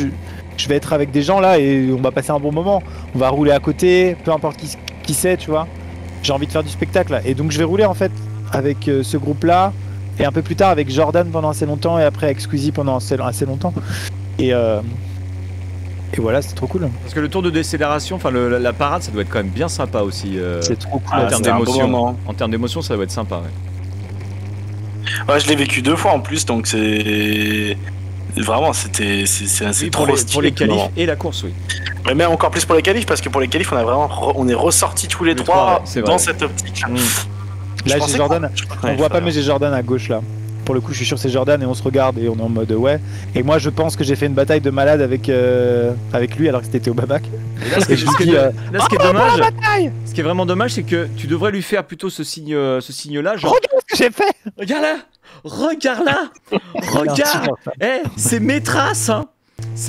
je vais être avec des gens là et on va passer un bon moment. On va rouler à côté, peu importe qui c'est, tu vois. J'ai envie de faire du spectacle là. Et donc, je vais rouler en fait avec ce groupe-là, et un peu plus tard avec Jordan pendant assez longtemps, et après avec Squeezie pendant assez longtemps. Et voilà, c'est trop cool. Parce que le tour de décélération, enfin la parade, ça doit être quand même bien sympa aussi. C'est trop cool. En termes c'est un bon d'émotion. moment. En termes d'émotion, ça doit être sympa. Ouais. Ouais, je l'ai vécu 2 fois en plus, donc c'est. Vraiment, c'est Oui, trop pour stylé. les qualifs vraiment. et la course, oui. Mais même encore plus pour les qualifs, parce que pour les qualifs, on est ressortis tous les Les trois trois, ouais, c'est dans vrai. cette optique. Mm. Là, pensais j'ai Jordan. qu'on- On voit pas, mais j'ai Jordan à gauche là. Pour le coup, je suis sûr que c'est Jordan et on se regarde et on est en mode ouais. Et moi, je pense que j'ai fait une bataille de malade avec lui alors que c'était Théo Babac. Et là, ce qui Et je lui dis, là, ce qui est dommage, bataille. ce qui est vraiment dommage, c'est que tu devrais lui faire plutôt ce signe-là, genre Regarde ce que j'ai fait. regarde là, regarde, c'est mes traces, hein.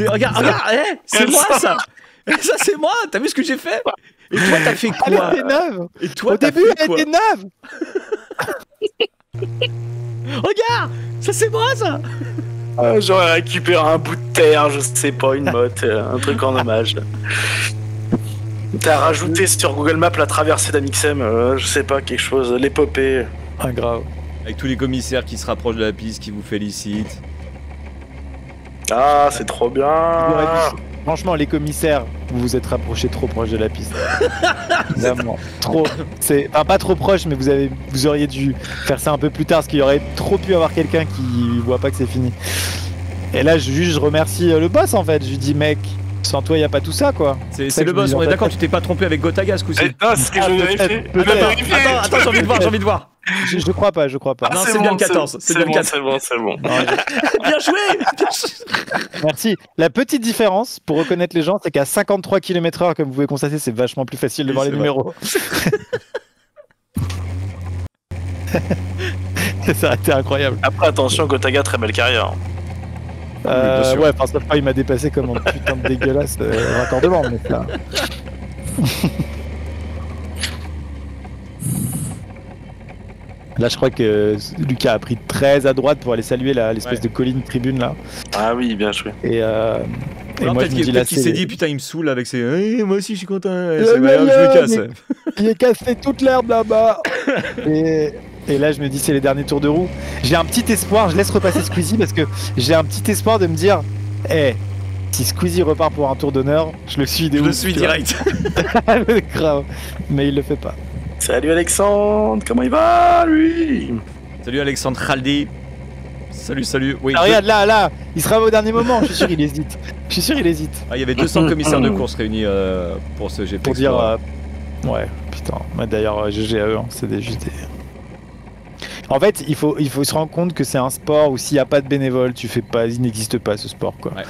Regarde, c'est moi ça. Ça c'est moi. T'as vu ce que j'ai fait? Et toi t'as fait Elle quoi? était neuve. Et toi Au t'as début, fait elle quoi? était neuve. Regarde, ça c'est moi ça. J'aurais récupéré un bout de terre, je sais pas, une motte, un truc en hommage. T'as rajouté sur Google Maps la traversée d'Amixem, je sais pas, quelque chose, l'épopée. Ah, grave. Avec tous les commissaires qui se rapprochent de la piste, qui vous félicitent. Ah, c'est trop bien. Franchement, les commissaires, vous vous êtes rapprochés trop proche de la piste. Vraiment, trop. Enfin, pas trop proche, mais vous auriez dû faire ça un peu plus tard, parce qu'il y aurait trop pu avoir quelqu'un qui voit pas que c'est fini. Et là, je remercie le boss en fait. Je lui dis, mec, sans toi, y a pas tout ça quoi. C'est ça que le je me boss, dis, on en est fait. d'accord, tu t'es pas trompé avec Gotaga ce coup-ci. Non, c'est ce que je vérifie. peut-être. Attends, j'ai envie de voir. Je crois pas. Ah, non, c'est bien le 14, c'est bien le 14. C'est bon. Bien joué. Merci. La petite différence pour reconnaître les gens, c'est qu'à 53 km/h, comme vous pouvez constater, c'est vachement plus facile de Oui, voir les c'est numéros. Ça a été incroyable. Après, attention, Gotaga, très belle carrière. bien sûr. Ouais, enfin, sauf pas, il m'a dépassé comme un putain de dégueulasse raccordement. Mais ça... Là, je crois que Lucas a pris 13 à droite pour aller saluer l'espèce de colline tribune là. Ah oui, bien joué. Et Alors, moi, peut-être je me dis là, qu'il s'est dit, putain, il me saoule avec ses. Moi aussi, je suis content. Ouais, C'est ouais, je me casse. il a cassé toute l'herbe là-bas. Et là, je me dis, c'est les derniers tours de roue. J'ai un petit espoir, je laisse repasser Squeezie parce que j'ai un petit espoir de me dire, si Squeezie repart pour un tour d'honneur, je le suis Je le suis direct. Grave. Mais il le fait pas. Salut Alexandre, comment il va lui? Salut Alexandre Khaldi. Salut. Oui, Ah, regarde là, il sera au dernier moment. Je suis sûr, il hésite. il y avait 200 commissaires de course réunis pour ce GP. Pour dire, ouais, putain. Mais d'ailleurs, GG à eux, hein, c'est juste des. En fait, il faut se rendre compte que c'est un sport où s'il n'y a pas de bénévoles, il n'existe pas ce sport, quoi. Ouais.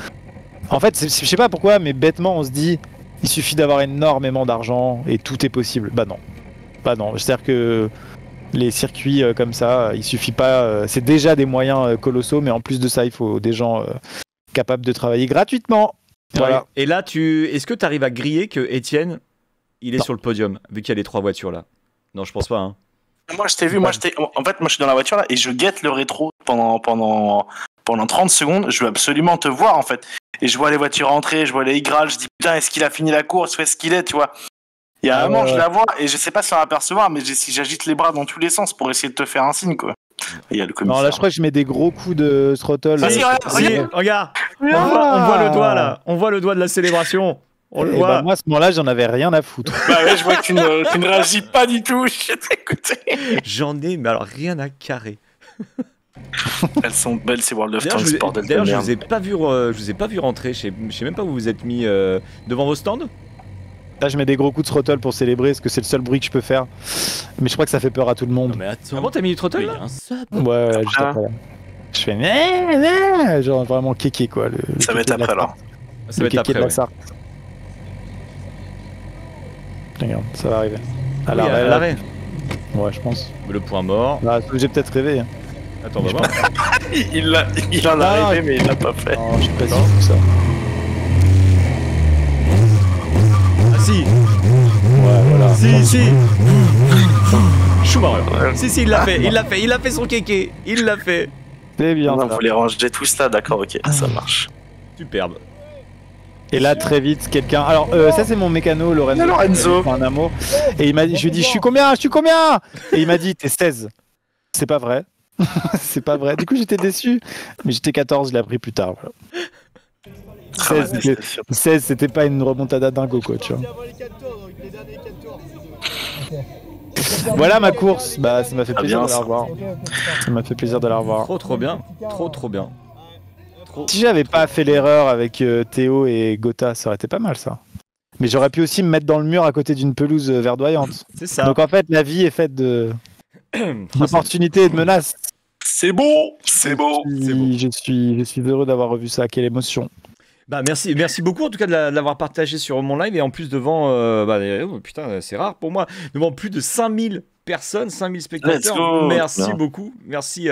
En fait, je sais pas pourquoi, mais bêtement, on se dit, il suffit d'avoir énormément d'argent et tout est possible. Bah non. C'est-à-dire que les circuits comme ça, il suffit pas. C'est déjà des moyens colossaux, mais en plus de ça, il faut des gens capables de travailler gratuitement. Voilà. Et là, est-ce que tu arrives à griller que Étienne, il est sur le podium, vu qu'il y a les 3 voitures là? Non, je pense pas. Hein. Moi, je t'ai vu. En fait, moi, je suis dans la voiture là et je guette le rétro pendant 30 secondes. Je veux absolument te voir en fait. Et je vois les voitures entrer, je vois les Igral. Je dis putain, est-ce qu'il a fini la course ou est-ce qu'il est, tu vois? Il y a un moment, je la vois et je sais pas si on va apercevoir, mais si j'agite les bras dans tous les sens pour essayer de te faire un signe, quoi. Et il y a le commissaire. Non, là, je crois que je mets des gros coups de throttle. Vas-y, regarde. On voit le doigt là. On voit le doigt de la célébration. On le voit. Bah, moi, à ce moment-là, j'en avais rien à foutre. Bah ouais, je vois que tu ne réagis pas du tout. Je t'écoute. J'en ai, mais alors rien à carrer. Elles sont belles ces World of D'ailleurs, Tanks, bordel de je merde. vous ai pas vu rentrer. Je sais même pas où vous vous êtes mis devant vos stands. Là, je mets des gros coups de throttle pour célébrer, parce que c'est le seul bruit que je peux faire. Mais je crois que ça fait peur à tout le monde. Non, mais attends. Ah bon, t'as mis du throttle là? Ouais, juste après. Je fais genre vraiment kéké quoi. Ça va être après alors. Ça va être après. De la Sarthe. Regarde, ça va arriver. À Oui, l'arrêt. à l'arrêt. Ouais, je pense. Le point mort. Là, j'ai peut-être rêvé. Hein. Attends, on va voir. Il en a rêvé, mais il l'a pas fait. Non, je suis pas si fou que ça. Ah si. Ouais, voilà. Si. Schumacher. Si, il l'a fait. Il a fait son kéké. Il l'a fait. C'est bien. Non, Ça. vous les rangez tous là, d'accord, ok, ça marche. Superbe. Et là, très vite, quelqu'un. Alors, ça, c'est mon mécano, Lorenzo. Lorenzo. Un amour. Et il m'a dit, je lui ai dit, je suis combien? Et il m'a dit, t'es 16. C'est pas vrai. C'est pas vrai. Du coup, j'étais déçu. Mais j'étais 14, je l'ai appris plus tard. Voilà. 16, c'était pas une remontada dingo, quoi, tu vois. Voilà ma course. Bah, ça m'a fait plaisir bien, de la ça. revoir. Ça m'a fait plaisir de la revoir. Trop bien. Trop bien. Si j'avais pas fait l'erreur avec Théo et Gotha, ça aurait été pas mal ça. Mais j'aurais pu aussi me mettre dans le mur à côté d'une pelouse verdoyante. C'est ça. Donc en fait, la vie est faite d'opportunités et de menaces. C'est beau, c'est beau. Je suis heureux d'avoir revu ça. Quelle émotion. Bah merci beaucoup en tout cas de l'avoir partagé sur mon live et en plus devant, putain c'est rare pour moi, devant plus de 5000 personnes, 5000 spectateurs. Merci beaucoup, merci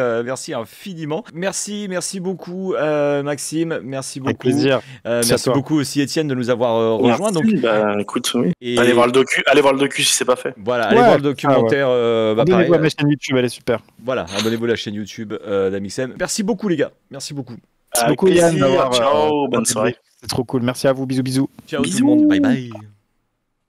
infiniment. Merci beaucoup Maxime, merci beaucoup. Avec plaisir. Merci beaucoup aussi Étienne de nous avoir rejoints. Donc, bah écoute, oui. et... Allez voir le docu si c'est pas fait. Voilà, allez voir le documentaire. Abonnez-vous à ma chaîne YouTube, elle est super. Voilà, abonnez-vous à la chaîne YouTube d'Amixem. Merci beaucoup les gars, merci beaucoup. Merci beaucoup Yann. Ciao, bonne soirée. C'est trop cool. Merci à vous. Bisous. Ciao tout le monde, bye bye.